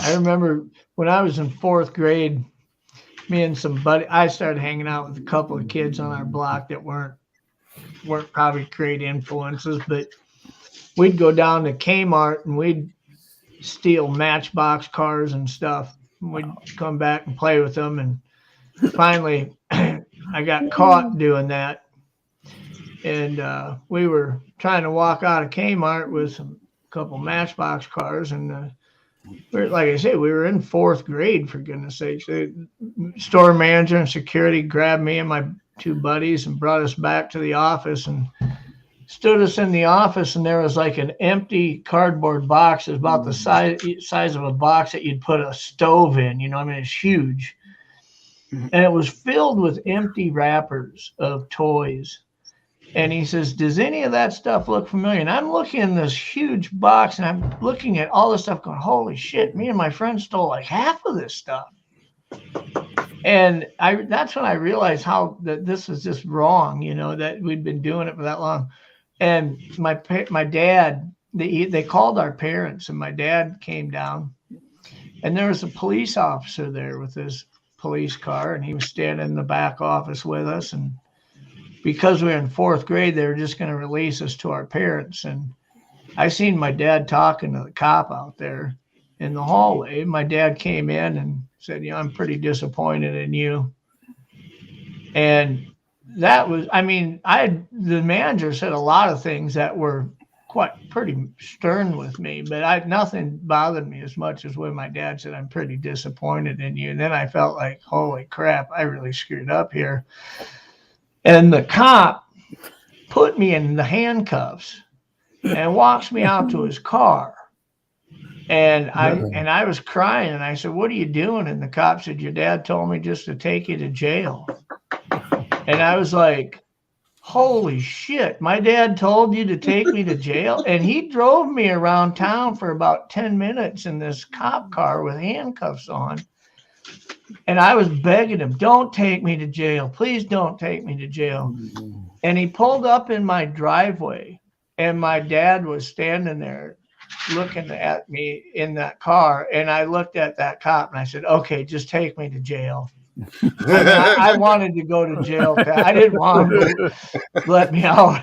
Speaker 2: I remember when I was in 4th grade, me and I started hanging out with a couple of kids on our block that weren't probably great influences, but we'd go down to Kmart and we'd steal Matchbox cars and stuff. And we'd come back and play with them. And finally, I got caught doing that. And we were trying to walk out of Kmart with a couple Matchbox cars. And like I said, we were in 4th grade, for goodness sakes. The store manager and security grabbed me and my 2 buddies and brought us back to the office and stood us in the office. And there was like an empty cardboard box. It was about the size of a box that you'd put a stove in. It's huge. And it was filled with empty wrappers of toys. And he says, "Does any of that stuff look familiar?" And I'm looking in this huge box and I'm looking at all this stuff going, holy shit, me and my friend stole like half of this stuff. And that's when I realized that this is just wrong, that we'd been doing it for that long. And my dad, they called our parents, and my dad came down, and there was a police officer there with his police car, and he was standing in the back office with us. And because we were in 4th grade, they were just going to release us to our parents. And I seen my dad talking to the cop out there in the hallway. My dad came in and said, "I'm pretty disappointed in you." And that was, the manager said a lot of things that were pretty stern with me, but nothing bothered me as much as when my dad said, "I'm pretty disappointed in you." And then I felt like, holy crap, I really screwed up here. And the cop put me in the handcuffs and walks me out to his car. And I was crying, and I said, "What are you doing?" And the cop said, "Your dad told me just to take you to jail." And I was like, holy shit, my dad told you to take me to jail? And he drove me around town for about 10 minutes in this cop car with handcuffs on. And I was begging him, "Don't take me to jail. Please don't take me to jail." And he pulled up in my driveway and my dad was standing there looking at me in that car, and I looked at that cop and I said, "Okay, just take me to jail." I wanted to go to jail. I didn't want him to let me out.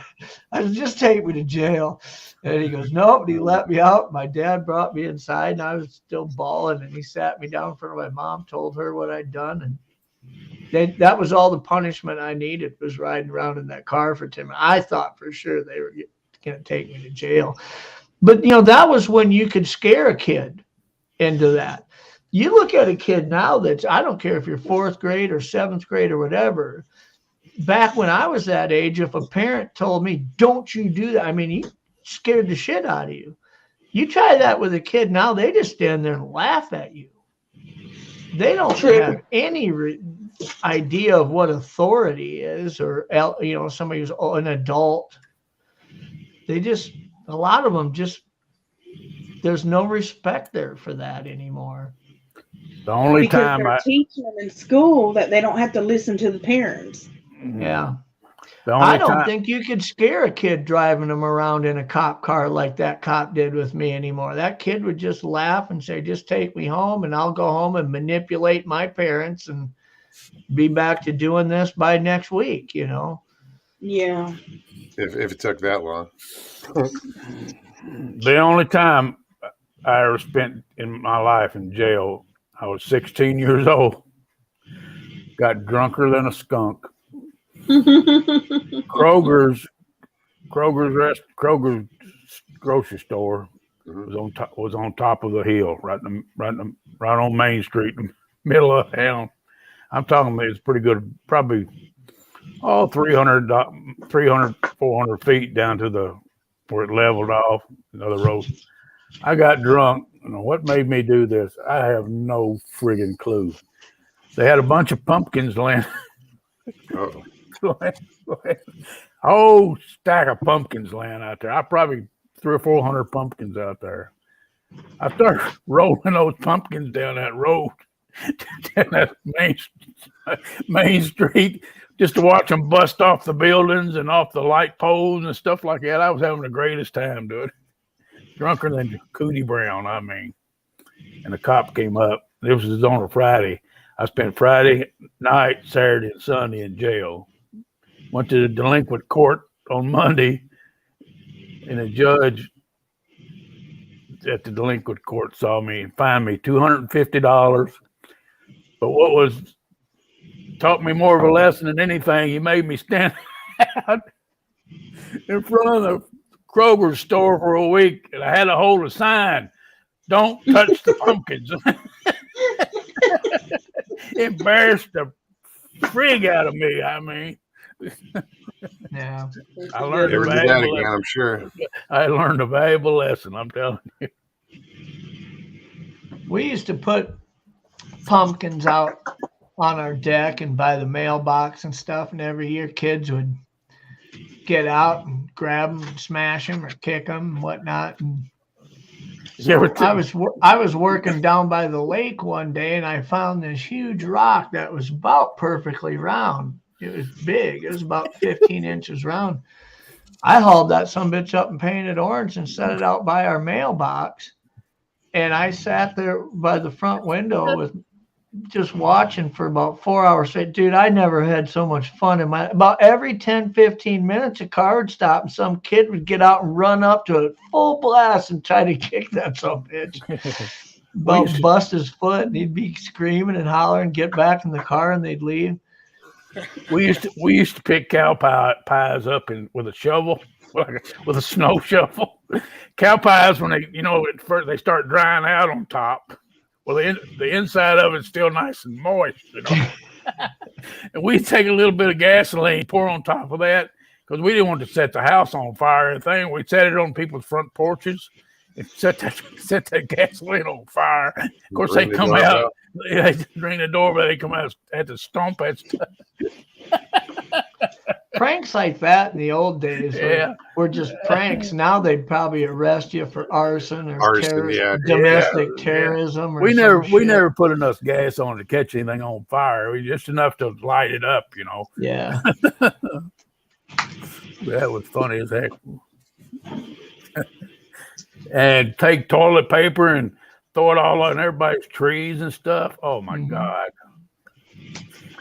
Speaker 2: I said, "Just take me to jail." And he goes, "Nope." And he let me out. My dad brought me inside, and I was still bawling. And he sat me down in front of my mom, told her what I'd done, and that was all the punishment I needed, was riding around in that car for 10 minutes. I thought for sure they were going to take me to jail. But, that was when you could scare a kid into that. You look at a kid now I don't care if you're 4th grade or 7th grade or whatever. Back when I was that age, if a parent told me, "Don't you do that," I mean, he scared the shit out of you. You try that with a kid now, they just stand there and laugh at you. They don't have any idea of what authority is, or somebody who's an adult. A lot of them there's no respect there for that anymore.
Speaker 5: The only
Speaker 4: because
Speaker 5: time
Speaker 4: they're teaching them in school that they don't have to listen to the parents.
Speaker 2: Yeah.
Speaker 5: The
Speaker 2: I
Speaker 5: only
Speaker 2: don't
Speaker 5: time,
Speaker 2: think you could scare a kid driving them around in a cop car like that cop did with me anymore. That kid would just laugh and say, "Just take me home, and I'll go home and manipulate my parents and be back to doing this by next week,"
Speaker 4: Yeah.
Speaker 1: If it took that long.
Speaker 5: the only time I ever spent in my life in jail, I was 16 years old. Got drunker than a skunk. Kroger's grocery store was on top of the hill, right on Main Street, in the middle of town. I'm talking about it's pretty good, probably 300, 400 feet down to where it leveled off another road. I got drunk. What made me do this? I have no friggin' clue. They had a bunch of pumpkins laying. Whole stack of pumpkins laying out there. I probably 300 or 400 pumpkins out there. I started rolling those pumpkins down that road, down that main street, just to watch them bust off the buildings and off the light poles and stuff like that. I was having the greatest time, dude. Drunker than Cootie Brown, I mean. And the cop came up. This was on a Friday. I spent Friday night, Saturday, and Sunday in jail. Went to the delinquent court on Monday, and the judge at the delinquent court saw me and fined me $250. But what taught me more of a lesson than anything, he made me stand out in front of the Kroger store for a week, and I had to hold a sign, "Don't touch the pumpkins." Embarrassed the frig out of me. I mean,
Speaker 2: Yeah.
Speaker 5: I learned a
Speaker 1: Never do that
Speaker 5: valuable
Speaker 1: again,
Speaker 5: lesson.
Speaker 1: I'm sure.
Speaker 5: I learned a valuable lesson, I'm telling you.
Speaker 2: We used to put pumpkins out on our deck and by the mailbox and stuff, and every year kids would get out and grab them and smash them or kick them and whatnot. And so I was working down by the lake one day, and I found this huge rock that was about perfectly round. It was big. It was about 15 inches round. I hauled that sumbitch up and painted orange and set it out by our mailbox. And I sat there by the front window with just watching for about 4 hours straight. Dude, I never had so much fun in my, about every 10, 15 minutes, a car would stop and some kid would get out and run up to it full blast and try to kick that sumbitch. About bust his foot, and he'd be screaming and hollering, get back in the car, and they'd leave.
Speaker 5: We used to pick cow pies up with a shovel, with a snow shovel. Cow pies, when they, at first they start drying out on top. Well, the inside of it's still nice and moist, And we'd take a little bit of gasoline, pour on top of that, because we didn't want to set the house on fire or anything. We'd set it on people's front porches and set that gasoline on fire. Of course, they come out. They ring the doorbell. They come out, had to stomp that stuff.
Speaker 2: Pranks like that in the old days were just pranks. Now they'd probably arrest you for arson or domestic terrorism. Or
Speaker 5: we never put enough gas on to catch anything on fire. We just enough to light it up,
Speaker 2: Yeah.
Speaker 5: That was funny as heck. and take toilet paper and throw it all on everybody's trees and stuff. Oh my God!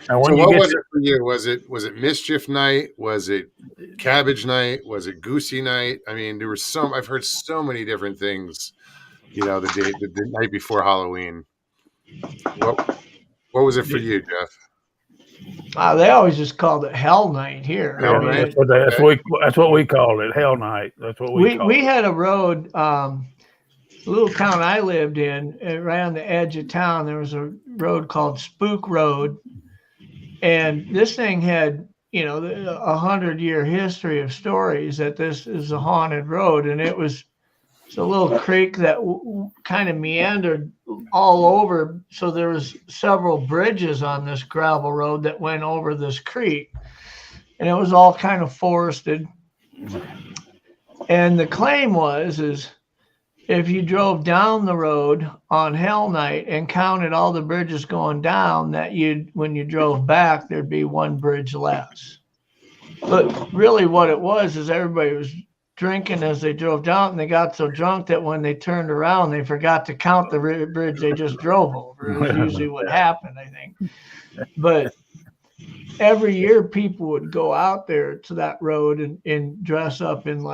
Speaker 5: And when
Speaker 1: So
Speaker 5: you
Speaker 1: what
Speaker 5: get
Speaker 1: was it for you? Was it mischief night? Was it cabbage night? Was it goosey night? I mean, there were I've heard so many different things. You know, the night before Halloween. What was it for you, Jeff?
Speaker 2: They always just called it Hell Night here.
Speaker 1: Hell
Speaker 2: I mean,
Speaker 1: night?
Speaker 5: that's what we called it, Hell Night. That's what we called
Speaker 2: we
Speaker 5: it.
Speaker 2: had a road, little town I lived in, right on the edge of town. There was a road called Spook Road, and this thing had 100-year history of stories that this is a haunted road, and it's a little creek that kind of meandered all over. So there was several bridges on this gravel road that went over this creek, and it was all kind of forested. And the claim is if you drove down the road on Hell Night and counted all the bridges going down, that when you drove back, there'd be one bridge less. But really what it was is everybody was drinking as they drove down, and they got so drunk that when they turned around, they forgot to count the bridge they just drove over. It was usually what happened, I think. But every year people would go out there to that road and dress up in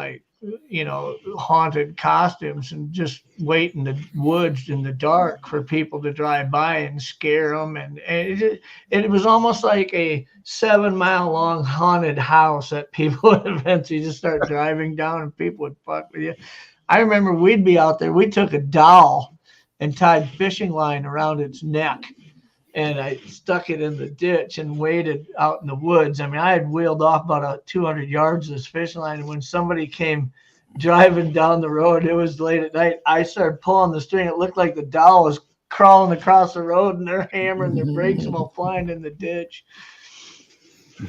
Speaker 2: haunted costumes and just wait in the woods in the dark for people to drive by and scare them. And it was almost like a 7-mile long haunted house that people would eventually just start driving down, and people would fuck with you. I remember we'd be out there. We took a doll and tied fishing line around its neck, and I stuck it in the ditch and waited out in the woods. I mean, I had wheeled off about 200 yards of this fishing line, and when somebody came driving down the road, it was late at night, I started pulling the string. It looked like the doll was crawling across the road, and they're hammering their brakes while flying in the ditch.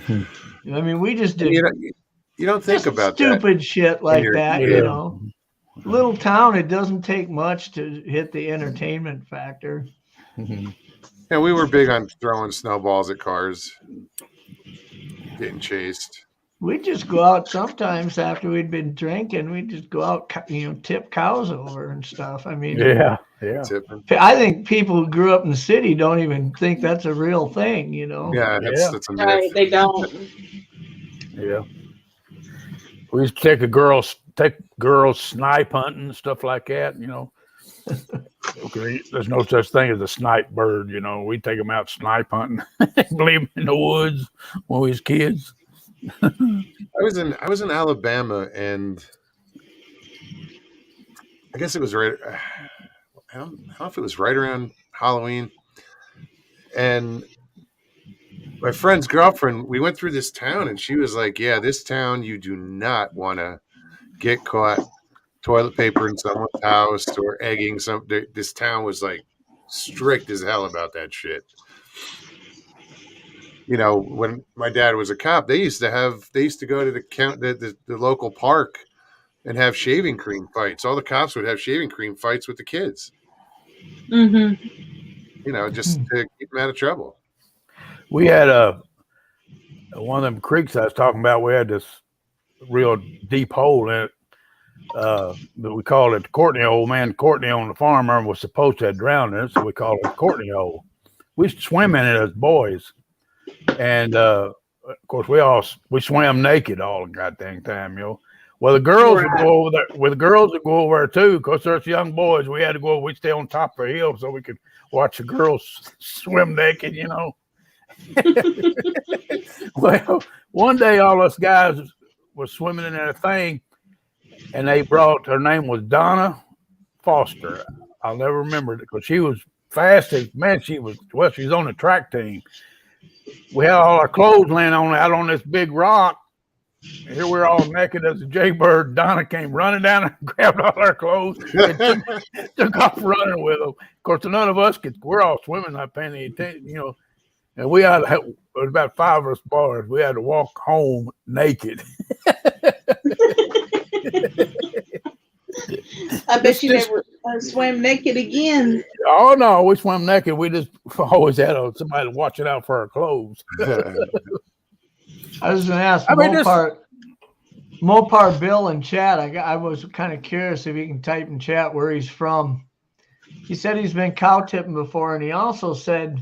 Speaker 2: I mean, we just did.
Speaker 1: You don't think about
Speaker 2: stupid shit like that,
Speaker 5: yeah.
Speaker 2: Little town, it doesn't take much to hit the entertainment factor.
Speaker 1: Yeah, we were big on throwing snowballs at cars, getting chased.
Speaker 2: We'd just go out sometimes after we'd been drinking. We'd just go out, tip cows over and stuff. I mean,
Speaker 5: yeah.
Speaker 2: I think people who grew up in the city don't even think that's a real thing,
Speaker 1: Yeah, that's a myth.
Speaker 4: Right, they don't.
Speaker 5: Yeah. We used to take girls snipe hunting and stuff like that, Okay, there's no such thing as a snipe bird, We take them out snipe hunting, leave them in the woods when we was kids.
Speaker 1: I was in Alabama, and I guess it was right. I don't know if it was right around Halloween, and my friend's girlfriend. We went through this town, and she was like, "Yeah, this town you do not want to get caught toilet paper in someone's house or egging some." This town was like strict as hell about that shit. When my dad was a cop, they used to go to the local park and have shaving cream fights. All the cops would have shaving cream fights with the kids.
Speaker 4: Mm-hmm.
Speaker 1: Just to keep them out of trouble.
Speaker 5: We had one of them creeks I was talking about. We had this real deep hole in it. That we called it the Courtney hole. Man, Courtney on the farmer was supposed to have drowned in it, so we called it the Courtney hole. We used to swim in it as boys. And of course, we swam naked all the goddamn time, Well, the girls would go over there. Well, the girls would go over there too, because there's young boys. We had to go. We'd stay on top of a hill so we could watch the girls swim naked, Well, one day all us guys was swimming in that thing, and they brought. Her name was Donna Foster. I'll never remember it because she was fast as man. She was on the track team. We had all our clothes laying out on this big rock. Here we're all naked as a jaybird. Donna came running down and grabbed all our clothes and took off running with them. Of course, none of us we're all swimming, not paying any attention, And we had it was about 5 of us boys. We had to walk home naked.
Speaker 4: I bet you never swam naked again.
Speaker 5: Oh no, we swam naked. We just always had somebody watching out for our clothes.
Speaker 2: I was going to ask Mopar Bill in chat. I was kind of curious if he can type in chat where he's from. He said he's been cow tipping before, and he also said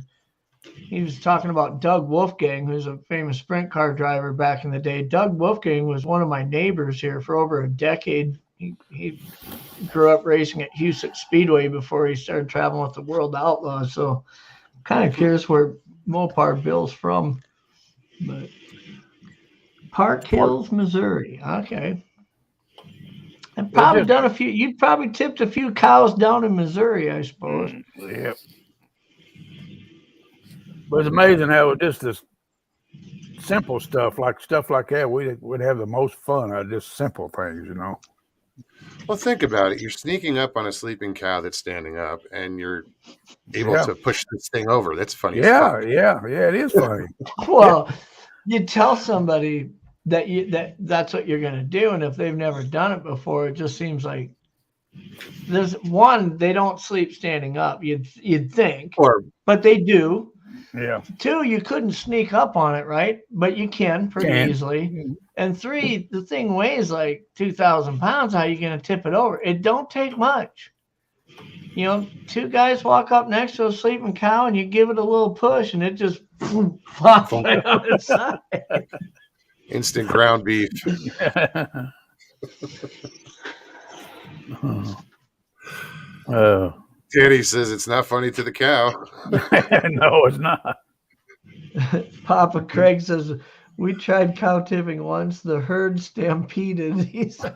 Speaker 2: he was talking about Doug Wolfgang, who's a famous sprint car driver back in the day. Doug Wolfgang was one of my neighbors here for over a decade. He grew up racing at Houston Speedway before he started traveling with the World Outlaws. So I'm kind of curious where Mopar Bill's from. But Park Hills, Missouri. Okay. I've probably done a few. You probably tipped a few cows down in Missouri, I suppose.
Speaker 5: Yep. But it's amazing how just this simple stuff like that, we'd have the most fun out of just simple things, you know.
Speaker 1: Well, think about it. You're sneaking up on a sleeping cow that's standing up, and you're able to push this thing over. That's funny.
Speaker 5: Yeah, it is funny.
Speaker 2: Well, you tell somebody that's what you're going to do, and if they've never done it before, it just seems like there's one, they don't sleep standing up. You'd think, but they do.
Speaker 5: Yeah.
Speaker 2: 2, you couldn't sneak up on it, right? But you can pretty easily. And 3, the thing weighs like 2,000 pounds. How are you going to tip it over? It don't take much. 2 guys walk up next to a sleeping cow, and you give it a little push, and it just flops right on its side.
Speaker 1: Instant ground beef. Teddy says it's not funny to the cow.
Speaker 5: No, it's not.
Speaker 2: Papa Craig says, we tried cow tipping once. The herd stampeded. He said.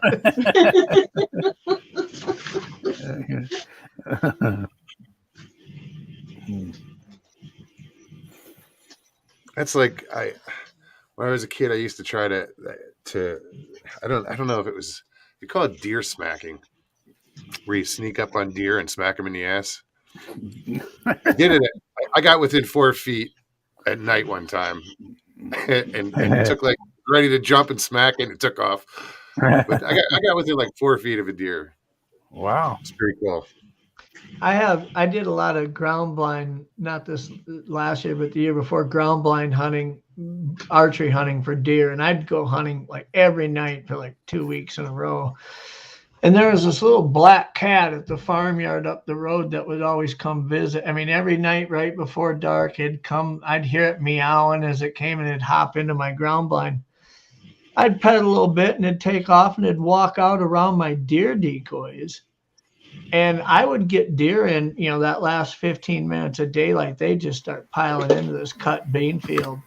Speaker 1: That's like when I was a kid, I used to try to I don't know if it was, you call it deer smacking, where you sneak up on deer and smack them in the ass. I got within 4 feet at night one time, and it took like ready to jump and smack it, and it took off. But I got within like 4 feet of a deer.
Speaker 5: Wow,
Speaker 1: it's pretty cool.
Speaker 2: I did a lot of ground blind, not this last year, but the year before, ground blind hunting, archery hunting for deer. And I'd go hunting like every night for like 2 weeks in a row. And there was this little black cat at the farmyard up the road that would always come visit. I mean, every night right before dark, I'd hear it meowing as it came, and it'd hop into my ground blind. I'd pet it a little bit, and it'd take off, and it'd walk out around my deer decoys. And I would get deer in, that last 15 minutes of daylight, they'd just start piling into this cut bean field.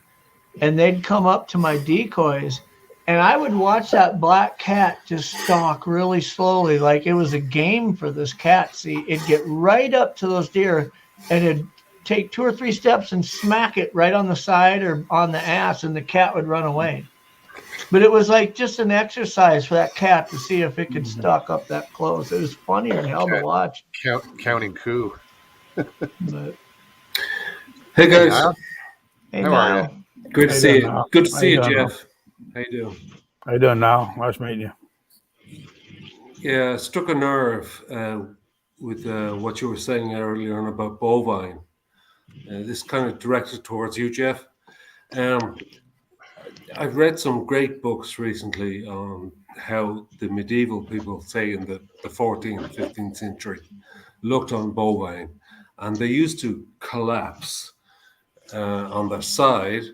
Speaker 2: And they'd come up to my decoys, and I would watch that black cat just stalk really slowly, like it was a game for this cat. See, it'd get right up to those deer, and it'd take 2 or 3 steps and smack it right on the side or on the ass, and the cat would run away. But it was like just an exercise for that cat to see if it could stalk up that close. It was funny as hell to watch.
Speaker 1: Counting coup.
Speaker 6: But, hey guys.
Speaker 2: Hey, how are
Speaker 6: you? Good to see you. Good to see you, Jeff. How you doing?
Speaker 5: How you doing now? Nice meeting you.
Speaker 6: Yeah, struck a nerve with what you were saying earlier on about bovine. This kind of directed towards you, Jeff. I've read some great books recently on how the medieval people, say in the 14th, 15th century, looked on bovine, and they used to collapse on their side.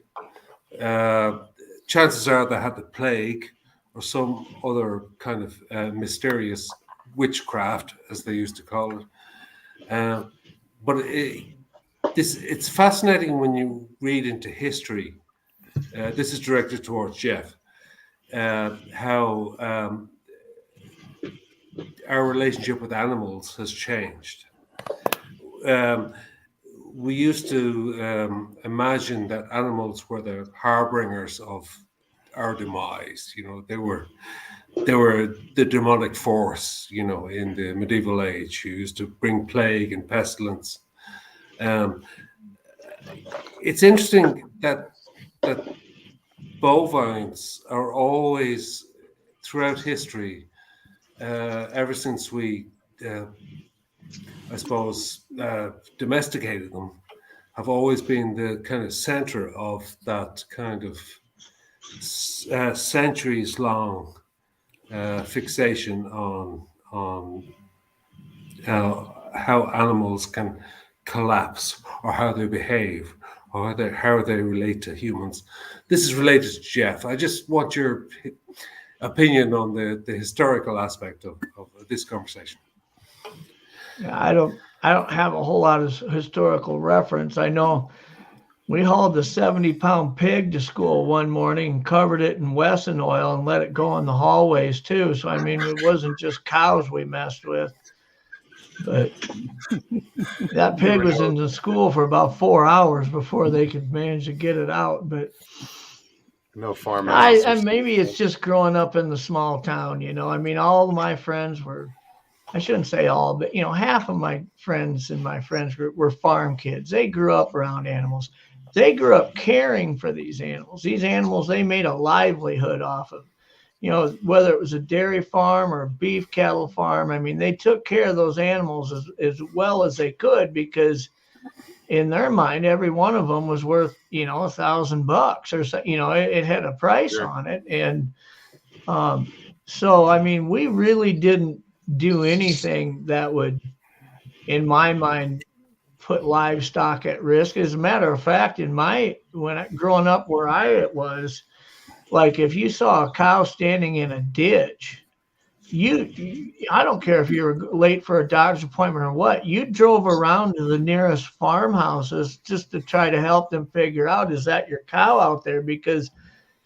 Speaker 6: Chances are they had the plague or some other kind of mysterious witchcraft, as they used to call it. But it's fascinating when you read into history. This is directed towards Jeff. How our relationship with animals has changed. We used to imagine that animals were the harbingers of our demise. They were the demonic force. In the medieval age, who used to bring plague and pestilence. It's interesting that bovines are always, throughout history, ever since we, I suppose, domesticated them, have always been the kind of center of that kind of centuries-long fixation on how animals can collapse or how they behave or how they relate to humans. This is related to Jeff. I just want your opinion on the historical aspect of this conversation.
Speaker 2: Yeah, I don't have a whole lot of historical reference. I know we hauled a 70-pound pig to school one morning and covered it in Wesson oil and let it go in the hallways too. So I mean, it wasn't just cows we messed with, but that pig was in the school for about 4 hours before they could manage to get it out. But
Speaker 1: No farmhouses.
Speaker 2: I maybe it's just growing up in the small town, you know. I mean, all of my friends were, I shouldn't say all, but you know, half of my friends in my friends group were farm kids. They grew up around animals. They grew up caring for these animals. These animals they made a livelihood off of. You know, whether it was a dairy farm or a beef cattle farm, I mean, they took care of those animals as well as they could because in their mind, every one of them was worth, you know, $1,000 or so, you know, it had a price on it. And so, I mean, we really didn't do anything that would, in my mind, put livestock at risk. As a matter of fact, growing up where I was, like if you saw a cow standing in a ditch, I don't care if you were late for a doctor's appointment or what, you drove around to the nearest farmhouses just to try to help them figure out, is that your cow out there? Because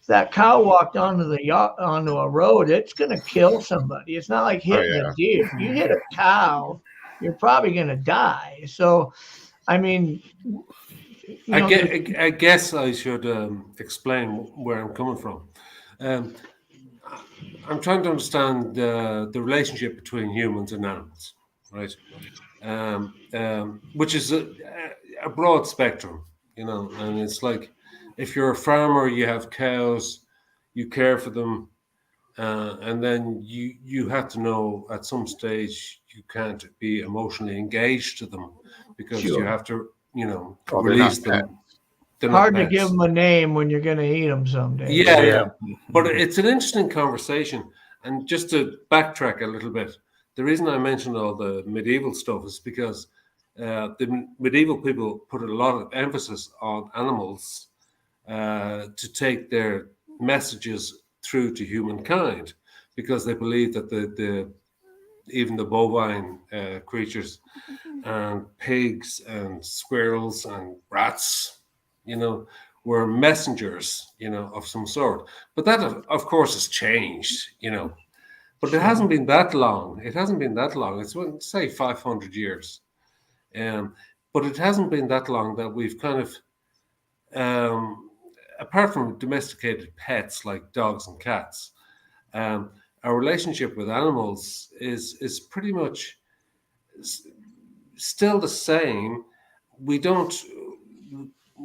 Speaker 2: if that cow walked onto a road, it's going to kill somebody. It's not like hitting a deer. You hit a cow, you're probably going to die. So, I mean,
Speaker 6: I guess I should explain where I'm coming from. I'm trying to understand the relationship between humans and animals, right? Which is a broad spectrum, you know. And it's like if you're a farmer, you have cows, you care for them, and then you have to know at some stage you can't be emotionally engaged to them because you have to, you know, release them.
Speaker 2: They're hard to give them a name when you're going to eat them someday.
Speaker 6: Yeah. But it's an interesting conversation. And just to backtrack a little bit, the reason I mentioned all the medieval stuff is because the medieval people put a lot of emphasis on animals to take their messages through to humankind, because they believed that even the bovine creatures and pigs and squirrels and rats, you know, were messengers, you know, of some sort. But that, of course, has changed, you know. But it hasn't been that long. It hasn't been that long. It's, say, 500 years. But it hasn't been that long that we've kind of, apart from domesticated pets like dogs and cats, our relationship with animals is pretty much still the same.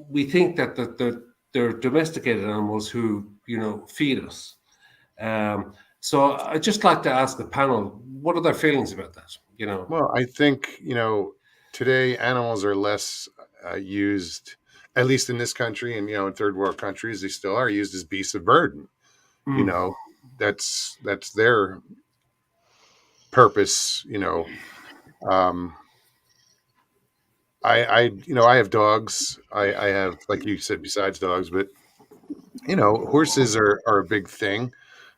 Speaker 6: We think that they're domesticated animals who, you know, feed us. So I'd just like to ask the panel, what are their feelings about that? You know,
Speaker 1: well, I think, you know, today animals are less used, at least in this country, and you know, in third world countries, they still are used as beasts of burden. You know, that's their purpose. You know, I have dogs. I have, like you said, besides dogs, but you know, horses are a big thing.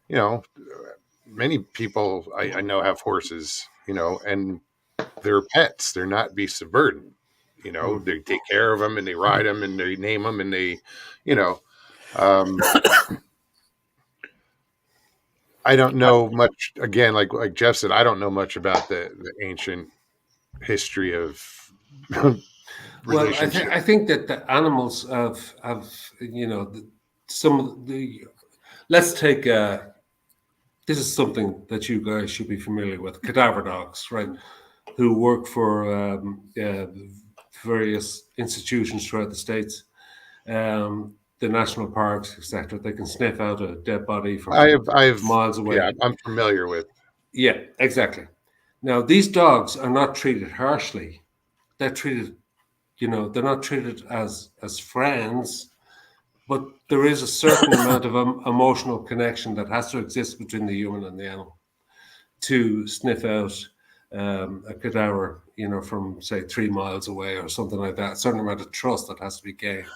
Speaker 1: You know, many people I know have horses. You know, and they're pets. They're not beasts of burden. You know, they take care of them and they ride them and they name them and they, you know, I don't know much. Again, like Jeff said, I don't know much about the ancient history of relationship.
Speaker 6: Well, I think that the animals have you know, some of the. Let's take this is something that you guys should be familiar with: cadaver dogs, right? Who work for various institutions throughout the states, the national parks, etc. They can sniff out a dead body from miles away.
Speaker 1: Yeah, I'm familiar with.
Speaker 6: Yeah, exactly. Now, these dogs are not treated harshly. They're treated, you know, they're not treated as friends. but there is a certain amount of emotional connection that has to exist between the human and the animal to sniff out a cadaver, from say 3 miles away or something like that. A certain amount of trust that has to be gained.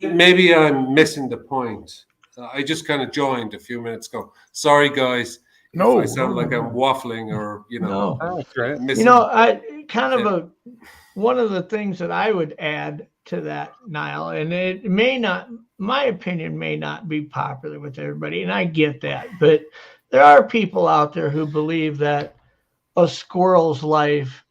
Speaker 6: Maybe I'm missing the point. I just kind of joined a few minutes ago. Sorry, guys, if I sound like I'm waffling or
Speaker 2: No.
Speaker 1: Oh, that's right.
Speaker 6: missing.
Speaker 2: I kind of one of the things that I would add to that, Niall, and it may not, my opinion may not be popular with everybody, and I get that, but there are people out there who believe that a squirrel's life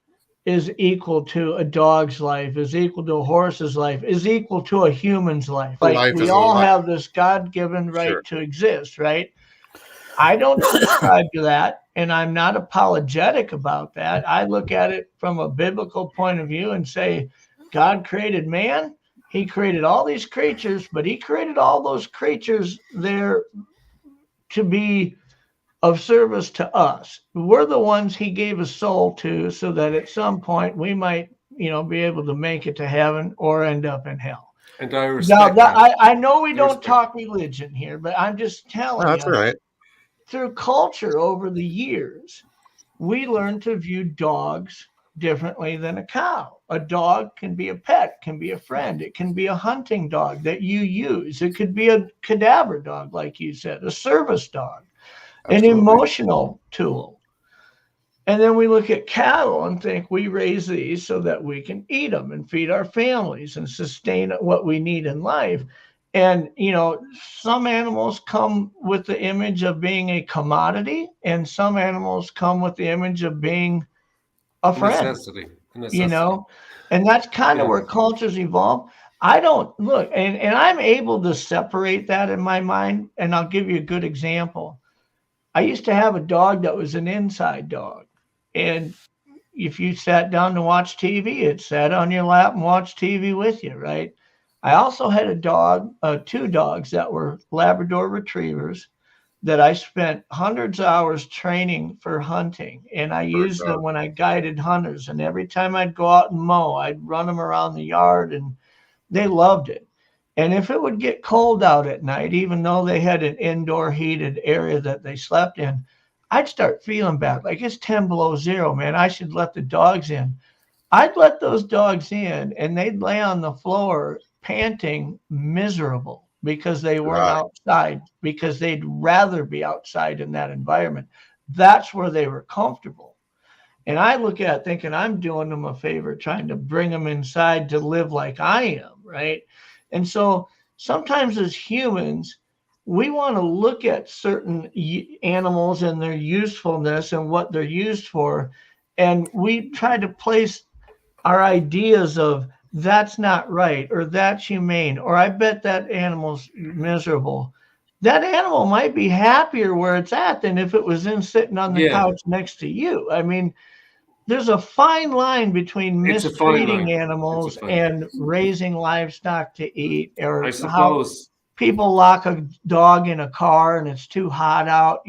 Speaker 2: is equal to a dog's life, is equal to a horse's life, is equal to a human's life. Like
Speaker 1: Life
Speaker 2: we
Speaker 1: is a
Speaker 2: all
Speaker 1: life.
Speaker 2: have this God-given right
Speaker 1: Sure.
Speaker 2: to exist, right? I don't subscribe to that, and I'm not apologetic about that. I look at it from a biblical point of view and say, God created man. He created all these creatures, but he created all those creatures there to be of service to us. We're the ones he gave a soul to, so that at some point we might, be able to make it to heaven or end up in hell.
Speaker 6: And I respect
Speaker 2: Now,
Speaker 6: that.
Speaker 2: I know we don't talk religion here, but I'm just telling
Speaker 1: That's
Speaker 2: you,
Speaker 1: all right.
Speaker 2: through culture over the years, we learn to view dogs differently than a cow. A dog can be a pet, can be a friend. It can be a hunting dog that you use. It could be a cadaver dog, like you said, a service dog,
Speaker 1: Absolutely.
Speaker 2: an emotional tool. And then we look at cattle and think we raise these so that we can eat them and feed our families and sustain what we need in life. And, some animals come with the image of being a commodity, and some animals come with the image of being a friend,
Speaker 6: Necessity.
Speaker 2: and that's kind of where cultures evolve. I don't look, and I'm able to separate that in my mind. And I'll give you a good example. I used to have a dog that was an inside dog. And if you sat down to watch TV, it sat on your lap and watched TV with you, right? I also had a dog, 2 dogs that were Labrador retrievers that I spent hundreds of hours training for hunting. And I used them when I guided hunters. And every time I'd go out and mow, I'd run them around the yard, and they loved it. And if it would get cold out at night, even though they had an indoor heated area that they slept in, I'd start feeling bad. Like, it's 10 below zero, man. I should let the dogs in. I'd let those dogs in, and they'd lay on the floor panting, miserable, because they weren't outside, because they'd rather be outside in that environment. That's where they were comfortable. And I look at it thinking I'm doing them a favor, trying to bring them inside to live like I am, right? And so sometimes as humans, we want to look at certain animals and their usefulness and what they're used for. And we try to place our ideas of that's not right, or that's humane, or I bet that animal's miserable. That animal might be happier where it's at than if it was sitting on the couch next to you. I mean, there's a fine line between mistreating animals and raising livestock to eat, or
Speaker 6: I suppose
Speaker 2: people lock a dog in a car and it's too hot out.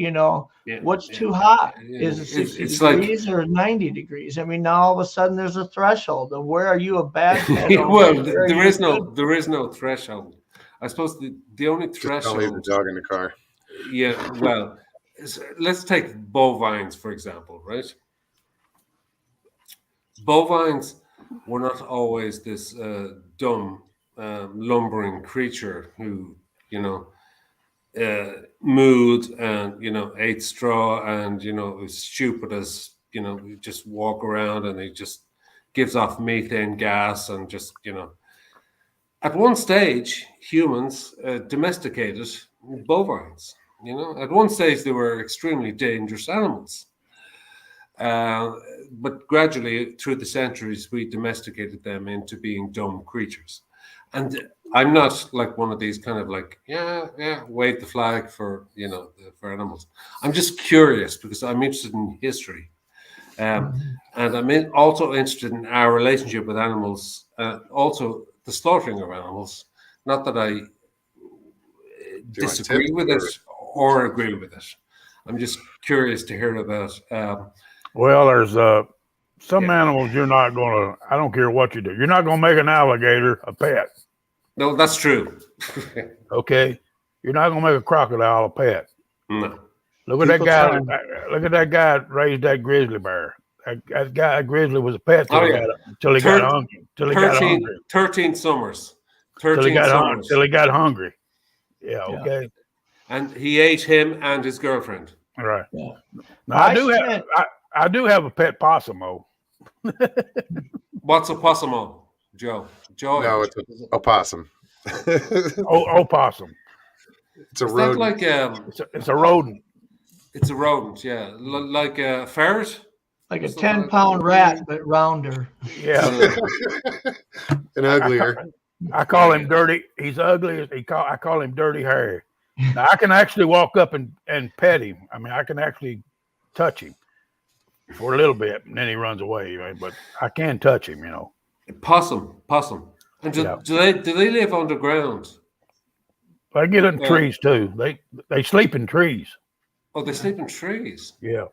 Speaker 2: What's too hot? Is it 60 degrees or 90 degrees? I mean, now all of a sudden there's a threshold of where are you a bad pet?
Speaker 6: Well, there is no threshold. I suppose the only threshold.
Speaker 1: Just don't leave the dog in the car.
Speaker 6: Yeah, well, let's take bovines, for example, right? Bovines were not always this dumb, lumbering creature who, mooed and, ate straw and, was stupid as, just walk around and he just gives off methane gas and just, At one stage, humans domesticated bovines. At one stage they were extremely dangerous animals. But gradually, through the centuries, we domesticated them into being dumb creatures. And I'm not like one of these kind of like, wave the flag for, for animals. I'm just curious because I'm interested in history. And I'm also interested in our relationship with animals, also the slaughtering of animals. Not that I disagree with it or agree with it. I'm just curious to hear about.
Speaker 5: Well, there's some animals you're not going to, I don't care what you do, you're not going to make an alligator a pet.
Speaker 6: No, that's true.
Speaker 5: Okay, you're not gonna make a crocodile a pet.
Speaker 6: No.
Speaker 5: Look at that
Speaker 2: People
Speaker 5: guy.
Speaker 2: trying.
Speaker 5: Look at that guy that raised that grizzly bear. That grizzly was a pet till
Speaker 6: Oh,
Speaker 5: he
Speaker 6: yeah.
Speaker 5: got hungry. Till he got hungry.
Speaker 6: 13 summers.
Speaker 5: Till
Speaker 6: 13 summers.
Speaker 5: Till he got hungry. Yeah.
Speaker 2: Yeah.
Speaker 5: Okay.
Speaker 6: And he ate him and his girlfriend.
Speaker 5: All right.
Speaker 2: Yeah.
Speaker 5: Now I do have a pet possum though.
Speaker 6: What's a possum, Joe? Joe.
Speaker 1: No, it's a opossum.
Speaker 5: Opossum.
Speaker 1: It's a
Speaker 6: Is that
Speaker 1: rodent.
Speaker 6: like
Speaker 5: It's a rodent.
Speaker 6: it's a rodent, yeah. Like a ferret?
Speaker 2: Like a
Speaker 6: Something like
Speaker 2: 10-pound
Speaker 6: that.
Speaker 2: rat, but rounder.
Speaker 5: Yeah.
Speaker 1: And uglier.
Speaker 5: I call him dirty. He's ugly. I call him Dirty Harry. Now I can actually walk up and pet him. I mean, I can actually touch him for a little bit, and then he runs away. Right? But I can touch him, you know.
Speaker 6: Possum. And do they live underground?
Speaker 5: I get in trees too. They sleep in trees.
Speaker 6: Oh, they sleep in trees.
Speaker 5: Yeah.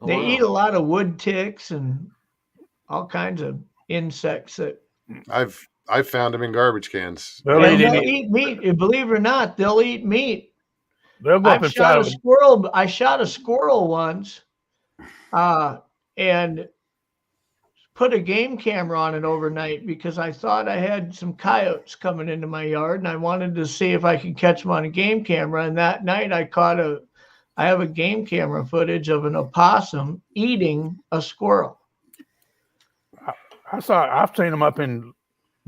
Speaker 6: Oh,
Speaker 2: They
Speaker 6: wow.
Speaker 2: eat a lot of wood ticks and all kinds of insects that.
Speaker 1: I've found them in garbage cans.
Speaker 5: They'll
Speaker 2: And
Speaker 5: eat
Speaker 2: they'll
Speaker 5: any,
Speaker 2: eat meat. Believe it or not, they'll eat meat.
Speaker 5: They'll go up
Speaker 2: I've shot
Speaker 5: inside
Speaker 2: a
Speaker 5: of
Speaker 2: squirrel. I shot a squirrel once, and put a game camera on it overnight because I thought I had some coyotes coming into my yard, and I wanted to see if I could catch them on a game camera. And that night, I have a game camera footage of an opossum eating a squirrel.
Speaker 5: I've seen them up in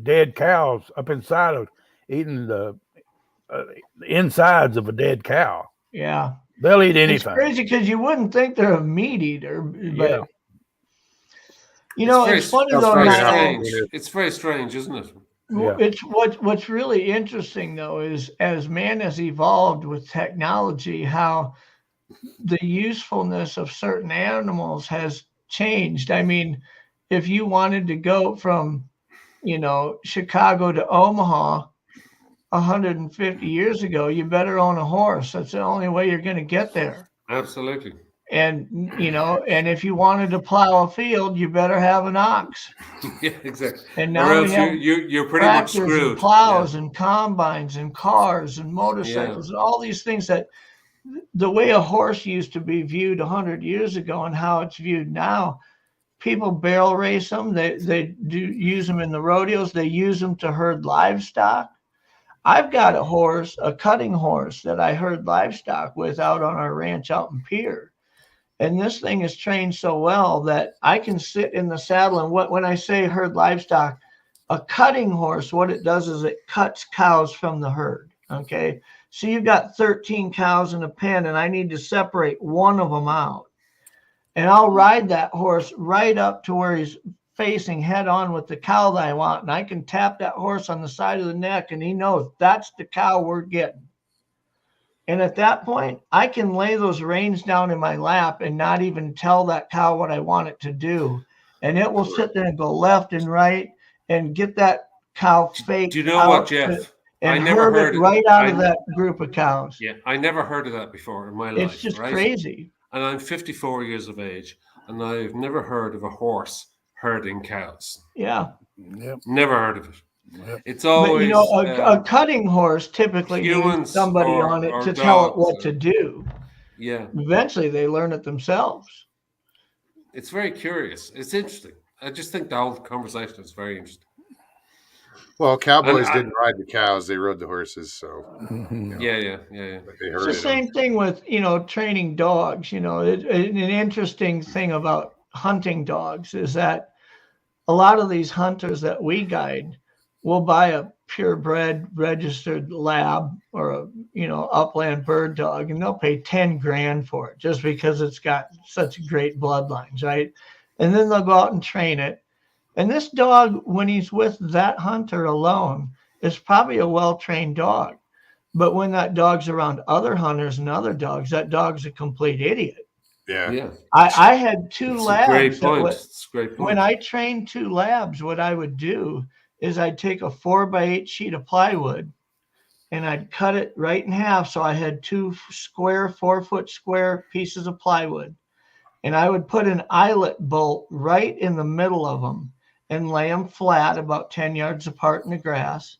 Speaker 5: dead cows, up inside of eating the insides of a dead cow.
Speaker 2: Yeah,
Speaker 5: They'll eat
Speaker 2: it's
Speaker 5: anything.
Speaker 2: crazy because you wouldn't think they're a meat eater, but
Speaker 5: Yeah.
Speaker 2: you know, it's funny
Speaker 1: that's
Speaker 2: though.
Speaker 1: very
Speaker 2: Now,
Speaker 1: strange.
Speaker 6: It's very strange, isn't it?
Speaker 5: Yeah.
Speaker 2: it's what's really interesting though is as man has evolved with technology, how the usefulness of certain animals has changed. I mean, if you wanted to go from, Chicago to Omaha 150 years ago, you better own a horse. That's the only way you're going to get there.
Speaker 6: Absolutely.
Speaker 2: And, and if you wanted to plow a field, you better have an ox.
Speaker 6: Yeah, exactly.
Speaker 2: And
Speaker 6: Or
Speaker 2: now
Speaker 6: else
Speaker 2: we have
Speaker 6: you're pretty much
Speaker 2: tractors
Speaker 6: screwed.
Speaker 2: and plows and combines and cars and motorcycles and all these things that the way a horse used to be viewed 100 years ago and how it's viewed now, people barrel race them. They do use them in the rodeos. They use them to herd livestock. I've got a horse, a cutting horse that I herd livestock with out on our ranch out in Pierre. And this thing is trained so well that I can sit in the saddle. And when I say herd livestock, a cutting horse, what it does is it cuts cows from the herd. Okay. So you've got 13 cows in a pen and I need to separate one of them out. And I'll ride that horse right up to where he's facing head on with the cow that I want. And I can tap that horse on the side of the neck and he knows that's the cow we're getting. And at that point, I can lay those reins down in my lap and not even tell that cow what I want it to do. And it will sit there and go left and right and get that cow faked.
Speaker 6: Do you know what, Jeff?
Speaker 2: And herd it right out of that group of cows.
Speaker 6: Yeah, I never heard of that before in my life.
Speaker 2: It's just
Speaker 6: right?
Speaker 2: crazy.
Speaker 6: And I'm 54 years of age, and I've never heard of a horse herding cows.
Speaker 2: Yeah.
Speaker 5: Yep.
Speaker 6: Never heard of it.
Speaker 5: Yep.
Speaker 6: It's always
Speaker 2: a cutting horse typically needs somebody on it to tell it what to do.
Speaker 6: Yeah.
Speaker 2: Eventually, they learn it themselves.
Speaker 6: It's very curious. It's interesting. I just think the whole conversation is very interesting.
Speaker 1: Well, cowboys didn't ride the cows; they rode the horses. So
Speaker 6: Yeah.
Speaker 2: It's the same thing with training dogs. An interesting thing about hunting dogs is that a lot of these hunters that we guide will buy a purebred registered lab or a upland bird dog, and they'll pay 10 grand for it just because it's got such great bloodlines, right? And then they'll go out and train it. And this dog, when he's with that hunter alone, is probably a well-trained dog. But when that dog's around other hunters and other dogs, that dog's a complete idiot.
Speaker 1: Yeah.
Speaker 2: I had two labs.
Speaker 6: Great point. It's a great point.
Speaker 2: When I trained two labs, what I would do is I'd take a 4x8 sheet of plywood and I'd cut it right in half. So I had two square, 4-foot square pieces of plywood. And I would put an eyelet bolt right in the middle of them and lay them flat about 10 yards apart in the grass.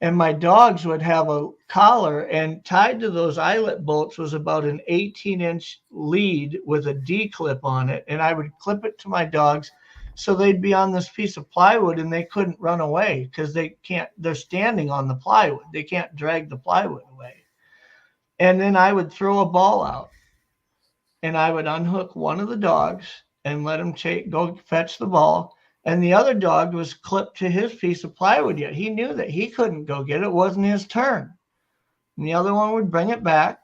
Speaker 2: And my dogs would have a collar, and tied to those eyelet bolts was about an 18-inch lead with a D clip on it. And I would clip it to my dogs so they'd be on this piece of plywood and they couldn't run away because they're standing on the plywood. They can't drag the plywood away. And then I would throw a ball out and I would unhook one of the dogs and let him go fetch the ball. And the other dog was clipped to his piece of plywood yet. He knew that he couldn't go get it. It wasn't his turn. And the other one would bring it back.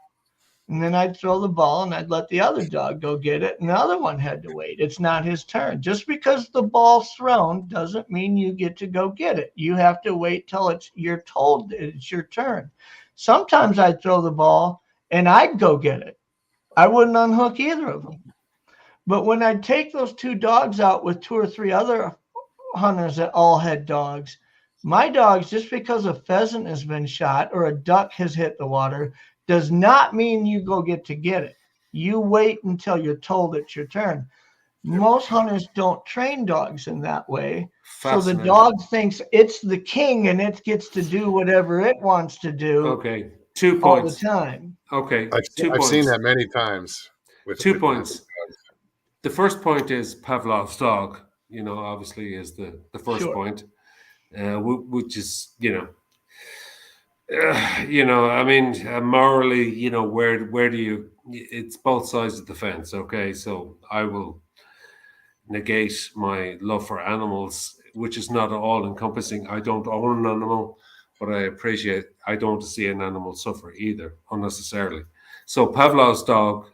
Speaker 2: And then I'd throw the ball and I'd let the other dog go get it. And the other one had to wait. It's not his turn. Just because the ball's thrown doesn't mean you get to go get it. You have to wait till you're told that it's your turn. Sometimes I'd throw the ball and I'd go get it. I wouldn't unhook either of them. But when I'd take those two dogs out with 2 or 3 other hunters that all had dogs, my dogs, just because a pheasant has been shot or a duck has hit the water, does not mean you go get it. You wait until you're told it's your turn. Most hunters don't train dogs in that way. So the dog thinks it's the king and it gets to do whatever it wants to do.
Speaker 6: Okay, 2 points.
Speaker 2: All the time.
Speaker 6: Okay,
Speaker 1: I've seen that many times. With
Speaker 6: 2 points. The first point is Pavlov's dog, obviously is the first point, which is, morally, where do you, it's both sides of the fence. Okay. So I will negate my love for animals, which is not all encompassing. I don't own an animal, but I don't want to see an animal suffer either unnecessarily. So Pavlov's dog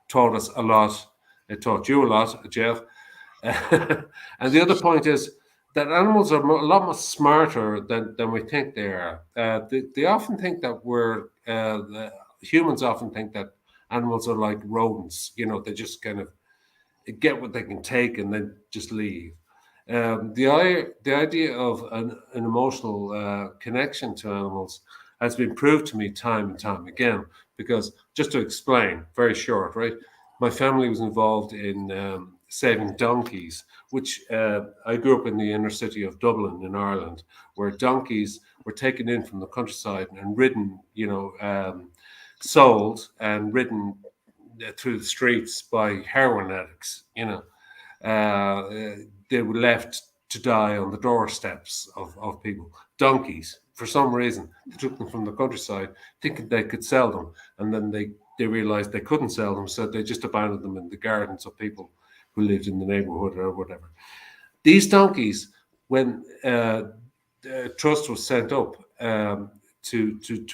Speaker 6: taught us a lot. It taught you a lot, Jeff. And the other point is that animals are a lot more smarter than we think they are. They often think that humans often think that animals are like rodents. They just kind of get what they can take and then just leave. The idea of an emotional connection to animals has been proved to me time and time again. Because just to explain, very short, right? My family was involved in saving donkeys, which I grew up in the inner city of Dublin in Ireland, where donkeys were taken in from the countryside and ridden, sold and ridden through the streets by heroin addicts. They were left to die on the doorsteps of people. Donkeys, for some reason, they took them from the countryside thinking they could sell them, and then they realized they couldn't sell them, so they just abandoned them in the gardens of people who lived in the neighborhood or whatever. These donkeys, when trust was sent up to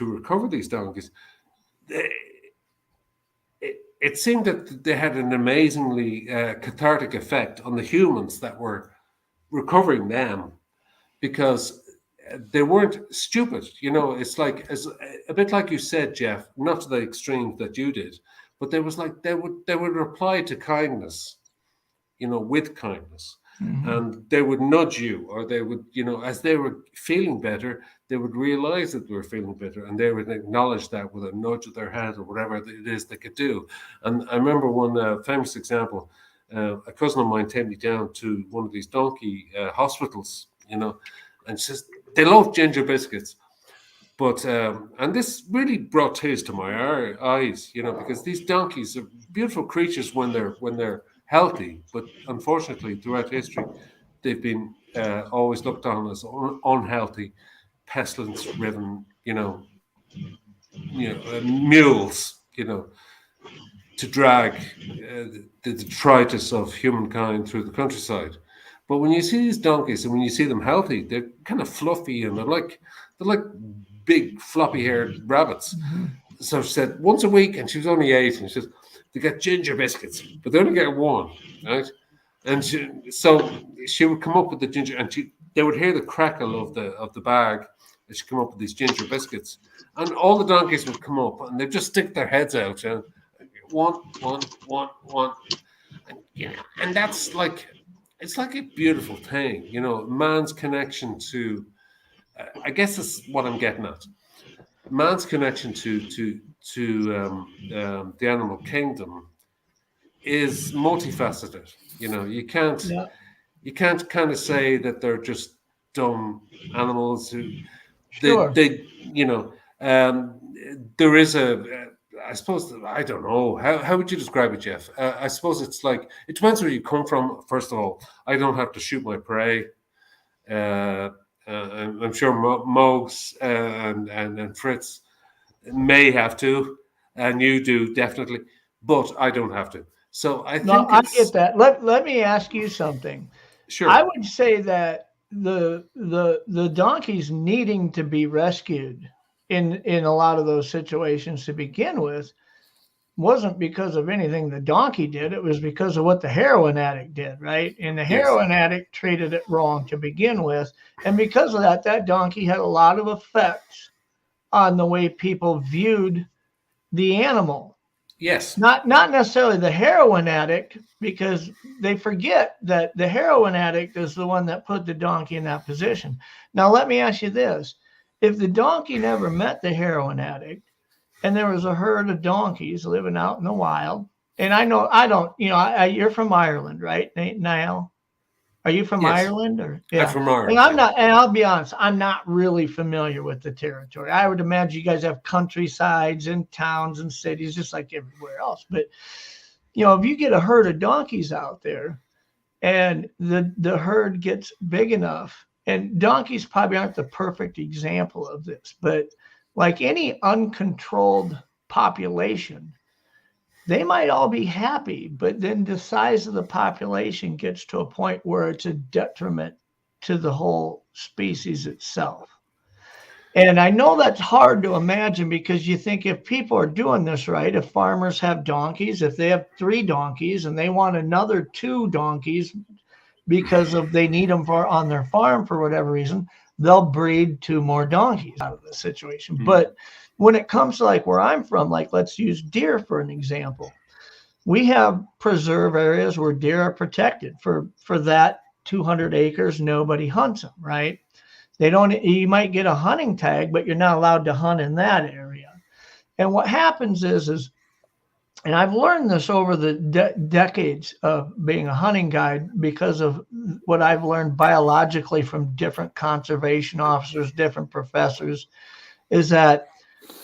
Speaker 6: recover these donkeys, it seemed that they had an amazingly cathartic effect on the humans that were recovering them, because they weren't stupid. It's like a bit like you said, Jeff, not to the extreme that you did, but there was like they would reply to kindness, with kindness. Mm-hmm. And they would nudge you, or they would, as they were feeling better, they would realize that they were feeling better, and they would acknowledge that with a nudge of their head or whatever it is they could do. And I remember one famous example. A cousin of mine took me down to one of these donkey hospitals, and she says they love ginger biscuits. But and this really brought tears to my eyes, because these donkeys are beautiful creatures when they're healthy, but unfortunately throughout history they've been always looked on as unhealthy, pestilence-riven, mules, to drag the detritus of humankind through the countryside. But when you see these donkeys and when you see them healthy, they're kind of fluffy and they're like big floppy-haired rabbits. Mm-hmm. So she said once a week, and she was only 8, and she said they get ginger biscuits, but they only get one, right? And so she would come up with the ginger, and they would hear the crackle of the bag, and she'd come up with these ginger biscuits, and all the donkeys would come up, and they'd just stick their heads out, and one, and that's like, it's like a beautiful thing, man's connection to. I guess that's what I'm getting at. Man's connection to the animal kingdom is multifaceted. You can't kind of say that they're just dumb animals who
Speaker 2: Sure.
Speaker 6: They you know, there is I suppose, I don't know. How would you describe it, Jeff? I suppose it's like, it depends where you come from. First of all, I don't have to shoot my prey. I'm sure Mogs and Fritz may have to, and you do definitely, but I don't have to. So I
Speaker 2: No,
Speaker 6: think
Speaker 2: I
Speaker 6: it's
Speaker 2: get that. Let me ask you something. I
Speaker 6: sure.
Speaker 2: would say that the donkeys needing to be rescued in a lot of those situations to begin with wasn't because of anything the donkey did. It was because of what the heroin addict did, right? And the
Speaker 6: Yes.
Speaker 2: heroin addict treated it wrong to begin with. And because of that, that donkey had a lot of effects on the way people viewed the animal.
Speaker 6: Yes.
Speaker 2: Not necessarily the heroin addict, because they forget that the heroin addict is the one that put the donkey in that position. Now, let me ask you this. If the donkey never met the heroin addict and there was a herd of donkeys living out in the wild, and I know I don't, you're from Ireland, right, Niall? Are you from
Speaker 6: Yes.
Speaker 2: Ireland or
Speaker 6: I'm
Speaker 2: yeah?
Speaker 6: from
Speaker 2: And
Speaker 6: Ireland.
Speaker 2: I'm not, and I'll be honest, I'm not really familiar with the territory. I would imagine you guys have countrysides and towns and cities just like everywhere else. But if you get a herd of donkeys out there and the herd gets big enough, and donkeys probably aren't the perfect example of this, but like any uncontrolled population, they might all be happy, but then the size of the population gets to a point where it's a detriment to the whole species itself. And I know that's hard to imagine, because you think if people are doing this right, if farmers have donkeys, if they have 3 donkeys and they want another 2 donkeys because of they need them for on their farm for whatever reason, they'll breed 2 more donkeys out of the situation. But when it comes to like where I'm from, like let's use deer for an example. We have preserve areas where deer are protected for that 200 acres. Nobody hunts them, right? They don't. You might get a hunting tag, but you're not allowed to hunt in that area. And what happens is, and I've learned this over the decades of being a hunting guide, because of what I've learned biologically from different conservation officers, different professors, is that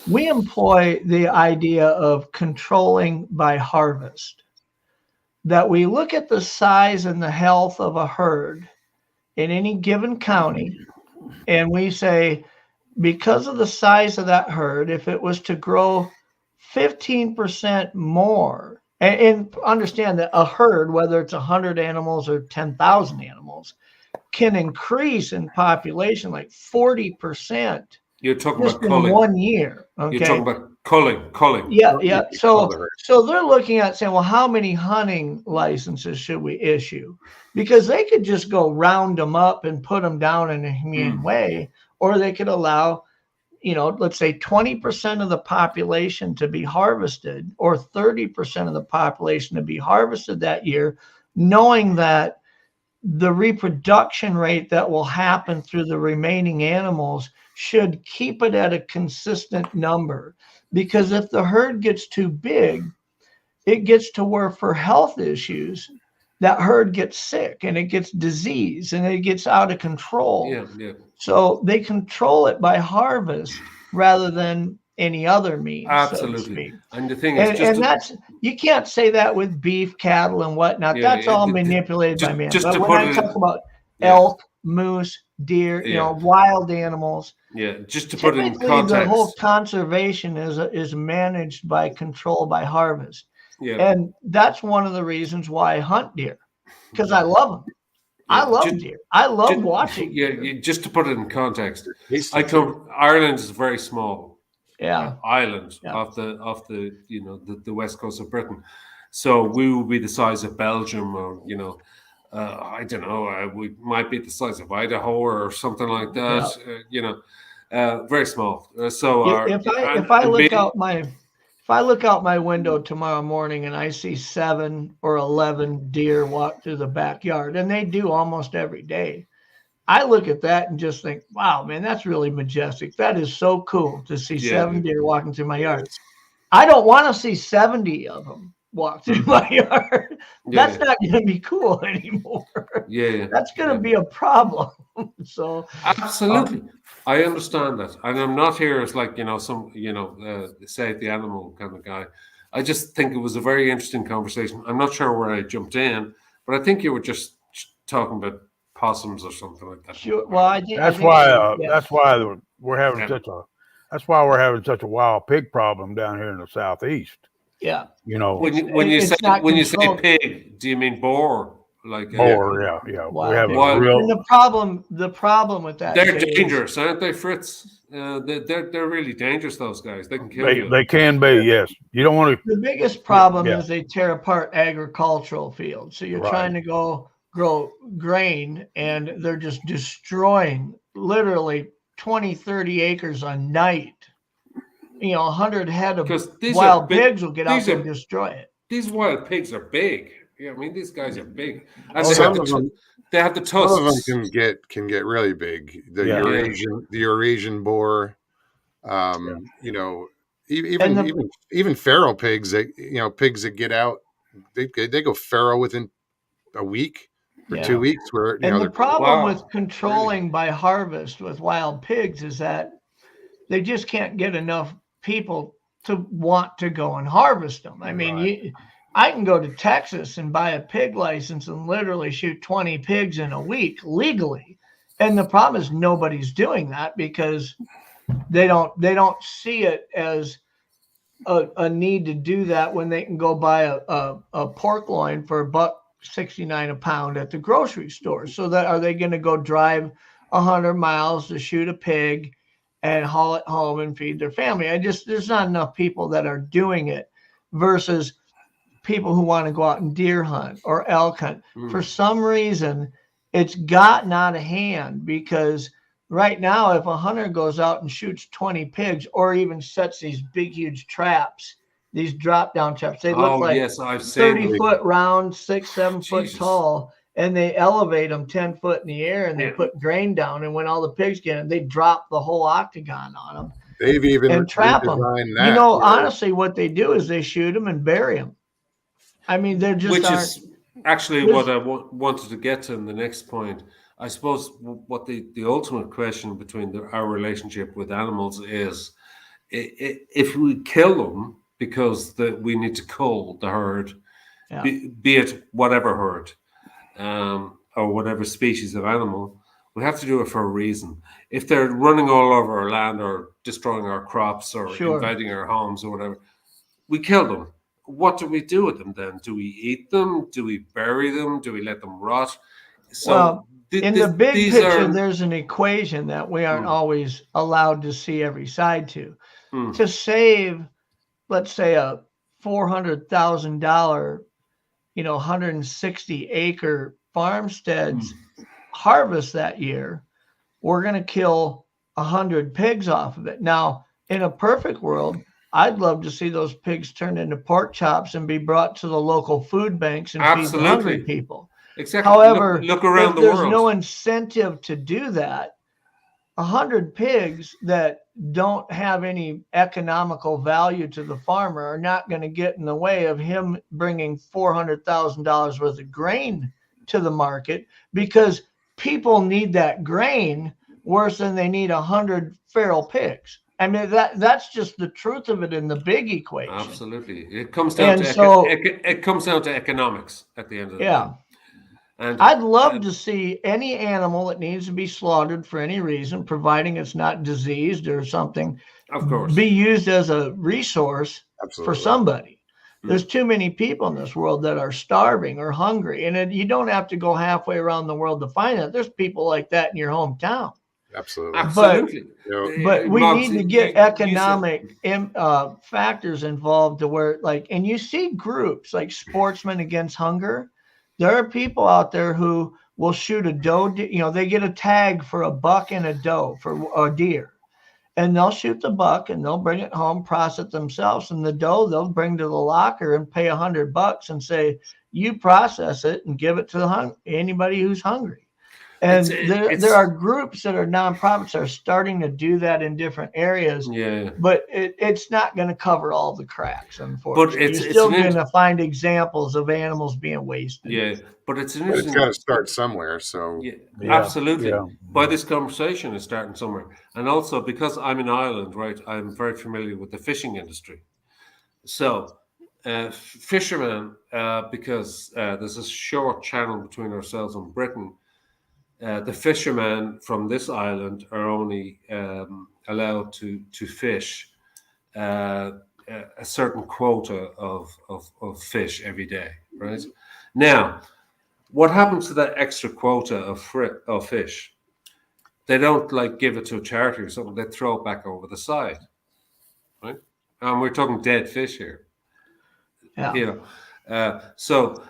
Speaker 2: we employ the idea of controlling by harvest. That we look at the size and the health of a herd in any given county, and we say, because of the size of that herd, if it was to grow 15% more, and understand that a herd, whether it's 100 animals or 10,000 animals, can increase in population like 40%.
Speaker 6: You're talking
Speaker 2: just
Speaker 6: about
Speaker 2: in
Speaker 6: culling.
Speaker 2: 1 year. Okay.
Speaker 6: You're talking about culling.
Speaker 2: Yeah. So they're looking at saying, well, how many hunting licenses should we issue? Because they could just go round them up and put them down in a humane way, or they could allow, let's say 20% of the population to be harvested, or 30% of the population to be harvested that year, knowing that the reproduction rate that will happen through the remaining animals should keep it at a consistent number. Because if the herd gets too big, it gets to where for health issues, that herd gets sick and it gets disease and it gets out of control.
Speaker 6: Yeah.
Speaker 2: So they control it by harvest rather than any other means.
Speaker 6: Absolutely.
Speaker 2: So to speak.
Speaker 6: And the thing is,
Speaker 2: that's, you can't say that with beef, cattle, and whatnot. That's all manipulated by man. But when I talk about elk, moose, deer, wild animals.
Speaker 6: Yeah, just to put it in context.
Speaker 2: The whole conservation is managed by control by harvest.
Speaker 6: Yeah.
Speaker 2: And that's one of the reasons why I hunt deer, because I love them. I love deer. I love watching deer.
Speaker 6: Just to put it in context, Ireland is very small. Island off the the west coast of Britain, so we will be the size of Belgium, or I don't know, we might be the size of Idaho or something like that. Very small. So
Speaker 2: if I look out my window tomorrow morning and I see 7 or 11 deer walk through the backyard, and they do almost every day, I look at that and just think, wow, man, that's really majestic. That is so cool to see 7 deer walking through my yard. I don't want to see 70 of them. walk through my yard.
Speaker 6: Yeah,
Speaker 2: That's not going to be cool anymore.
Speaker 6: yeah,
Speaker 2: That's going to
Speaker 6: yeah.
Speaker 2: be a problem. So
Speaker 6: Absolutely. I understand that. And I'm not here as like, save the animal kind of guy. I just think it was a very interesting conversation. I'm not sure where I jumped in, but I think you were just talking about possums or something like that.
Speaker 2: sure. Well, I think
Speaker 5: That's why we're having such a wild pig problem down here in the southeast.
Speaker 2: Yeah.
Speaker 5: You know,
Speaker 6: When you say pig, do you mean boar? Like
Speaker 5: boar, yeah. We have a
Speaker 6: Wild.
Speaker 5: real.
Speaker 2: And the problem with that,
Speaker 6: they're
Speaker 2: Jay, is-
Speaker 6: dangerous, aren't they, Fritz? They're really dangerous. Those guys, they can kill you.
Speaker 5: They can be, yes. You don't want to.
Speaker 2: The biggest problem
Speaker 5: Yeah.
Speaker 2: is they tear apart agricultural fields. So you're
Speaker 5: Right.
Speaker 2: trying to go grow grain and they're just destroying literally 20, 30 acres a night. 100 head of
Speaker 6: Because these
Speaker 2: wild
Speaker 6: are big,
Speaker 2: pigs will get out
Speaker 6: these
Speaker 2: there
Speaker 6: are-
Speaker 2: and destroy it.
Speaker 6: These wild pigs are big. Yeah, I mean these guys are big. And
Speaker 1: Oh, some of them-
Speaker 6: they have the
Speaker 1: Some of them
Speaker 6: tusks.
Speaker 1: can get really big. The
Speaker 5: Yeah.
Speaker 1: Eurasian boar, even feral pigs. Pigs that get out, they go feral within a week or
Speaker 2: Yeah.
Speaker 1: 2 weeks. Where
Speaker 2: And the
Speaker 1: they're
Speaker 2: problem
Speaker 6: Wow.
Speaker 2: with controlling by harvest with wild pigs is that they just can't get enough people to want to go and harvest them. I mean, I can go to Texas and buy a pig license and literally shoot 20 pigs in a week legally. And the problem is nobody's doing that because they don't see it as a need to do that when they can go buy a pork loin for $1.69 a pound at the grocery store. So that are they going to go drive 100 miles to shoot a pig and haul it home and feed their family? There's not enough people that are doing it versus people who want to go out and deer hunt or elk hunt. For some reason, it's gotten out of hand because right now, if a hunter goes out and shoots 20 pigs or even sets these big, huge traps, these drop down traps, they look like
Speaker 6: yes, I've seen
Speaker 2: 30-foot round, 6-7 foot
Speaker 6: Jesus.
Speaker 2: tall, and they elevate them 10 foot in the air and they put grain down. And when all the pigs get in, they drop the whole octagon on them.
Speaker 1: They've even
Speaker 2: and trap them.
Speaker 1: redesigned that.
Speaker 2: Honestly, what they do is they shoot them and bury them. I mean, they're just
Speaker 6: which
Speaker 2: aren't.
Speaker 6: is actually what I wanted to get to in the next point. I suppose what the ultimate question between our relationship with animals is, if we kill them because we need to cull the herd,
Speaker 2: Yeah.
Speaker 6: be it whatever herd or whatever species of animal, we have to do it for a reason. If they're running all over our land or destroying our crops or
Speaker 2: Sure.
Speaker 6: invading our homes or whatever, we kill them. What do we do with them then? Do we eat them? Do we bury them? Do we let them rot? So
Speaker 2: Well, in the big
Speaker 6: these
Speaker 2: picture,
Speaker 6: are-
Speaker 2: there's an equation that we aren't always allowed to see every side to.
Speaker 6: Hmm.
Speaker 2: To save, let's say, a $400,000, 160-acre farmstead's harvest that year, we're going to kill 100 pigs off of it. Now, in a perfect world, I'd love to see those pigs turned into pork chops and be brought to the local food banks and feed the hungry people.
Speaker 6: Exactly.
Speaker 2: However,
Speaker 6: look around
Speaker 2: if
Speaker 6: the
Speaker 2: there's
Speaker 6: world.
Speaker 2: no incentive to do that, 100 pigs that don't have any economical value to the farmer are not going to get in the way of him bringing $400,000 worth of grain to the market, because people need that grain worse than they need 100 feral pigs. I mean, that's just the truth of it in the big equation.
Speaker 6: Absolutely. It comes down it comes down to economics at the end of the day. And
Speaker 2: I'd love to see any animal that needs to be slaughtered for any reason, providing it's not diseased or something,
Speaker 6: of course,
Speaker 2: be used as a resource for somebody. There's too many people in this world that are starving or hungry, and you don't have to go halfway around the world to find it. There's people like that in your hometown.
Speaker 6: Absolutely.
Speaker 2: But we need to get economic factors involved to where, and you see groups like Sportsmen Against Hunger. There are people out there who will shoot a doe. They get a tag for a buck and a doe for a deer, and they'll shoot the buck and they'll bring it home, process it themselves, and the doe they'll bring to the locker and pay $100 and say, you process it and give it to anybody who's hungry. And
Speaker 6: it's
Speaker 2: there are groups that are nonprofits that are starting to do that in different areas,
Speaker 6: yeah,
Speaker 2: but it's not going to cover all the cracks,
Speaker 6: but
Speaker 2: unfortunately.
Speaker 6: it's
Speaker 2: You're still
Speaker 6: an
Speaker 2: going to find examples of animals being wasted.
Speaker 6: yeah, but it's an
Speaker 1: But it's got to
Speaker 6: interesting.
Speaker 1: start somewhere. So
Speaker 6: Yeah,
Speaker 5: Yeah,
Speaker 6: absolutely.
Speaker 5: yeah.
Speaker 6: By this conversation is starting somewhere, and also because I'm in Ireland, right? I'm very familiar with the fishing industry. So, fishermen, because there's a short channel between ourselves and Britain. The fishermen from this island are only allowed to fish uh, a certain quota of fish every day, right? Now, what happens to that extra quota of fish? They don't like give it to a charity or something. They throw it back over the side, right? And we're talking dead fish here,
Speaker 2: Yeah.
Speaker 6: you know. So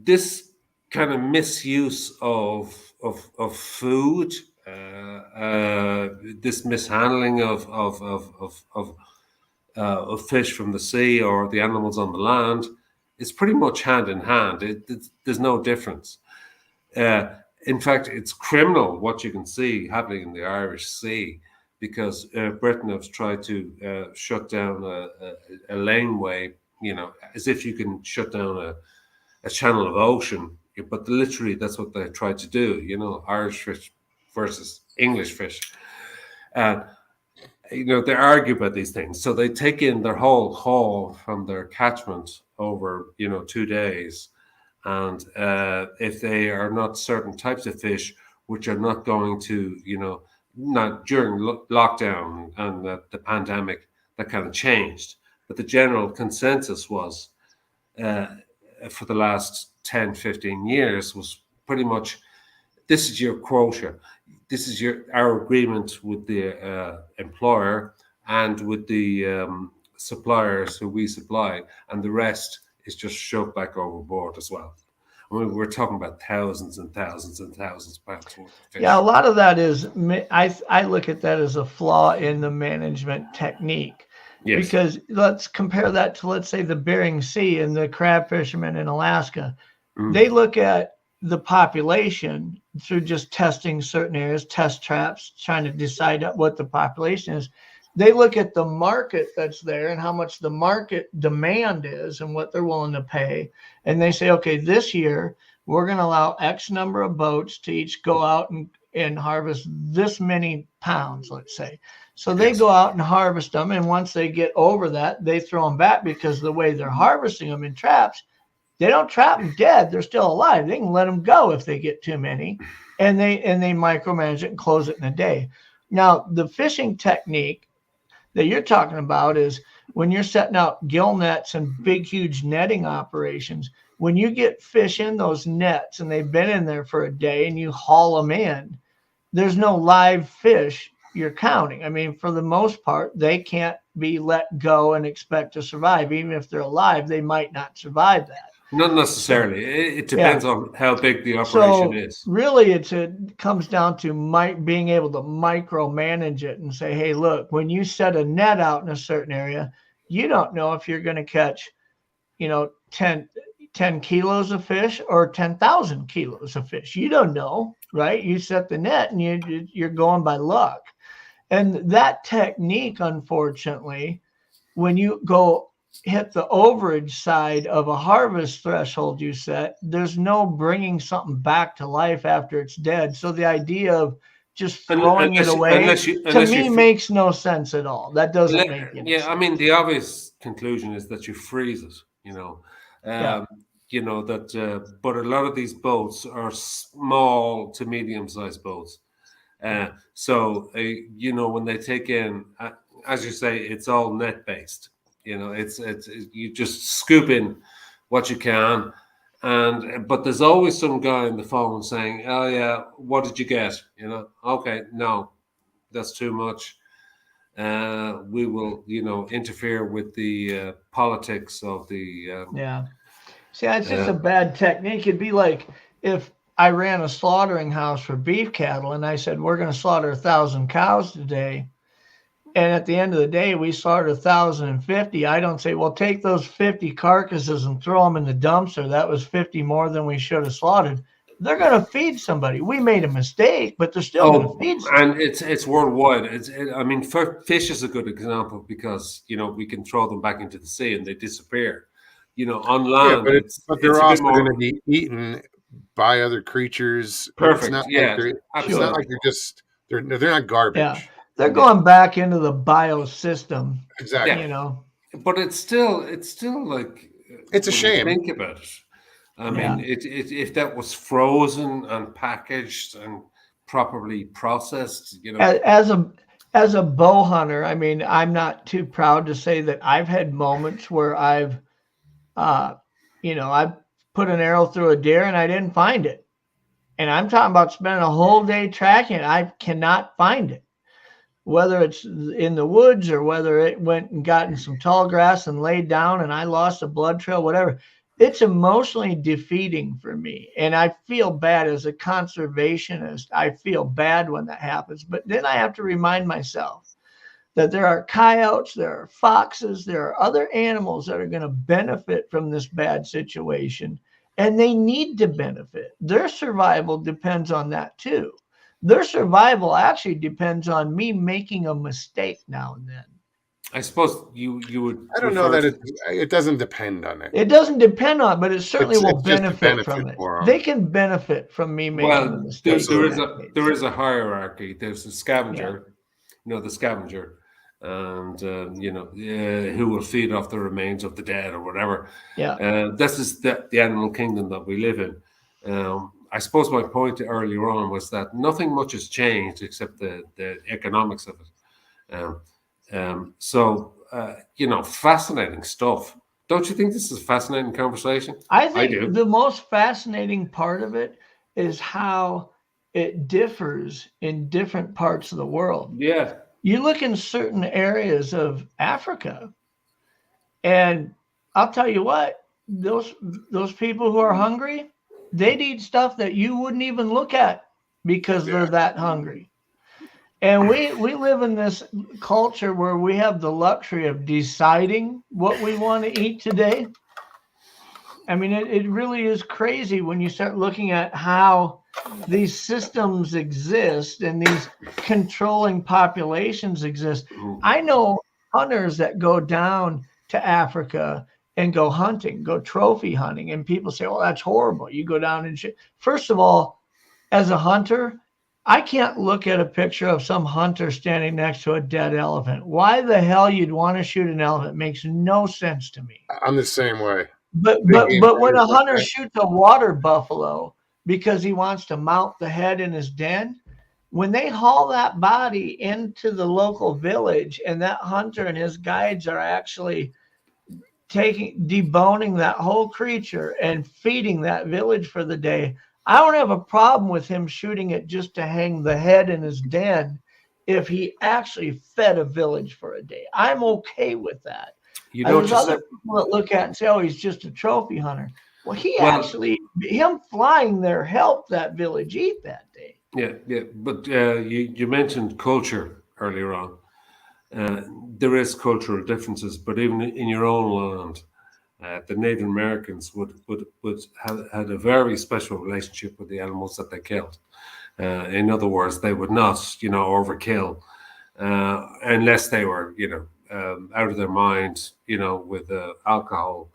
Speaker 6: this kind of misuse of food, this mishandling of fish from the sea or the animals on the land, is pretty much hand in hand. There's no difference. In fact, it's criminal what you can see happening in the Irish Sea, because Britain has tried to shut down a laneway, as if you can shut down a channel of ocean. But literally, that's what they tried to do, Irish fish versus English fish. And, they argue about these things. So they take in their whole haul from their catchment over, 2 days. And if they are not certain types of fish, which are not going to, not during lockdown and the pandemic, that kind of changed. But the general consensus was for the last 10, 15 years was pretty much, this is your quota. This is our agreement with the employer and with the suppliers who we supply, and the rest is just shoved back overboard as well. I mean, we're talking about thousands and thousands and thousands of pounds worth of fish.
Speaker 2: Yeah, a lot of that is, I look at that as a flaw in the management technique.
Speaker 6: Yes.
Speaker 2: Because let's compare that to, let's say, the Bering Sea and the crab fishermen in Alaska. They look at the population through just testing certain areas, test traps, trying to decide what the population is. They look at the market that's there and how much the market demand is and what they're willing to pay. And they say, okay, this year we're going to allow X number of boats to each go out and harvest this many pounds, let's say. So they go out and harvest them. And once they get over that, they throw them back, because the way they're harvesting them in traps, they don't trap them dead. They're still alive. They can let them go if they get too many. And they micromanage it and close it in a day. Now, the fishing technique that you're talking about is when you're setting out gill nets and big, huge netting operations. When you get fish in those nets and they've been in there for a day and you haul them in, there's no live fish you're counting. I mean, for the most part, they can't be let go and expect to survive. Even if they're alive, they might not survive that.
Speaker 6: Not necessarily. It depends on how big the operation is.
Speaker 2: Really, it comes down to being able to micromanage it and say, hey, look, when you set a net out in a certain area, you don't know if you're going to catch, 10 kilos of fish or 10,000 kilos of fish. You don't know, right? You set the net and you're going by luck. And that technique, unfortunately, when you go hit the overage side of a harvest threshold you set, there's no bringing something back to life after it's dead. So the idea of just throwing it away, to me, makes no sense at all. That doesn't make any sense.
Speaker 6: I mean, the obvious conclusion is that you freeze it, but a lot of these boats are small to medium-sized boats. So when they take in, as you say, it's all net-based. It's you just scoop in what you can, but there's always some guy on the phone saying, "Oh yeah, what did you get?" Okay, no, that's too much. We will, interfere with the politics of the.
Speaker 2: See, it's just a bad technique. It'd be like if I ran a slaughtering house for beef cattle and I said, we're going to slaughter 1,000 cows today. And at the end of the day, we slaughtered 1,050. I don't say, well, take those 50 carcasses and throw them in the dumpster. That was 50 more than we should have slaughtered. they're going to feed somebody. We made a mistake, but they're still going to feed somebody.
Speaker 6: And it's worldwide. I mean, fish is a good example because we can throw them back into the sea and they disappear. On land,
Speaker 1: but they're also going to be eaten by other creatures.
Speaker 6: Perfect.
Speaker 1: It's not like they're just they're not garbage.
Speaker 2: Yeah, they're going back into the biosystem.
Speaker 1: Exactly.
Speaker 6: But it's still like
Speaker 1: it's a shame.
Speaker 6: Think about it. I mean, if that was frozen and packaged and properly processed,
Speaker 2: As a bow hunter, I mean, I'm not too proud to say that I've had moments where I've put an arrow through a deer and I didn't find it. And I'm talking about spending a whole day tracking it. I cannot find it. Whether it's in the woods or whether it went and got in some tall grass and laid down and I lost a blood trail, whatever. It's emotionally defeating for me. And I feel bad as a conservationist. I feel bad when that happens. But then I have to remind myself that there are coyotes, there are foxes, there are other animals that are going to benefit from this bad situation. And they need to benefit. Their survival depends on that too. Their survival actually depends on me making a mistake now and then.
Speaker 6: I suppose you would.
Speaker 1: I don't know that it doesn't depend on it.
Speaker 2: It doesn't depend on it, but it certainly will benefit from it. They can benefit from me making a mistake.
Speaker 6: There is a hierarchy. There's the scavenger, the scavenger, and who will feed off the remains of the dead or whatever.
Speaker 2: Yeah.
Speaker 6: This is the animal kingdom that we live in. I suppose my point earlier on was that nothing much has changed except the economics of it. Fascinating stuff. Don't you think this is a fascinating conversation?
Speaker 2: I think the most fascinating part of it is how it differs in different parts of the world.
Speaker 6: Yeah.
Speaker 2: You look in certain areas of Africa, and I'll tell you what, those people who are hungry, they'd eat stuff that you wouldn't even look at because they're that hungry. And we live in this culture where we have the luxury of deciding what we want to eat today. I mean, it really is crazy when you start looking at how these systems exist and these controlling populations exist. I know hunters that go down to Africa and go hunting, go trophy hunting. And people say, well, that's horrible. You go down and shit. First of all, as a hunter, I can't look at a picture of some hunter standing next to a dead elephant. Why the hell you'd want to shoot an elephant makes no sense to me.
Speaker 1: I'm the same way.
Speaker 2: But when a hunter shoots a water buffalo because he wants to mount the head in his den, when they haul that body into the local village and that hunter and his guides are actually deboning that whole creature and feeding that village for the day, I don't have a problem with him shooting it just to hang the head in his den if he actually fed a village for a day. I'm okay with that. There's other people that look at it and say, oh, he's just a trophy hunter. Well, him flying there helped that village eat that day.
Speaker 6: Yeah. But you mentioned culture earlier on. There is cultural differences, but even in your own land, the Native Americans would had a very special relationship with the animals that they killed. In other words, they would not, overkill unless they were, out of their mind, with alcohol,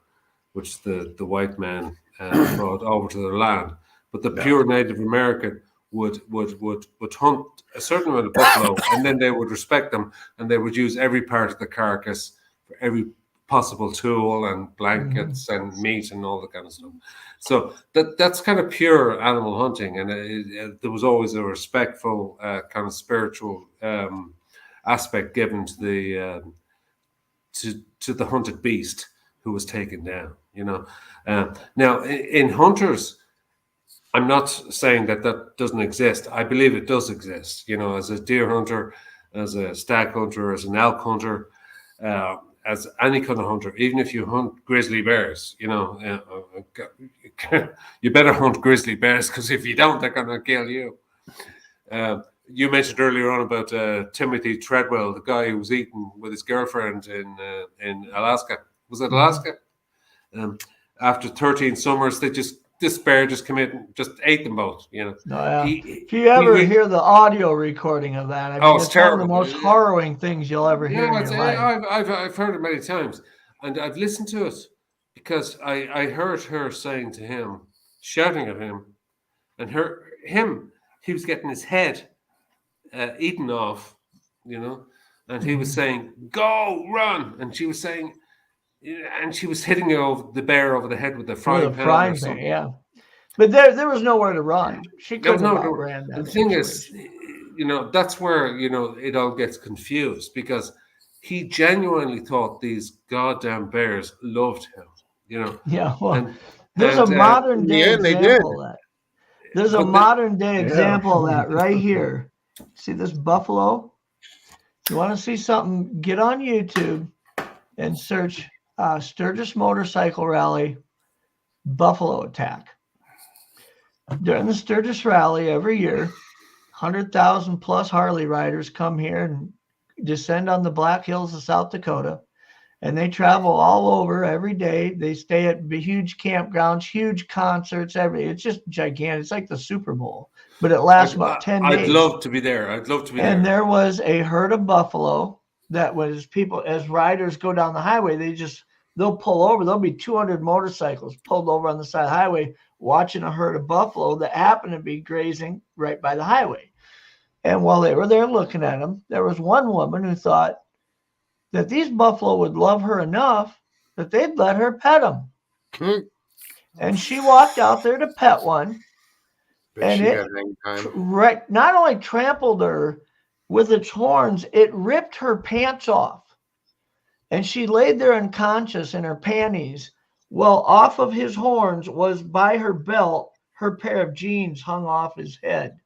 Speaker 6: which the white man brought over to their land. But the pure Native American would hunt a certain amount of buffalo, and then they would respect them, and they would use every part of the carcass for every possible tool and blankets and meat and all that kind of stuff. So that's kind of pure animal hunting, and there was always a respectful kind of spiritual aspect given to the to the hunted beast who was taken down. Now in hunters, I'm not saying that doesn't exist. I believe it does exist. As a deer hunter, as a stag hunter, as an elk hunter. As any kind of hunter, even if you hunt grizzly bears, you better hunt grizzly bears, because if you don't, they're going to kill you. You mentioned earlier on about Timothy Treadwell, the guy who was eaten with his girlfriend in Alaska. Was it Alaska? After 13 summers, they just this bear just came in and just ate them both. You know,
Speaker 2: No, yeah.
Speaker 6: he,
Speaker 2: If you ever
Speaker 6: he-
Speaker 2: hear the audio recording of that, I mean,
Speaker 6: Oh, it's
Speaker 2: it's one of the
Speaker 6: terrible.
Speaker 2: most harrowing things you'll ever hear in
Speaker 6: yeah,
Speaker 2: your life.
Speaker 6: I've heard it many times, and I've listened to it because I heard her saying to him, shouting at him, and he was getting his head eaten off, you know, and he was
Speaker 2: Mhm.
Speaker 6: saying, "Go, run," and she was saying, and she was hitting the bear over the head with a
Speaker 2: With
Speaker 6: frying
Speaker 2: a
Speaker 6: pan or
Speaker 2: frying pan,
Speaker 6: something.
Speaker 2: yeah. But there was nowhere to run. She
Speaker 6: There was
Speaker 2: couldn't
Speaker 6: no
Speaker 2: have
Speaker 6: door.
Speaker 2: outran
Speaker 6: And
Speaker 2: that
Speaker 6: the thing is,
Speaker 2: situation.
Speaker 6: you know, that's where, you know, it all gets confused because he genuinely thought these goddamn bears loved him, you know,
Speaker 2: Yeah, well,
Speaker 6: and
Speaker 2: there's a modern
Speaker 1: In the
Speaker 2: day
Speaker 1: end, they did.
Speaker 2: example of that. There's a
Speaker 6: but
Speaker 2: modern day
Speaker 1: Yeah.
Speaker 2: example of that right here. See this buffalo? You want to see something? Get on YouTube and search Sturgis Motorcycle Rally Buffalo Attack. During the Sturgis Rally every year, 100,000 plus Harley riders come here and descend on the Black Hills of South Dakota. And they travel all over every day. They stay at huge campgrounds, huge concerts. It's just gigantic. It's like the Super Bowl, but it lasts about 10
Speaker 6: I'd
Speaker 2: days.
Speaker 6: love to be there. I'd love to be
Speaker 2: And
Speaker 6: there.
Speaker 2: there was a herd of buffalo that was people, as riders go down the highway, they'll pull over. There'll be 200 motorcycles pulled over on the side of the highway watching a herd of buffalo that happened to be grazing right by the highway. And while they were there looking at them, there was one woman who thought that these buffalo would love her enough that they'd let her pet them. And she walked out there to pet one.
Speaker 1: Bet
Speaker 2: And
Speaker 1: she
Speaker 2: it
Speaker 1: had hang time.
Speaker 2: not only trampled her with its horns, it ripped her pants off. And she laid there unconscious in her panties. Well, off of his horns was by her belt, her pair of jeans hung off his head.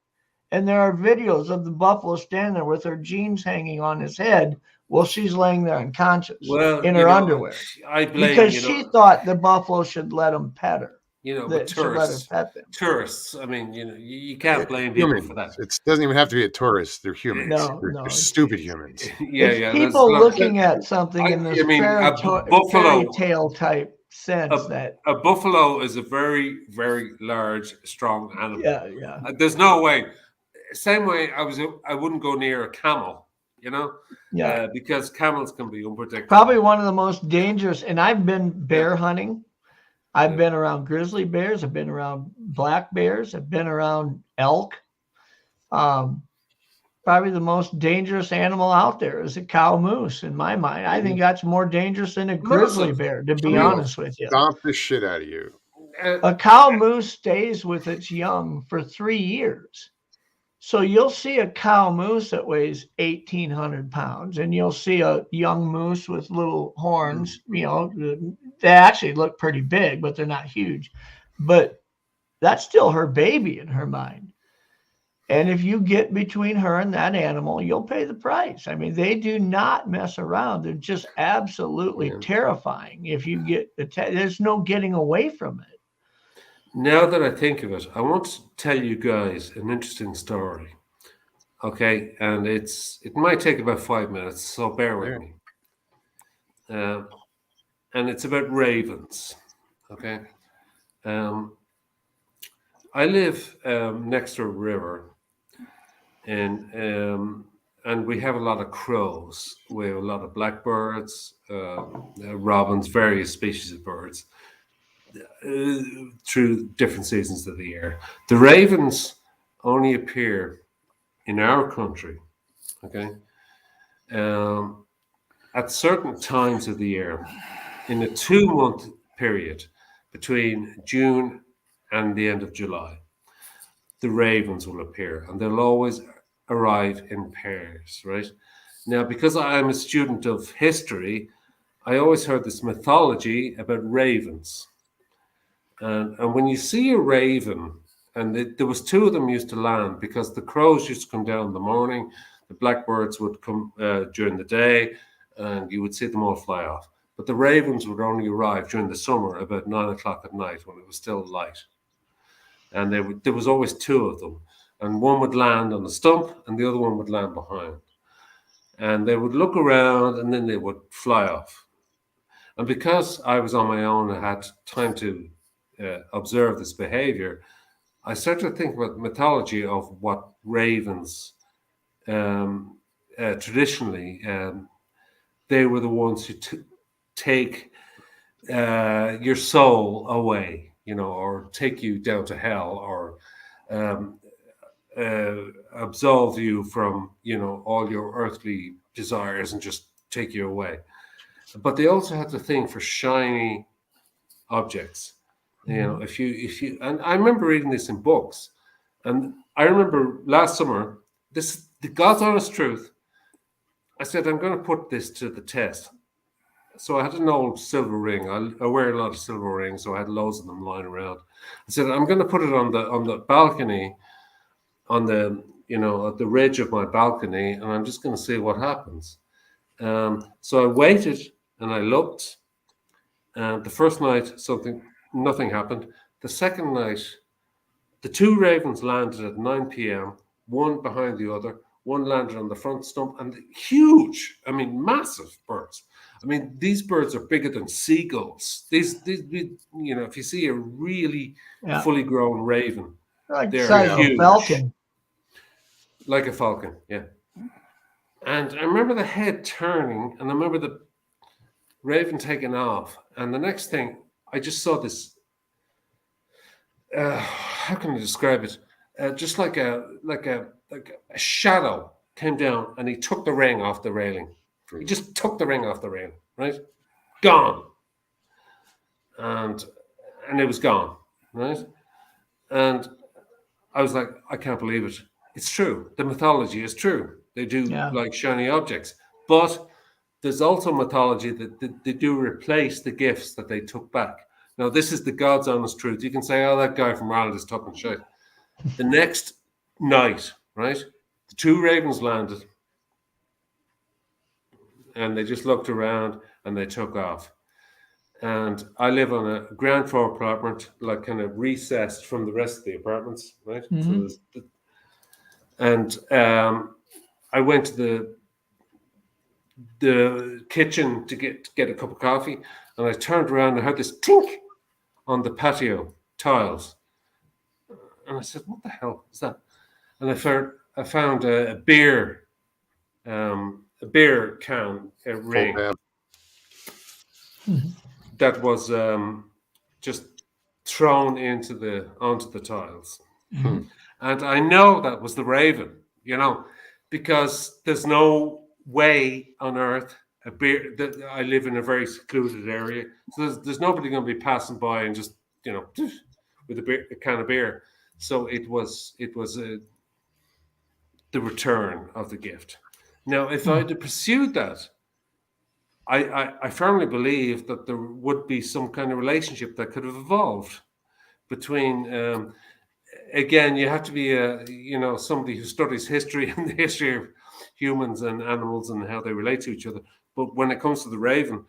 Speaker 2: And there are videos of the buffalo standing there with her jeans hanging on his head while she's laying there unconscious
Speaker 6: Well,
Speaker 2: in
Speaker 6: you
Speaker 2: her
Speaker 6: know,
Speaker 2: underwear.
Speaker 6: I blame,
Speaker 2: Because
Speaker 6: you
Speaker 2: she
Speaker 6: know,
Speaker 2: thought the buffalo should let him pet her.
Speaker 6: you know,
Speaker 2: That
Speaker 6: with
Speaker 2: should let her pet them.
Speaker 6: tourists. I mean, you know, you can't blame people
Speaker 1: Humans.
Speaker 6: for that.
Speaker 1: It doesn't even have to be a tourist. They're humans.
Speaker 2: No,
Speaker 1: They're
Speaker 2: no.
Speaker 1: stupid humans.
Speaker 6: Yeah,
Speaker 2: It's
Speaker 6: yeah.
Speaker 2: people
Speaker 6: There's
Speaker 2: looking at something in this
Speaker 6: I mean,
Speaker 2: fairy
Speaker 6: buffalo.
Speaker 2: tale type sense that
Speaker 6: A buffalo is a very, very large, strong animal.
Speaker 2: yeah.
Speaker 6: There's no way. Same way, I wouldn't go near a camel, you know,
Speaker 2: Yeah.
Speaker 6: because camels can be unpredictable.
Speaker 2: Probably one of the most dangerous. And I've been bear hunting. I've
Speaker 6: Yeah.
Speaker 2: been around grizzly bears. I've been around black bears. I've been around elk. Probably the most dangerous animal out there is a cow moose. In my mind, I think that's more dangerous than a grizzly bear. To be honest with you,
Speaker 1: Stomp the shit out of you.
Speaker 2: a cow moose stays with its young for 3 years. So you'll see a cow moose that weighs 1,800 pounds, and you'll see a young moose with little horns. You know, they actually look pretty big, but they're not huge. But that's still her baby in her mind. And if you get between her and that animal, you'll pay the price. I mean, they do not mess around. They're just absolutely terrifying. If you get there's no getting away from it.
Speaker 6: Now that I think of it, I want to tell you guys an interesting story. Okay, and it might take about 5 minutes, so bear with me. And it's about ravens. Okay, I live next to a river, and we have a lot of crows. We have a lot of blackbirds, robins, various species of birds. Through different seasons of the year, the ravens only appear in our country, okay, at certain times of the year, in a 2-month period between June and the end of July. The ravens will appear, and they'll always arrive in pairs, right? Now, because I'm a student of history, I always heard this mythology about ravens. And when you see a raven, and there was 2 of them used to land because the crows used to come down in the morning, the blackbirds would come during the day, and you would see them all fly off. But the ravens would only arrive during the summer about 9 o'clock at night when it was still light. And there was always 2 of them. And one would land on the stump and the other one would land behind. And they would look around and then they would fly off. And because I was on my own, I had time to observe this behavior, I started to think about the mythology of what ravens traditionally, they were the ones who take your soul away, or take you down to hell, or absolve you from, all your earthly desires and just take you away. But they also had the thing for shiny objects. If you, and I remember reading this in books, and I remember last summer, the God's honest truth, I said, I'm going to put this to the test. So I had an old silver ring. I wear a lot of silver rings, so I had loads of them lying around. I said, I'm going to put it on the balcony, on the at the ridge of my balcony, and I'm just going to see what happens. So I waited and I looked. And the first night, nothing happened. The second night, the two ravens landed at 9 p.m., one behind the other. One landed on the front stump, and huge, massive birds. These birds are bigger than seagulls. These if you see a really fully grown raven,
Speaker 2: like
Speaker 6: they're
Speaker 2: size of a
Speaker 6: huge.
Speaker 2: falcon.
Speaker 6: Like a falcon, yeah. And I remember the head turning, and I remember the raven taking off. And the next thing, I just saw this. How can I describe it? Just like a shadow came down, and he took the ring off the railing. He just took the ring off the railing, right? Gone. And it was gone, right? And I was like, I can't believe it. It's true. The mythology is true. They do like shiny objects. But there's also mythology that they do replace the gifts that they took back. Now, this is the God's honest truth. You can say, oh, that guy from Ireland is talking shit. The next night, right, the two ravens landed, and they just looked around and they took off. And I live on a ground floor apartment, like kind of recessed from the rest of the apartments, right?
Speaker 2: Mm-hmm.
Speaker 6: So I went to the kitchen to get a cup of coffee, and I turned around and I heard this tink on the patio tiles. And I said, what the hell is that? And I found a beer can, a ring that was just thrown onto the tiles.
Speaker 2: Mm-hmm.
Speaker 6: And I know that was the raven, because there's no way on earth I live in a very secluded area, so there's nobody going to be passing by and just with a can of beer. So it was the return of the gift. Now, if I had pursued that, I firmly believe that there would be some kind of relationship that could have evolved between. Again, you have to be somebody who studies history and the history of humans and animals and how they relate to each other. But when it comes to the raven,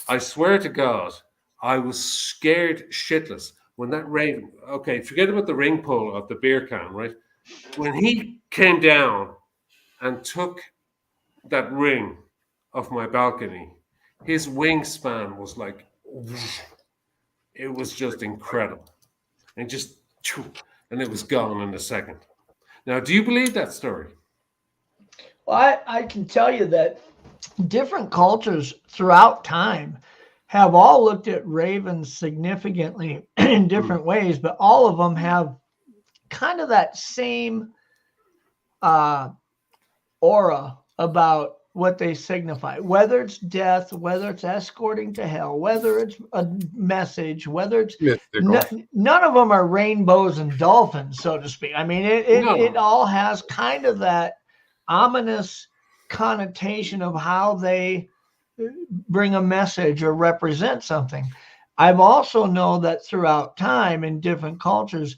Speaker 6: I swear to God, I was scared shitless when that raven. Okay, forget about the ring pull of the beer can, right? When he came down and took that ring off my balcony, his wingspan was like, it was just incredible, and it was gone in a second. Now, do you believe that story?
Speaker 2: Well, I can tell you that different cultures throughout time have all looked at ravens significantly in different ways, but all of them have kind of that same aura about what they signify, whether it's death, whether it's escorting to hell, whether it's a message, whether it's none of them are rainbows and dolphins, so to speak. It all has kind of that ominous connotation of how they bring a message or represent something. I've also known that throughout time in different cultures,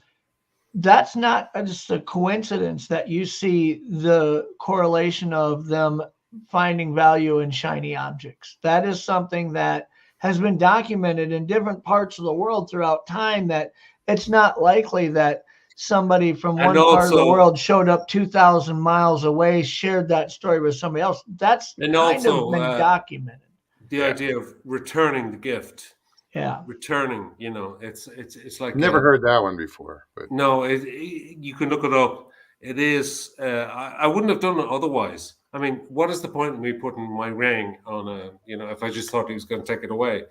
Speaker 2: that's not just a coincidence that you see the correlation of them finding value in shiny objects. That is something that has been documented in different parts of the world throughout time, that it's not likely that somebody from one part of the world showed up 2,000 miles away, shared that story with somebody else. That's kind of been documented.
Speaker 6: The idea of returning the gift.
Speaker 2: Yeah.
Speaker 6: returning. It's like
Speaker 1: Never heard that one before, but
Speaker 6: no. You can look it up. It is. I wouldn't have done it otherwise. I mean, what is the point of me putting my ring on a? If I just thought he was going to take it away,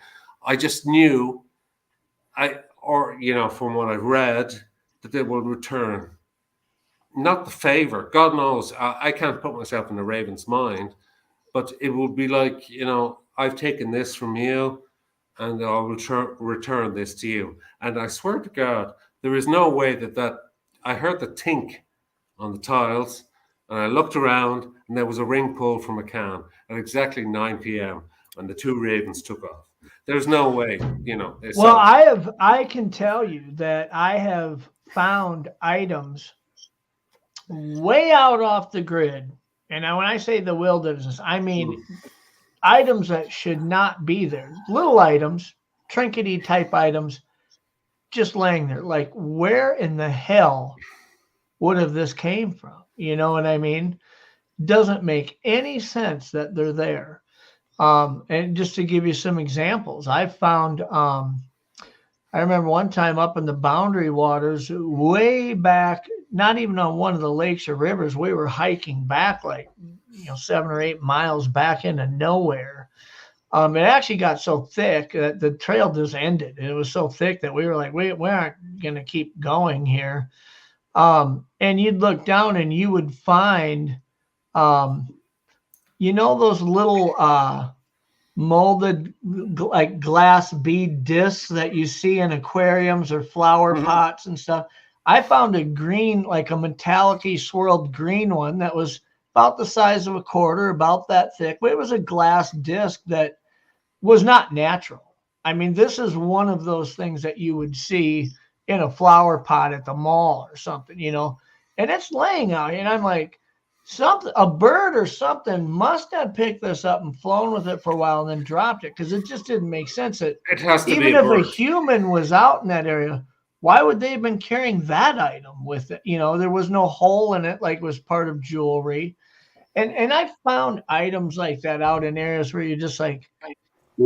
Speaker 6: I just knew. From what I've read, that they will return. Not the favor. God knows, I can't put myself in the raven's mind, but it would be like, I've taken this from you, and I'll return this to you. And I swear to God, there is no way that I heard the tink on the tiles, and I looked around, and there was a ring pulled from a can at exactly 9 p.m. and the two ravens took off. There's no way,
Speaker 2: Well, I can tell you that I have found items way out off the grid. And when I say the wilderness, I mean items that should not be there. Little items, trinkety type items, just laying there. Like, where in the hell would have this came from? You know what I mean? Doesn't make any sense that they're there. And just to give you some examples, I found, I remember one time up in the Boundary Waters, way back, not even on one of the lakes or rivers, we were hiking back like, 7 or 8 miles back into nowhere. It actually got so thick that the trail just ended. And it was so thick that we were like, we aren't going to keep going here. And you'd look down and you would find, those little molded like glass bead discs that you see in aquariums or flower pots and stuff. I found a green, like a metallic-y swirled green one that was about the size of a quarter, about that thick, but it was a glass disc that was not natural. I mean, this is one of those things that you would see in a flower pot at the mall or something, and it's laying out here. And I'm like, a bird or something must have picked this up and flown with it for a while and then dropped it, because it just didn't make sense. It has to even be if a human was out in that area, why would they have been carrying that item with it? There was no hole in it, like it was part of jewelry. And I found items like that out in areas where you're just like,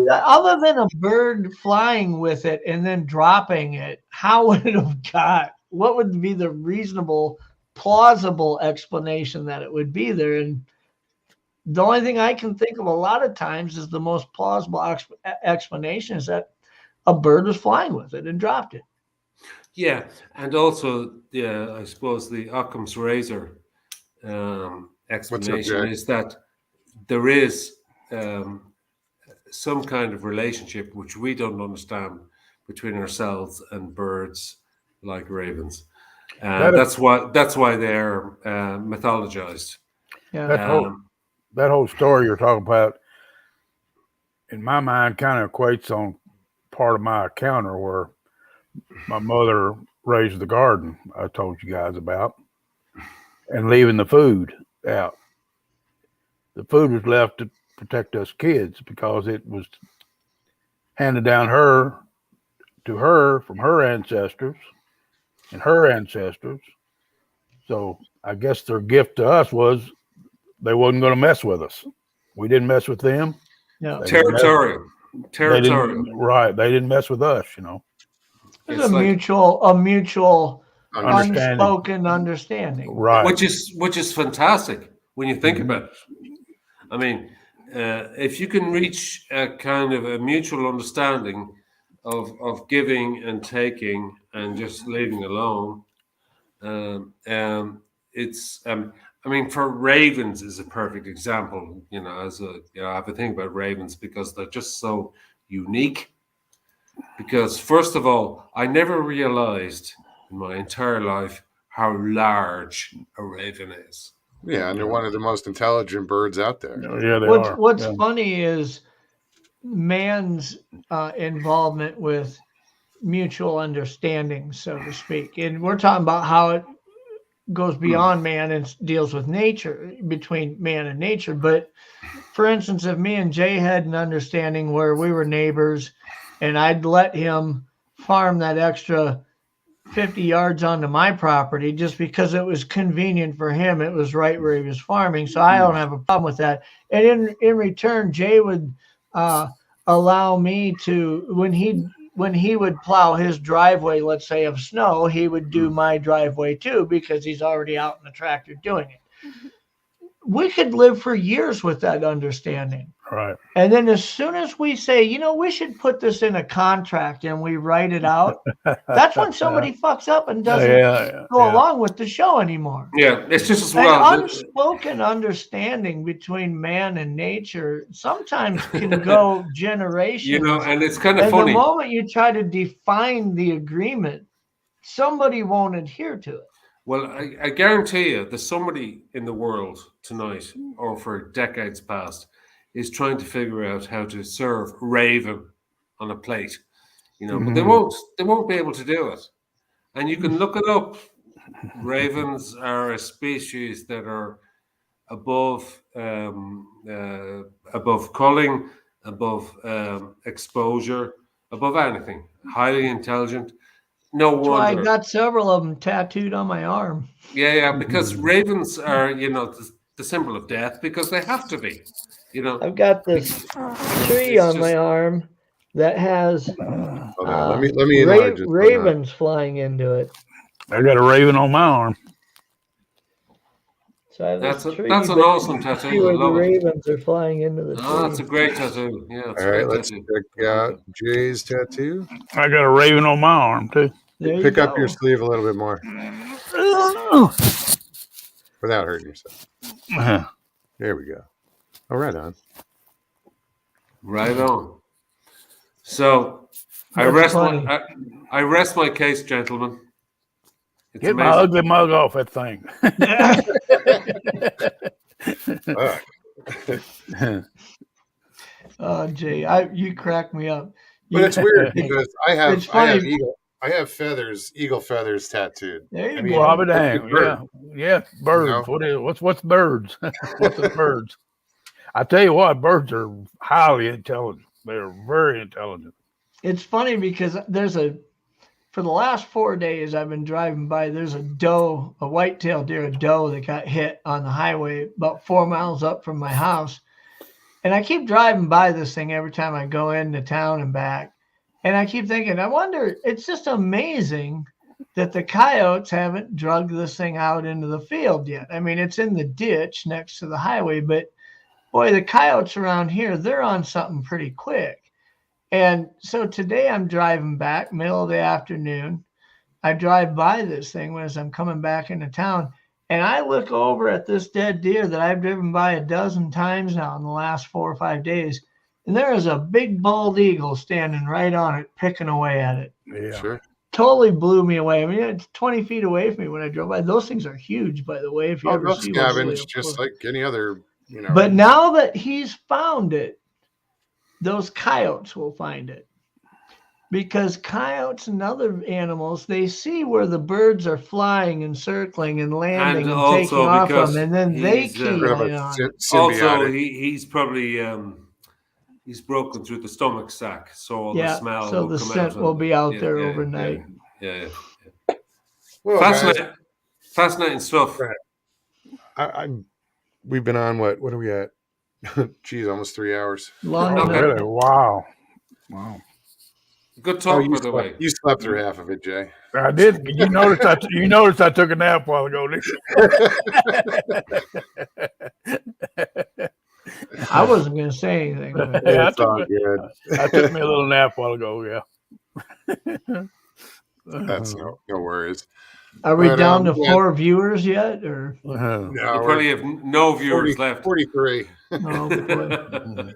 Speaker 2: other than a bird flying with it and then dropping it, how would it have what would be the reasonable, plausible explanation that it would be there? And the only thing I can think of a lot of times is the most plausible explanation is that a bird was flying with it and dropped it.
Speaker 6: Yeah, and also, I suppose the Occam's razor explanation is that there is some kind of relationship which we don't understand between ourselves and birds like ravens. That's why they're mythologized.
Speaker 5: Yeah. That whole story you're talking about, in my mind, kind of equates on part of my encounter where my mother raised the garden I told you guys about, and leaving the food out. The food was left to protect us kids because it was handed down to her from her ancestors and her ancestors. So I guess their gift to us was they wasn't going to mess with us. We didn't mess with them.
Speaker 2: No.
Speaker 6: Territorial.
Speaker 5: Right. They didn't mess with us,
Speaker 2: It's a mutual unspoken understanding.
Speaker 5: Right.
Speaker 6: Which is fantastic when you think about it. I mean, if you can reach a kind of a mutual understanding of giving and taking and just leaving alone, it's I mean, for ravens is a perfect example. I have a thing about ravens because they're just so unique. Because first of all, I never realized in my entire life how large a raven is.
Speaker 1: Yeah, and they're one of the most intelligent birds out there.
Speaker 5: Yeah, they are.
Speaker 2: What's funny is man's involvement with mutual understanding, so to speak. And we're talking about how it goes beyond man and deals with nature, between man and nature. But for instance, if me and Jay had an understanding where we were neighbors and I'd let him farm that extra 50 yards onto my property just because it was convenient for him, it was right where he was farming, so I don't have a problem with that. And in return, Jay would allow me to, when he would plow his driveway, let's say of snow, he would do my driveway too, because he's already out in the tractor doing it. We could live for years with that understanding.
Speaker 5: Right.
Speaker 2: And then as soon as we say, you know, we should put this in a contract and we write it out, that's when somebody fucks up and doesn't go along with the show anymore.
Speaker 6: Yeah, it's just as
Speaker 2: An
Speaker 6: well.
Speaker 2: unspoken understanding between man and nature sometimes can go generations.
Speaker 6: You know, and it's kind of
Speaker 2: and
Speaker 6: funny.
Speaker 2: the moment you try to define the agreement, somebody won't adhere to it.
Speaker 6: Well, I guarantee you there's somebody in the world tonight or for decades past is trying to figure out how to serve raven on a plate, you know, but they won't be able to do it. And you can look it up. Ravens are a species that are above culling, above exposure, above anything, highly intelligent. No
Speaker 2: That's why I
Speaker 6: wonder.
Speaker 2: got several of them tattooed on my arm.
Speaker 6: Yeah, because ravens are, you know, the symbol of death because they have to be. You know,
Speaker 2: I've got this tree on my arm that has
Speaker 1: let me enlarge it.
Speaker 2: ravens flying into it.
Speaker 5: I got a raven on my arm.
Speaker 2: So I have
Speaker 6: that's
Speaker 2: this tree,
Speaker 6: an
Speaker 2: but
Speaker 6: awesome
Speaker 2: you can
Speaker 6: tattoo.
Speaker 2: see where
Speaker 6: I
Speaker 2: the
Speaker 6: love it.
Speaker 2: ravens are flying into the tree.
Speaker 6: Oh, that's a great tattoo. Yeah, it's
Speaker 1: All
Speaker 6: a
Speaker 1: right,
Speaker 6: great
Speaker 1: let's
Speaker 6: tattoo.
Speaker 1: check out Jay's tattoo.
Speaker 5: I got a raven on my arm too.
Speaker 2: There you
Speaker 1: Pick up
Speaker 2: go.
Speaker 1: your sleeve a little bit more without hurting yourself. There we go. Oh, right on.
Speaker 6: Right on. So I rest my case, gentlemen. It's
Speaker 5: Get my
Speaker 6: amazing.
Speaker 5: ugly mug off that thing.
Speaker 2: Oh, Jay, you crack me up.
Speaker 1: But it's weird because I
Speaker 2: It's funny.
Speaker 1: I have eagle feathers tattooed.
Speaker 2: There you
Speaker 1: I mean,
Speaker 2: go.
Speaker 5: Robert
Speaker 1: it's a
Speaker 5: Hang.
Speaker 1: bird.
Speaker 5: Yeah, birds.
Speaker 1: You
Speaker 5: What's birds? What's the birds? I tell you what, birds are highly intelligent. They're very intelligent.
Speaker 2: It's funny because for the last 4 days I've been driving by, there's a white-tailed deer, a doe that got hit on the highway about 4 miles up from my house. And I keep driving by this thing every time I go into town and back. And I keep thinking, I wonder, it's just amazing that the coyotes haven't drugged this thing out into the field yet. I mean, it's in the ditch next to the highway, but boy, the coyotes around here, they're on something pretty quick. And so today I'm driving back, middle of the afternoon. I drive by this thing as I'm coming back into town. And I look over at this dead deer that I've driven by a dozen times now in the last 4 or 5 days. And there is a big bald eagle standing right on it, picking away at it.
Speaker 5: Yeah.
Speaker 1: Sure.
Speaker 2: Totally blew me away. I mean, it's 20 feet away from me when I drove by. Those things are huge, by the way. If you ever
Speaker 1: They'll
Speaker 2: see one,
Speaker 1: scavenge just like any other, you know.
Speaker 2: But now that he's found it, those coyotes will find it. Because coyotes and other animals, they see where the birds are flying and circling and landing and taking off them, and then they key in on it.
Speaker 6: Also, he's probably he's broken through the stomach sac, so all the smell
Speaker 2: so
Speaker 6: will
Speaker 2: the
Speaker 6: come
Speaker 2: scent
Speaker 6: out
Speaker 2: will be out there overnight.
Speaker 6: Yeah.
Speaker 1: Well,
Speaker 6: Fascinating stuff.
Speaker 1: We've been on what are we at? Geez, almost 3 hours.
Speaker 2: Long
Speaker 6: Okay.
Speaker 2: enough.
Speaker 5: Really? Wow.
Speaker 6: Good talk, by the way.
Speaker 1: You slept through half of it, Jay.
Speaker 5: I did. You noticed I took a nap a while ago.
Speaker 2: I wasn't going to say anything.
Speaker 5: Yeah,
Speaker 1: It's all good.
Speaker 5: I took me a little nap a while ago. Yeah.
Speaker 1: That's no worries.
Speaker 2: Are we
Speaker 1: But,
Speaker 2: down to
Speaker 1: yeah.
Speaker 2: 4 viewers yet? Or
Speaker 1: No,
Speaker 6: We probably have no viewers
Speaker 1: 40,
Speaker 6: left.
Speaker 1: 43.
Speaker 2: oh, boy.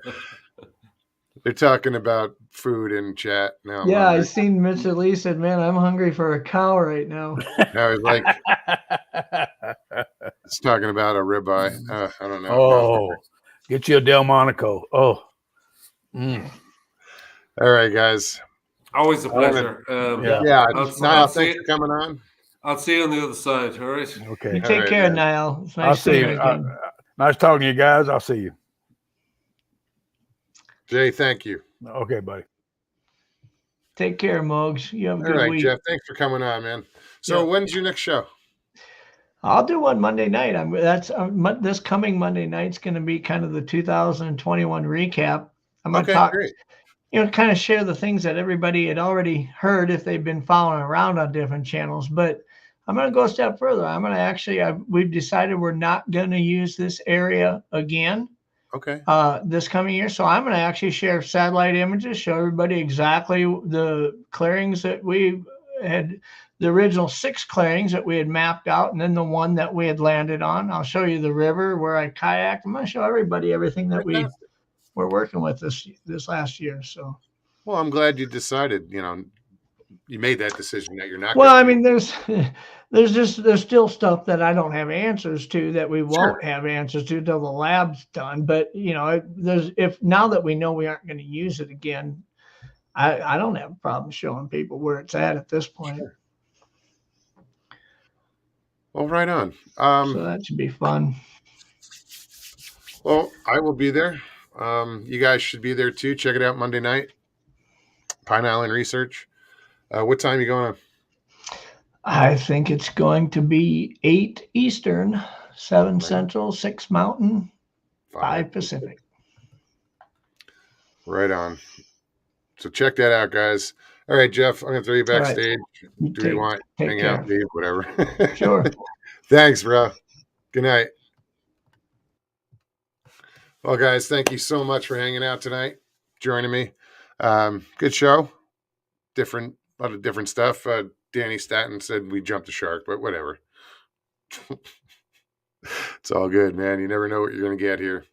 Speaker 1: They're talking about food in chat now. I'm
Speaker 2: Yeah, I
Speaker 1: hungry.
Speaker 2: seen Mr. Lee said, "Man, I'm hungry for a cow right now."
Speaker 1: I was like, it's talking about a ribeye. I don't know.
Speaker 5: Oh, get you a Delmonico. Oh.
Speaker 1: All right, guys.
Speaker 6: Always a pleasure.
Speaker 1: Yeah,
Speaker 6: I'll
Speaker 1: Niall,
Speaker 6: see
Speaker 1: thanks for coming on.
Speaker 6: I'll see you on the other side. All right.
Speaker 5: Okay.
Speaker 2: You take
Speaker 1: right,
Speaker 2: care,
Speaker 1: man.
Speaker 2: Niall. It's
Speaker 5: I'll
Speaker 2: nice
Speaker 5: see
Speaker 2: seeing
Speaker 5: you.
Speaker 2: you again.
Speaker 5: Nice talking to you guys. I'll see you.
Speaker 1: Jay, thank you.
Speaker 5: Okay, buddy.
Speaker 2: Take care, Mogs. You have a
Speaker 1: All
Speaker 2: good
Speaker 1: right,
Speaker 2: week.
Speaker 1: Jeff, thanks for coming on, man. So when's your next show?
Speaker 2: I'll do one Monday night. This coming Monday night's going to be kind of the 2021 recap. I'm going to
Speaker 1: Okay,
Speaker 2: talk,
Speaker 1: great.
Speaker 2: kind of share the things that everybody had already heard if they've been following around on different channels. But I'm going to go a step further. I'm going to actually, we've decided we're not going to use this area again
Speaker 1: Okay.
Speaker 2: this coming year. So I'm going to actually share satellite images, show everybody exactly the clearings that we had, the original 6 clearings that we had mapped out, and then the one that we had landed on. I'll show you the river where I kayaked. I'm going to show everybody everything that we
Speaker 1: Fantastic.
Speaker 2: were working with this last year. So,
Speaker 1: Well, I'm glad you decided, you made that decision that you're not
Speaker 2: well, I
Speaker 1: going to.
Speaker 2: mean, there's still stuff that I don't have answers to that we won't
Speaker 1: Sure.
Speaker 2: have answers to till the lab's done. But if now that we know we aren't going to use it again, I don't have a problem showing people where it's at this point.
Speaker 1: Sure. Well, right on.
Speaker 2: So that should be fun.
Speaker 1: Well, I will be there. You guys should be there too. Check it out Monday night. Pine Island Research. What time are you going to?
Speaker 2: I think it's going to be 8 Eastern, 7 Central, 6 Mountain, 5 Pacific.
Speaker 1: Right on. So check that out, guys. All right, Jeff, I'm going to throw you backstage.
Speaker 2: Right.
Speaker 1: Do you want hang
Speaker 2: care.
Speaker 1: out, leave, whatever?
Speaker 2: Sure.
Speaker 1: Thanks, bro. Good night. Well, guys, thank you so much for hanging out tonight, joining me. Good show. A lot of different stuff. Danny Staton said we jumped the shark, but whatever. It's all good, man. You never know what you're going to get here.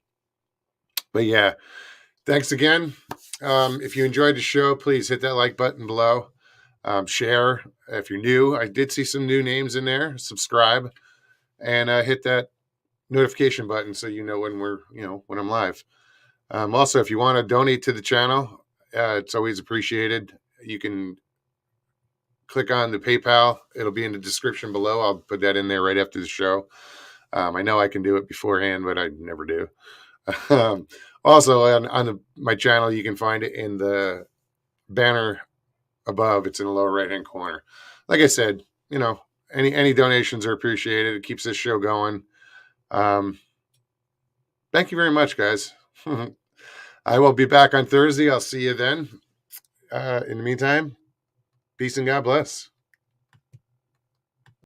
Speaker 1: But yeah, thanks again. If you enjoyed the show, please hit that like button below. Share if you're new. I did see some new names in there. Subscribe and hit that notification button so you know when I'm live. Also, if you want to donate to the channel, it's always appreciated. You can click on the PayPal. It'll be in the description below. I'll put that in there right after the show. I know I can do it beforehand, but I never do. Also, on my channel, you can find it in the banner above. It's in the lower right-hand corner. Like I said, any donations are appreciated. It keeps this show going. Thank you very much, guys. I will be back on Thursday. I'll see you then. In the meantime, peace and God bless.